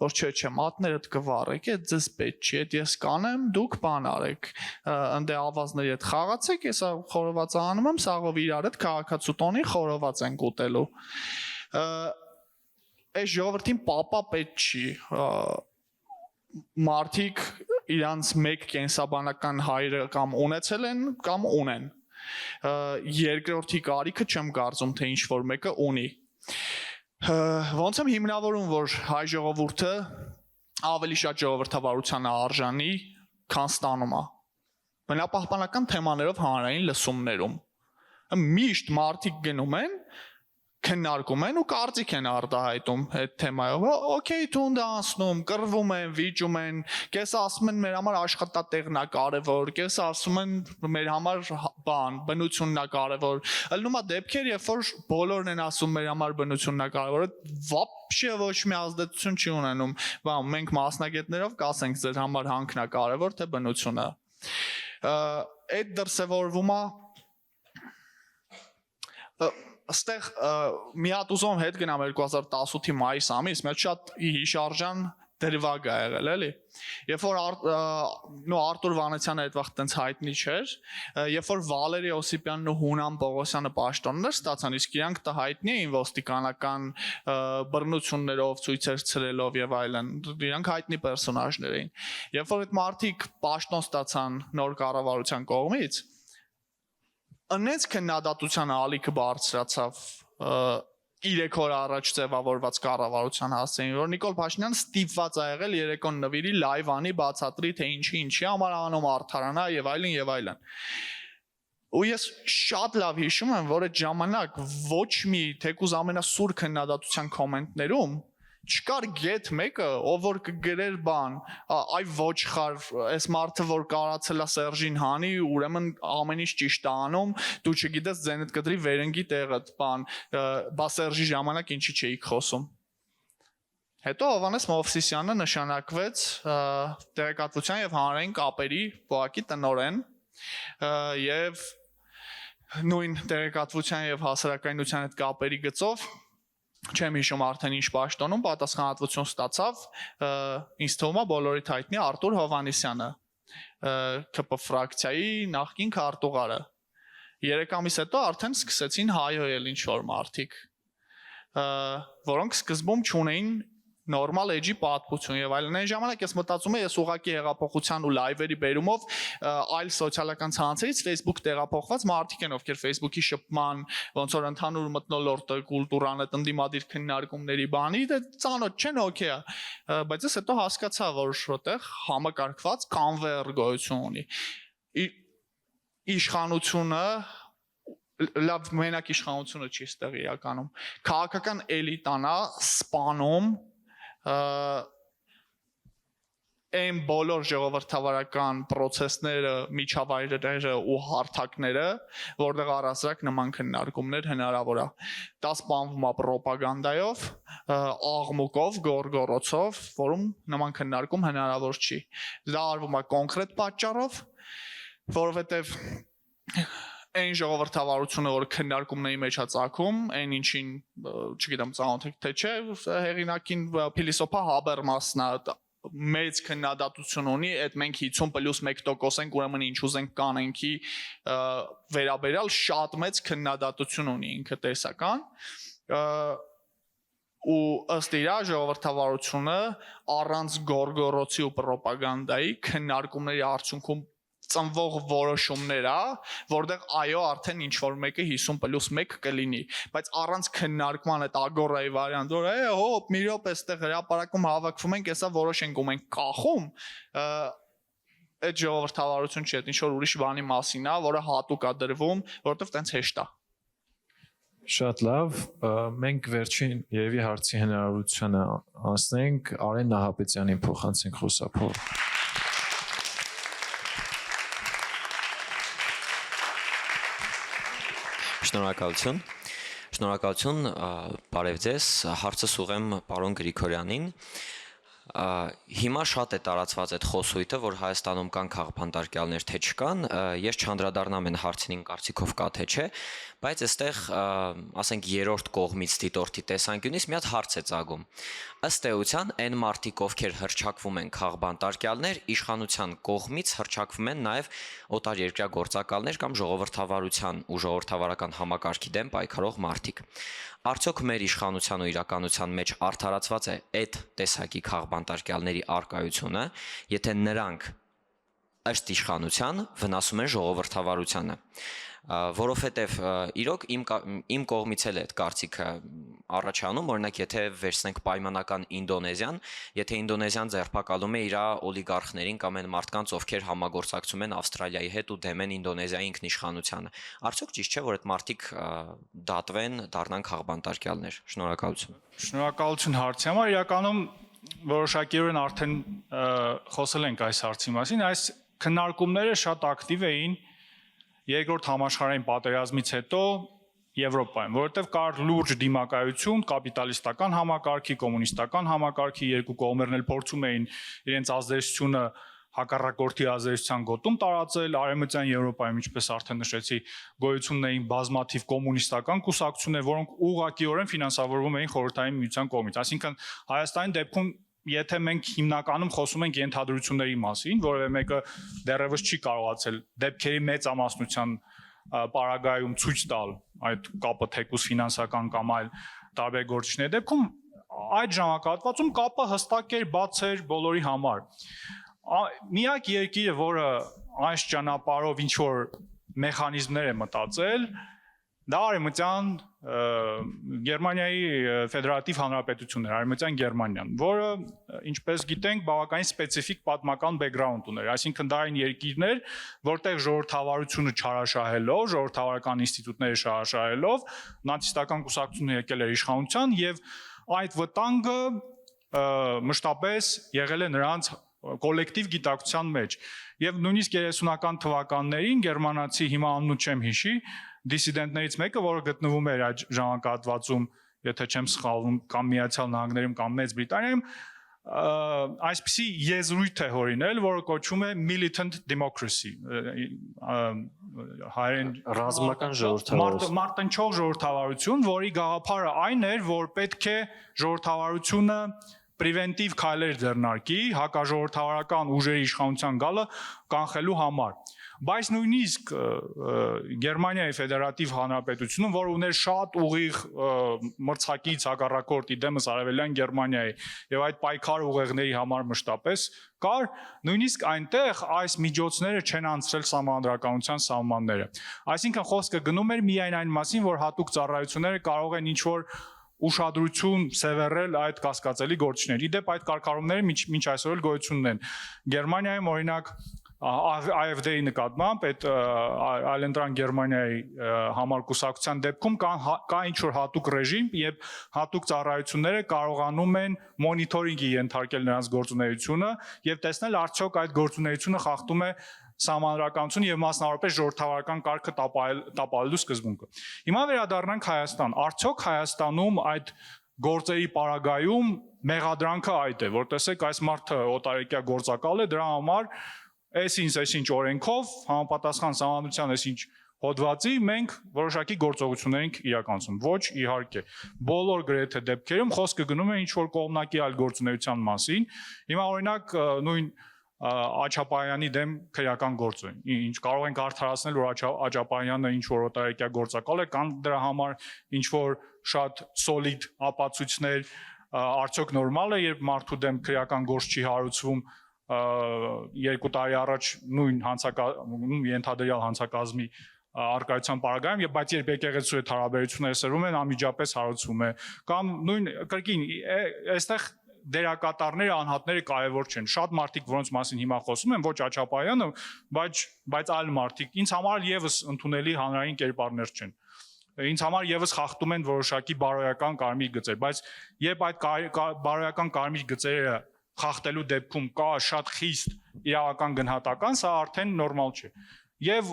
C: որ չէ, մատներդ կվառեք, այդ ձեզ պետք չի, այդ ես կանեմ, դուք բան արեք, ընդ ավազների հետ խաղացեք, ես խորովածը անում եմ, սաղով իրար հետ քաղաքացու տոնի խորոված ենք ուտելու։ Այս ժողովրդին պապա պետք չի, մարդիկ իրանց մեկ կենսաբանական հայրը կամ ունեցել են, կամ ունեն։ Երկրորդի կարիքը չեմ կարծում, թե ինչ որ մեկը ունի։ Ոնց եմ հիմնավորում, որ հայ ժողովուրդը ավելի շատ ժողովրդավարության արժանի, քան ստանում է։ Բնապահպանական թեմաներով հանրային լսումներում միշտ մարդիկ գնում են, քննարկում են ու կարծիք են արտահայտում այդ թեմայով։ Okay, թունդ անցնում, կռվում են, վիճում են, կես ասում են մեր համար աշխատատեղն է կարևոր, կես ասում են մեր համար բնությունն է կարևոր։ Ելնում է դեպքեր, երբ որ բոլորն են ասում մեր համար բնությունն է կարևոր, вообще ոչ մի ազդեցություն չի ունենում։ Մենք մասնագետներով կասենք ձեր համար հանքն է կարևոր, թե բնությունը։ Այդ դրսևորվում է Այստեղ մի հատ ուզում հետ գնամ 2018-ի մայիս ամիս, մի հատ շատ հիշարժան դրվագ է եղել, էլի։ Երբ որ Արտուր Վանեցյանը այդ վաղ տենց հայտնի չէր, երբ որ Վալերի Օսիպյանն ու Հունան Պողոսյանը պաշտոններ ստացան, իսկ իրանք դա հայտնի էին ոստիկանական բռնություններով, ցույցեր ցրելով եւ այլն, իրանք հայտնի պերսոնաժներ էին։ Երբ որ այդ մարդիկ պաշտոն ստացան նոր կառավարության կողմից, անենց քննադատության ալիքը բարձրացավ 3 օր առաջ ձևավորված կառավարության հասցեին, որ Նիկոլ Փաշինյանը ստիպված ա եղել երեկոն նվիրի լայվ անի բացատրի թե ինչի համար անում արդարանա եւ այլն եւ այլն։ Ու ես շատ լավ հիշում եմ, որ այդ ժամանակ ոչ մի թեկուզ ամենասուր քննադատության կոմենտներում չկար գետ մեկը, ով որ կգրեր բան, այ ոչխար, այս մարդը որ կարացել է Սերժին հանի, ուրեմն ամեն ինչ ճիշտ է անում, դու չգիտես ձենդ կդրի վերնգի տեղդ, բան, բա Սերժի ժամանակ ինչի չէիք խոսում։ Հետո Հովհաննես Մովսիսյանը նշանակվեց տեղեկատվության եւ հանրային կապերի բողոքի տնօրեն եւ նույն տեղեկատվության եւ հասարակայնության հետ կապերի գծով չեմ հիշում արդեն ինչ պաշտոնում պատասխանատվություն ստացավ, ինձ թվում է բոլորի հայտնի Արտուր Հովհաննիսյանը, ԿՊ ֆրակցիայի նախկին քարտուղարը։ 3 ամիս հետո արդեն սկսեցին հայհոյել ինչ-որ մարդիկ, որոնք սկզբում չունեին նորմալ էջի պատմություն եւ այլն։ Այն ժամանակ ես մտածում եմ, ես ուղակի հեղափոխության ու լայվերի բերումով այլ սոցիալական ցանցերից Facebook տեղափոխված մարդիկ են, ովքեր Facebook-ի շփման, ոնց որ ընդհանուր մթնոլորտը, կուլտուրան, ընդդիմադիր քննարկումների բանի, դա ծանոթ չեն, օքեյ է, բայց ես հետո հասկացա, որ որտեղ համակարգված կանվեր գոյություն ունի։ Իշխանությունը լավ մենակ իշխանությունը չի ստեղ իրականում։ Քաղաքական էլիտան է սպանում այն բոլոր ժողովրդավարական process-ները, միջավայրերը ու հարթակները, որտեղ առասարակ նման քննարկումներ հնարավոր է։ Դա սպանվում է ռոպագանդայով, աղմուկով, գորգորոցով, որում նման քննարկում հնարավոր չի։ Դա արվում է կոնկրետ պատճառով, որովհետև այն ժողովրդավարությունը, որ քննարկումների մեջ է ծագում, այն ինչին, չգիտեմ, ծանոթ եք թե չէ, հեղինակին փիլիսոփա Հաբերմասն է, մեծ քննադատություն ունի, այդ մենք 50+1% ենք, ուրեմն ինչ ուզենք կանենքի վերաբերյալ շատ մեծ քննադատություն ունի ինքը տեսական, ու ըստ իրա ժողովրդավարությունը առանց գորգորոցի ու ռոպագանդայի քննարկումների արդյունքում ծնվող որոշումներ է, որտեղ այո արդեն ինչ որ մեկը 50+1 կլինի, բայց առանց քննարկման այդ ագորայի վարիանտ, որ հոպ մի րոպե այստեղ հրապարակում հավաքվում ենք, հեսա որոշենք ու մենք կախում, այդ ժողովրդավարություն չի, այդ ինչ որ ուրիշ բանի մասին է, որը հատուկ է դրվում, որովհետև տենց հեշտ է։
D: Շատ լավ, մենք վերջին երևի հարցի հնարավորությունը անցնենք, Արեն Նահապետյանին փոխանցենք խոսափող։
I: Շնորհակալություն, բարև ձեզ, հարցս ուղեմ պարոն Գրիգորյանին։ Հիմա շատ է տարածված այդ խոսույթը, որ Հայաստանում կան քաղաքապետարյալներ թե չկան, ես չանդրադառնամ այն հարցին կարծիքով կա թե չէ, բայց այստեղ, ասենք, երրորդ կողմից դիտորդի տեսանկյունից մի հատ հարց է ծագում։ Ըստ էության, այն մարդիկ, ովքեր հռչակվում են քաղաքապետարյալներ, իշխանության կողմից հռչակվում են նաև օտարերկրյա գործակալներ կամ ժողովրդավարության ու ժողովրդավարական համակարգի դեմ պայքարող մարդիկ։ Արդյոք մեր իշխանության ու իրականության մեջ արդարացված է այդ տեսակի քաղաքապետարյալների արկայությունը, եթե նրանք ըստ իշխանության վնասում են ժողովրդավարությանը, որովհետև իրոք իմ կողմից էլ է այդ կարծիքը առաջանում, օրինակ եթե վերցնենք պայմանական Ինդոնեզիան, եթե Ինդոնեզիան ձերբակալում է իր օլիգարխներին կամ այն մարդկանց, ովքեր համագործակցում են Ավստրալիայի հետ ու դեմ են Ինդոնեզիայի ինքնիշխանությանը, արդյոք ճիշտ չէ, որ այդ մարդիկ դատվեն, դառնան քաղաքապետարյալներ։ Շնորհակալություն։
B: Շնորհակալություն հարցի համար, իրականում որոշակիորեն արդեն խոսել ենք այս հարցի մասին, այս քննարկումները շատ ակտիվ էին Երկրորդ համաշխարհային պատերազմից հետո Եվրոպայում, որովհետև կար լուրջ դիմակայություն կապիտալիստական համակարգի, կոմունիստական համակարգի, երկու կողմերն էլ փորձում էին իրենց ազդեցությունը հակառակորդի ազդեցության գոտում տարածել, Արևմտյան Եվրոպայում, ինչպես արդեն նշեցի, գոյություն ունեին բազմաթիվ կոմունիստական կուսակցություններ, որոնք ուղղակիորեն ֆինանսավորվում էին Խորհրդային Միության կողմից։ Այսինքն Հայաստանի դեպքում եթե մենք հիմնականում խոսում ենք ենթադրությունների մասին, որովհետեւ մեկը դեռևս չի կարողացել դեպքերի մեծամասնության պարագայում ցույց տալ այդ կապը թեկուզ ֆինանսական կամ այլ տարբեր գործիչների դեպքում այդ ժամանակահատվածում կապը հստակ էր, բաց էր բոլորի համար։ Միակ երկիրը, որը այս ճանապարհով ինչ որ մեխանիզմներ է մտածել, դա Արևմտյան Գերմանիայի ֆեդերատիվ հանրապետությունն էր, Արևմտյան Գերմանիան, որը ինչպես գիտենք, բավականին սպეციფიկ պատմական բեքգրաունդ ուներ, այսինքն դա այն երկիրներ, որտեղ ժողովրդավարությունը չարաշահելով, ժողովրդավարական ինստիտուտները շարաշահելով, նացիստական կուսակցությունը եկել էր իշխանության եւ այդ վտանգը մշտապես եղել է նրանց կոլեկտիվ գիտակցության մեջ եւ նույնիսկ 30-ական թվականներին գերմանացի հիմա անունը չեմ հիշի դիսիդենտներից մեկը, որը գտնվում էր այդ ժամանակահատվածում, եթե չեմ սխալվում, կամ Միացյալ Նահանգներում կամ Մեծ Բրիտանիայում, այսպիսի եզրույթ է հորինել, որը կոչվում է militant democracy,
A: ռազմական ժողովրդավարություն,
B: մարտնչող ժողովրդավարություն, որի գաղափարը այն էր, որ պետք է ժողովրդավարությունը պրիվենտիվ քայլեր ձեռնարկի հակաժողովրդավարական ուժերի իշխանության գալը կանխելու համար։ Բայց նույնիսկ Գերմանիայի ֆեդերատիվ հանրապետությունը, որը ուներ շատ ուղիղ մրցակից հակառակորդ իդեմս Արևելյան Գերմանիայի եւ այդ պայքար ուղեղների համար մշտապես կար, նույնիսկ այնտեղ այս միջոցները չեն անցրել սահմանադրականության սահմանները։ Այսինքն խոսքը գնում էր միայն այն մասին, որ հատուկ ծառայությունները կարող են ինչ-որ ուշադրություն սևեռել այդ կասկածելի գործիչներին։ Իդեպ այդ կարգառումները մինչ այսօր էլ գոյություն ունեն։ Գերմանիայում օրինակ AfD-ի նկատմամբ այդ Այլընտրանք Գերմանիայի համար կուսակցության դեպքում կա ինչ-որ հատուկ ռեժիմ, եւ հատուկ ծառայությունները կարողանում են մոնիթորինգի ենթարկել նրանց գործունեությունը եւ տեսնել արդյոք այդ գործունեությունը խախտում է սահմանադրականություն եւ մասնավորապես ժողովրդավարական կարգը տապալելու սկզբունքը։ Հիմա վերադառնանք Հայաստան։ Արդյոք Հայաստանում այդ գործերի պարագայում մեղադրանքը այդ է, որ տեսեք այս մարդը օտարերկրյա գործակալ է, դրա համար այսինչ օրենքով համապատասխան սահմանադրության այսինչ հոդվածի մենք որոշակի գործողություններ ենք իրականացում։ Ոչ, իհարկե։ Բոլոր գրեթե դեպքերում խոսքը գնում է ինչ որ կողմնակի այլ գործունեության մասին։ Հիմա օրինակ նույն Աչապարյանի դեմ քրեական գործ է։ Ինչ կարող ենք արդարացնել, որ Աչապարյանը ինչ որ օտարերկրյա գործակալ է, կան դրա համար ինչ որ շատ սոլիդ ապացույցներ, արդյոք նորմալ է, երբ մարդու դեմ քրեական գործ չի հարուցվում 2 տարի առաջ նույն ենթադրյալ հանցակազմի արկայության պարագայում, եւ բայց երբ եկեղեցու հետ հարաբերությունները սրվում են, անմիջապես հարուցվում է։ Կամ նույն կրկին այստեղ դերակատարները, անհատները կարևոր չեն։ Շատ մարդիկ, որոնց մասին հիմա խոսում են, ոչ Աչապարյանը, բայց այլ մարդիկ, ինձ համար եւս ընդունելի հանրային կերպարներ չեն։ Ինձ համար եւս խախտում են որոշակի բարոյական կարմիր գծեր, բայց երբ այդ բարոյական կարմիր գծերը խախտելու դեպքում կա շատ խիստ իրավական գնահատական, սա արդեն նորմալ չէ։ Եվ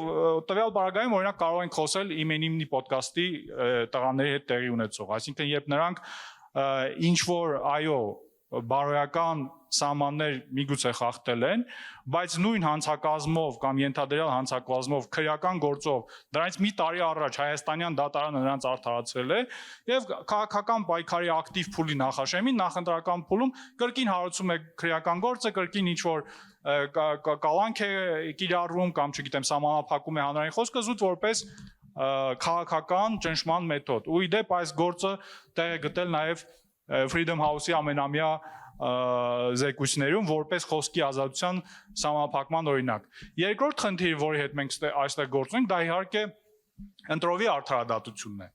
B: տվյալ պարագայում օրինակ կարող ենք խոսել Իմ պոդքասթի տղաների հետ տեղի ունեցող, այսինքն երբ նրանք ինչ որ այո բարոյական սահմաններ միգուցե խախտել են, բայց նույն հանցակազմով կամ ենթադրյալ հանցակազմով քրեական գործով դրանից մի տարի առաջ հայաստանյան դատարանը նրանց արդարացրել է եւ քաղաքական պայքարի ակտիվ փուլի նախաշեմին նախընտրական փուլում կրկին հարուցում է քրեական գործը, կրկին ինչ որ կալանք է կիրառվում կամ չգիտեմ սահմանափակում է հանրային խոսքը զուտ որպես քաղաքական ճնշման մեթոդ։ Ու իդեպ այս գործը տեղ է գտել նաեւ Freedom House-ի ամենամյա զեկույցներում որպես խոսքի ազատության սահմանափակման օրինակ։ Երկրորդ խնդիրը, որի հետ մենք այստեղ գործ ունենք, դա իհարկե ընտրովի արդարադատությունն է։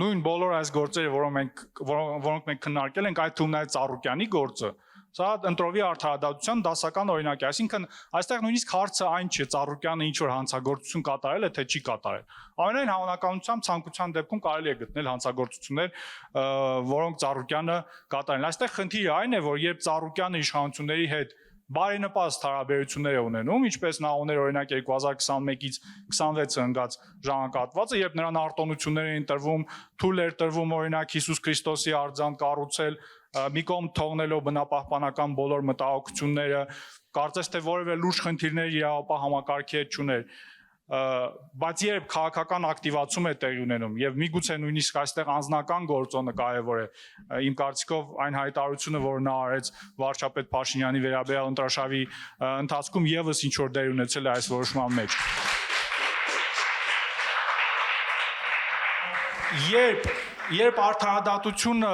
B: Նույն բոլոր այս գործերը, որոնք մենք քննարկել ենք, այդ թվում նաև Ծառուկյանի գործը, սա ընտրովի արդարադատության դասական օրինակ է, այսինքն այստեղ նույնիսկ հարցը այն չէ Ծառուկյանը ինչ որ հանցագործություն կատարել է, թե չի կատարել։ Ամենայն հավանականությամբ ցանկության դեպքում կարելի է գտնել հանցագործություններ, որոնք Ծառուկյանը կատարել։ Այստեղ խնդիրը այն է, որ երբ Ծառուկյանը իշխանությունների հետ բարենպաստ հարաբերություններ է ունենում, ինչպես նա ուներ օրինակ 2021-ից 26-ը ընկած ժամանակահատվածը, երբ նրան արտոնություններ էին տրվում, թույլ էր տրվում օրինակ Հիսուս Քրիստոսի արձան կառուցել, մի կողմ թողնելով բնապահպանական բոլոր մտահոգությունները, կարծես թե որևէ լուրջ խնդիրներ իրավապահ համակարգի հետ չուներ։ բայց երբ քաղաքական ակտիվացում է տեղի ունենում եւ միգուցե նույնիսկ այստեղ անձնական գործոնը կարեւոր է, իմ կարծիքով այն հայտարարությունը, որ նա արեց վարչապետ Փաշինյանի վերաբերյալ ընտրաշավի ընթացքում եւս ինչ որ դեր ունեցել է այս որոշման մեջ։ Երբ արդարադատությունը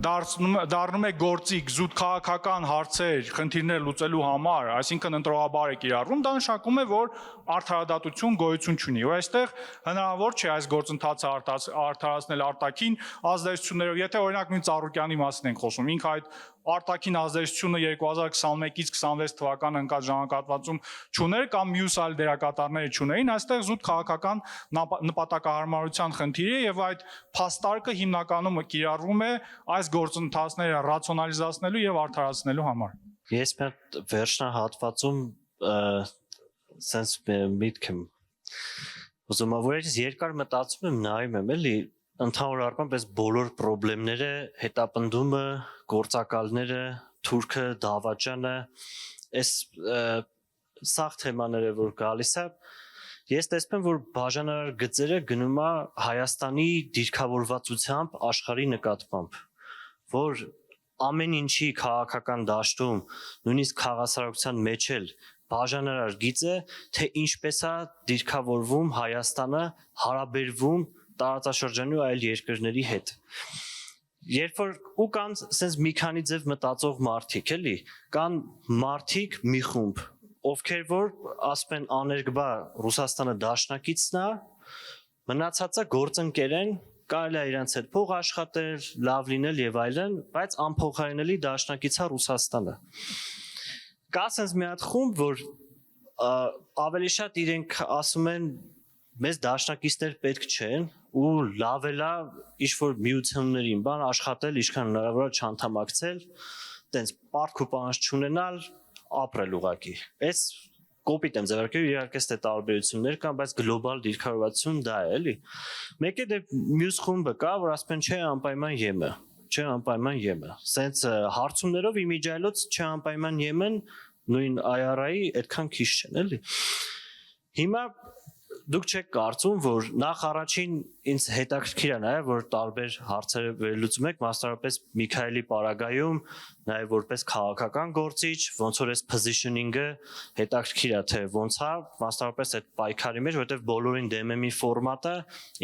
B: դառնում է գործիք զուտ քաղաքական հարցեր, խնդիրներ լուծելու համար, այսինքն ընտրողաբար է կիրառվում, դա նշանակում է, որ արդարադատություն գոյություն չունի։ Ու այստեղ հնարավոր չէ այս գործընթացը արդարացնել արտաքին ազդեցություններով, եթե օրինակ նույն Ծառուկյանի մասին ենք խոսում, ինքը այդ արտաքին ազդեցությունը 2021-ից 26 թվականը ընկած ժամանակահատվածում չուներ կամ մյուս այլ դերակատարները չունեին, այստեղ զուտ քաղաքական նպատակահարմարության խնդիր է եւ այդ փաստարկը հիմնականում կիրառվում է այս գործընթացները ռացիոնալիզացնելու եւ արդարացնելու համար։
A: Ես մեր վերջնահատվածում sense միտք եմ ուզում որ ես երկար մտածում եմ նայում եմ էլի ընդհանուր առմամբ այս բոլոր խնդիրները հետապնդումը գործակալները թուրքը դավաճանը այս սաղ թեմաները որ գալիս է ես տեսնում որ բաժանարար գծերը գնում է Հայաստանի դիրքավորվածությամբ աշխարհի նկատմամբ որ ամեն ինչի քաղաքական դաշտում նույնիսկ խաղասարության մեջ էլ բաժանարար գիծը թե ինչպես է դիրքավորվում Հայաստանը հարաբերվում տարածաշրջանի ու այլ երկրների հետ երբ որ ու կան sense մի քանի ձև մտածող մարդիկ էլի կան մարդիկ մի խումբ ովքեր որ ասում են աներկբա Ռուսաստանը դաշնակիցն է մնացածը գործընկեր են կարելի է իրենց հետ փող աշխատել լավ լինել եւ այլն բայց անփոխարինելի դաշնակից է Ռուսաստանը կա sense մի հատ խումբ որ ավելի շատ իրենք ասում են մեզ դաշնակիցներ պետք չեն ու լավ է ինչ որ միություններին բան աշխատել ինչքան հնարավոր է չանդամակցել տենց պարտք ու պահանջ չունենալ ապրել ուղակի այս կոպիտ եմ ձևակերպել իհարկե ստե տարբերություններ կան բայց գլոբալ դիրքավորվածություն դա է էլի մեկ է դե մյուս խումբը կա որ ասում են չէ անպայման ԵՄ սենց հարցումներով իմիջայլոց չէ անպայման ԵՄ-ն նույն IRA-ի այդքան քիչ չեն էլի հիմա դուք չեք կարծում որ նախ առաջին ինձ հետաքրքիր է նաև որ տարբեր հարցերը վերլուծում եք մասնավորապես Միքայելի պարագայում նաև որպես քաղաքական գործիչ ոնց որ այս positioning-ը հետաքրքիր է թե ոնց է մասնավորապես այդ պայքարի մեջ որովհետև բոլորին դեմ է մի ֆորմատը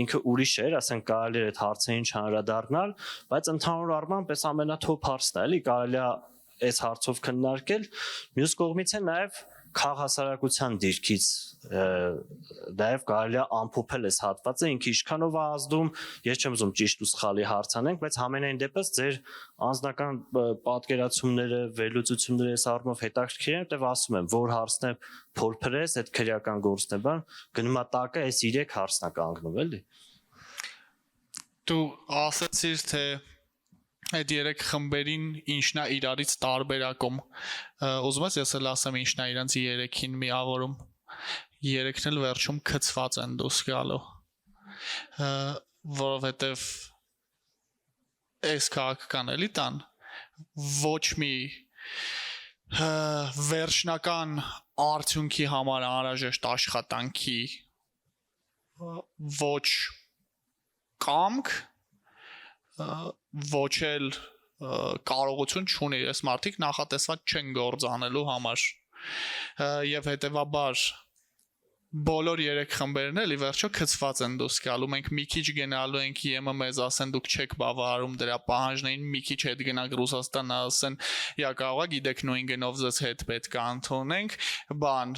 A: ինքը ուրիշ էր ասենք կարելի է այդ հարցերին չանդրադառնալ բայց ընդհանուր առմամբ այս ամենաթոփ հարցն է էլի կարելի է այս հարցով քննարկել մյուս կողմից է նաև քաղաքասարակության դիրքից նաև կարելի է ամփոփել այս հատվածը ինքը ինչքանով է ազդում ես չեմ ուզում ճիշտ ու սխալի հարցանենք բայց համենայն դեպս ձեր անձնական պատկերացումները վերլուծությունները այս առումով հետաքրքիր են որտեղ ասում եմ որ հարցն է փորփրես այդ քրեական գործն է բան գնում է տակը այս 3 հարցն է կանգնում էլի
C: դու ասացիր թե այդ երեք խմբերին ինչն է իրարից տարբերակում ուզում ես ես էլ ասեմ ինչն է իրանց երեքին միավորում երեքն էլ վերջում քծված են դուրս գալու որովհետև այս քաղաքական էլիտան ոչ մի վերջնական արդյունքի համար անհրաժեշտ աշխատանքի ոչ կամք ոչ էլ կարողություն չունի այս մարդիկ նախատեսված չեն գործ անելու համար եւ հետեւաբար բոլոր երեք խմբերն էլ ի վերջո քծված են դուրս գալու մենք մի քիչ գնալու ենք ԵՄ մեզ ասեն դուք չեք բավարարում դրա պահանջներին մի քիչ հետ գնանք Ռուսաստան ասեն յա կարողա գիտեք նույն գնով ձեզ հետ պետք է ընդունենք բան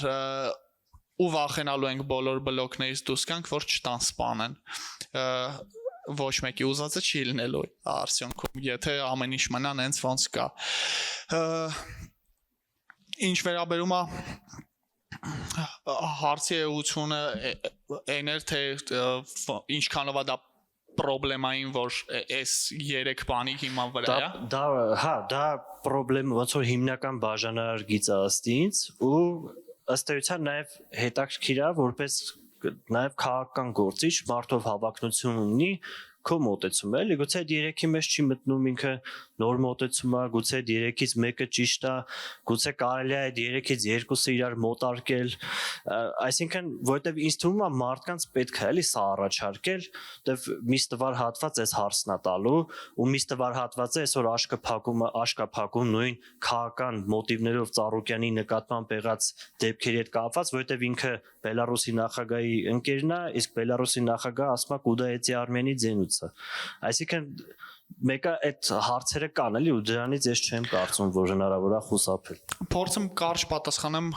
C: ու վախենալու ենք բոլոր բլոկներից դուրս գանք որ չտան սպանեն ոչ մեկի ուզածը չի լինելու արդյունքում եթե ամեն ինչ մնան հենց ոնց կա ինչ վերաբերում է հարցի էությունը էներ թե ինչքանով է դա պրոբլեմային որ այս 3 բանի հիման վրա է
A: դա պրոբլեմ ոնց որ հիմնական բաժանարար գիծը ըստ ինձ ու ըստ էության նաև հետաքրքիր է որպես նաև քաղաքական գործիչ մարդով հավակնություն ունի քո մոտեցումը էլի, գուցե այդ 3-ի մեջ չի մտնում ինքը նոր մոտեցում է, գուցե այդ 3-ից մեկը ճիշտ է, գուցե կարելի է այդ 3-ից 2-ը իրար մոտարկել, այսինքն որովհետև ինձ թվում է մարդկանց պետք է էլի սա առաջարկել, որովհետև միստվար հատված էս հարցն է տալու ու միստվար հատվածը այսօր աշկա փակում նույն քաղաքական մոտիվներով Ծառուկյանի նկատմամբ եղած դեպքերի հետ կապված, որովհետև ինքը Բելարուսի նախագահի ընկերն է, իսկ Բելարուսի նախագահը ասում է կուդա էցի Արմենի ձենուցը։ Այսինքն մեկը այդ հարցերը կան էլի ու դրանից ես չեմ կարծում, որ հնարավոր է խուսափել։
C: Փորձեմ կարճ պատասխանեմ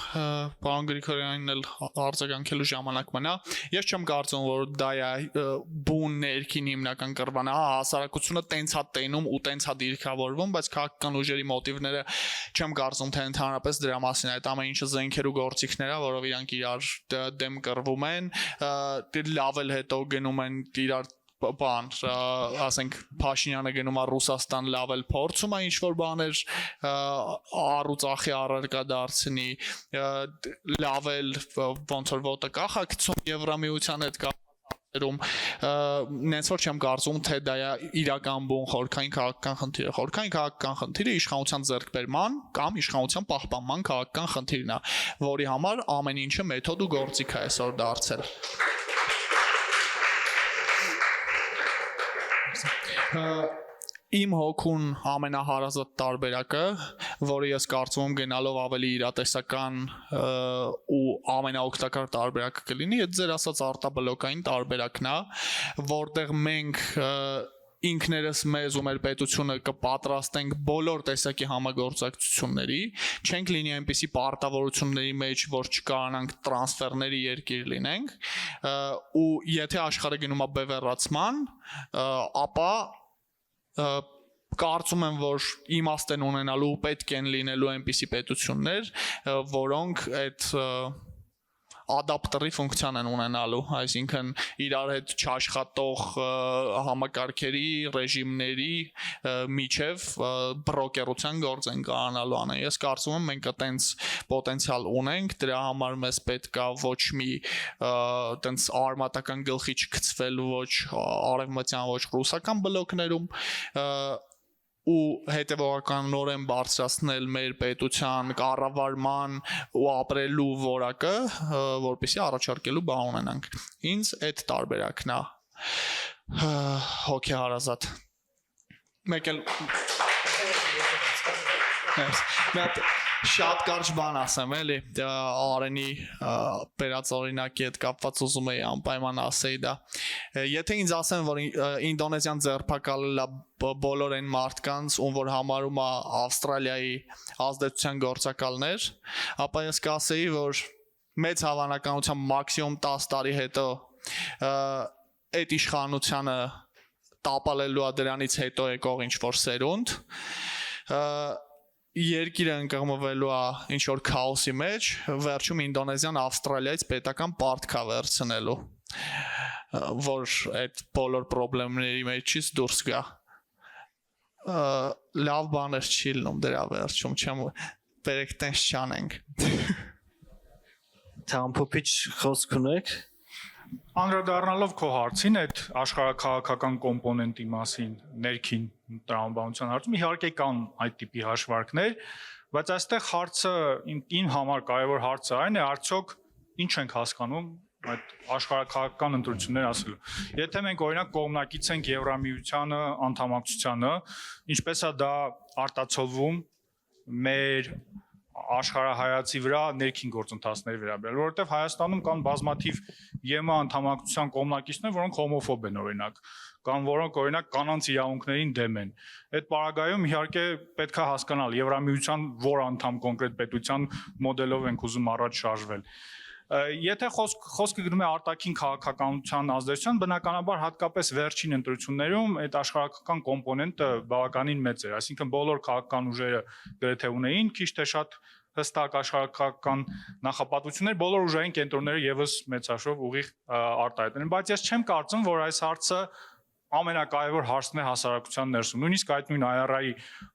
C: պարոն Գրիգորյանին էլ արձագանքելու ժամանակ մնա։ Ես չեմ կարծում, որ դա է բուն ներքին հիմնական կռվանը, հասարակությունը տենց հա տենում ու տենց հա դիրքավորվում, բայց քաղաքական ուժերի մոտիվները չեմ կարծում, թե ընդհանրապես դրա մասին այդ ամեն ինչը զենքեր ու գործիքներ է, որով իրանք իրար դեմ կռվում են, լավ էլ հետո գնում են իրար բան, ասենք Փաշինյանը գնում է Ռուսաստան լավ էլ փորձում է ինչ-որ բաներ առուծախի առարկա դարձնի, լավ էլ ոնց որ ոտը կախակցում Եվրամիության հետ կապերում, նենց որ չեմ կարծում, թե դա է իրական բուն խորքային քաղաքական խնդիրը։ Խորքային քաղաքական խնդիրը իշխանության ձեռքբերման կամ իշխանության պահպանման քաղաքական խնդիրն է, որի համար ամեն ինչը մեթոդ ու գործիք է այսօր դարձել։ Իմ հոգուն ամենահարազատ տարբերակը, որը ես կարծում եմ գնալով ավելի իրատեսական ու ամենաօգտակար տարբերակը կլինի, այդ ձեր ասած արտաբլոկային տարբերակն է, որտեղ մենք ինքներս մեզ ու մեր պետությունը կպատրաստենք բոլոր տեսակի համագործակցությունների, չենք լինի այնպիսի պարտավորությունների մեջ, որ չկարանանք տրանսֆերների երկիր լինենք, ու եթե աշխարհը գնում է բևեռացման, ապա կարծում եմ, որ իմաստ են ունենալու պետք են լինելու այնպիսի պետություններ, որոնք այդ ադապտերի ֆունկցիան են ունենալու, այսինքն իրար հետ չաշխատող համակարգերի, ռեժիմների միջև բրոկերության գործ են կայանալու անեն։ Ես կարծում եմ մենք այտենց պոտենցիալ ունենք, դրա համար մեզ պետք է ոչ մի այտենց արմատական գլխի չգցվել ոչ արևմտյան, ոչ ռուսական բլոկներում ու հետևողականորեն բարձրացնել մեր պետության կառավարման ու ապրելու որակը, որպեսզի առաջարկելու բան ունենանք։ Ինձ այդ տարբերակն է հոգեհարազատ։ Մեկ էլ Մատ շատ կարճ բան ասեմ, էլի Արենի բերած օրինակի հետ կապված ուզում էի անպայման ասեի դա։ Եթե ինձ ասեն, որ Ինդոնեզիան ձերբակալել է բոլոր այն մարդկանց, ում որ համարում է Ավստրալիայի ազդեցության գործակալներ, ապա ես կասեի, որ մեծ հավանականությամբ մաքսիմում 10 տարի հետո այդ իշխանությունը տապալելու է դրանից հետո եկող ինչ-որ սերունդ, երկիրը ընկղմվելու է ինչ-որ քաոսի մեջ, վերջում Ինդոնեզիան Ավստրալիայից պետական պարտքա վերցնելու, որ այդ բոլոր պրոբլեմների մեջից դուրս գա։ Լավ բաներ չի լինում դրա վերջում, չեմ բերեք տենց չանենք։
A: Թե ամփոփիչ խոսք ունեք։
B: Անդրադառնալով քո հարցին, այդ աշխարհակաղակական կոմպոնենտի մասին, ներքին տրամաբանության հարցում իհարկե կան այդ տիպի հաշվարկներ, բայց այստեղ հարցը իմ համար կարևոր հարցը այն է, արդյոք ինչ ենք հասկանում այդ աշխարհակաղակական ընտրություններ ասելու։ Եթե մենք օրինակ կողմնակից ենք Եվրամիությանը, անդամակցությանը, ինչպես է դա արտացոլվում մեր աշխարհայացի վրա ներքին գործընթացների վերաբերյալ, որովհետև Հայաստանում կան բազմաթիվ ԵՄ անդամակցության կողմնակիցներ, որոնք հոմոֆոբ են օրինակ, կամ որոնք օրինակ կանանց իրավունքներին դեմ են։ Այդ պարագայում իհարկե պետք է հասկանալ Եվրամիության որ անդամ կոնկրետ պետության մոդելով ենք ուզում առաջ շարժվել։ Եթե խոսքը գնում է արտաքին քաղաքականության ազդեցության, բնականաբար հատկապես վերջին ընտրություններում այդ աշխարհակական կոմպոնենտը բավականին մեծ էր, այսինքն բոլոր քաղաքական ուժերը գրեթե ունեին քիչ թե շատ հստակ աշխարհակական նախապատվություններ, բոլոր ուժային կենտրոնները եւս մեծ հաշվով ուղիղ արտահայտել են, բայց ես չեմ կարծում, որ այս հարցը ամենակարևոր հարցն է հասարակության ներսում։ Նույնիսկ այդ նույն IRI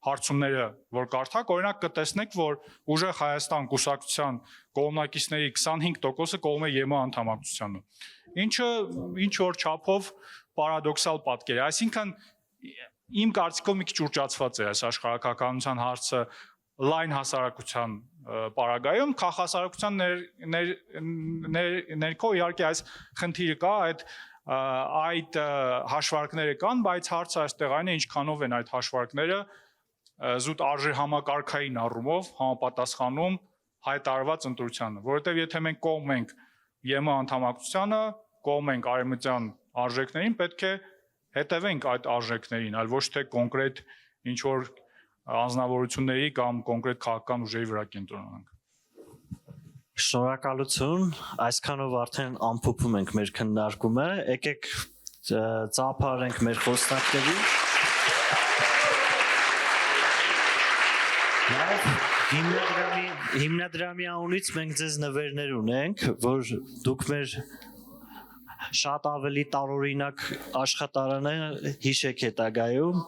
B: հարցումները, որ կարդաք, օրինակ կտեսնեք, որ ուժեղ Հայաստան կուսակցության կողմնակիցների 25%-ը կողմ է ԵՄ անդամակցությանը։ ինչը ինչ որ չափով պարադոքսալ պատկեր է։ Այսինքն իմ կարծիքով մի քիչ ուռճացված է այս աշխարհակականության հարցը լայն հասարակության պարագայում, քաղաքասարակության ներքո իհարկե այս խնդիրը կա, այդ հաշվարկները կան, բայց հարցը այստեղ այն է, ինչքանով են այդ հաշվարկները զուտ արժե համակարգային առումով համապատասխանում հայտարարված ընտրությանը, որովհետև եթե մենք կողմ ենք ԵՄ անդամակցությանը, կողմ ենք արևմտյան արժեքներին, պետք է հետևենք այդ արժեքներին, այլ ոչ թե կոնկրետ ինչ որ անձնավորությունների կամ կոնկրետ քաղաքական ուժերի վրա կենտրոնանանք։
A: Շնորհակալություն, այսքանով արդեն ամփոփում ենք մեր քննարկումը, եկեք ծափարենք մեր խոսնակների։ Հիմնադրամի անունից մենք ձեզ նվերներ ունենք, որ դուք մեր շատ ավելի տարօրինակ աշխատարանը հիշեք հետագայում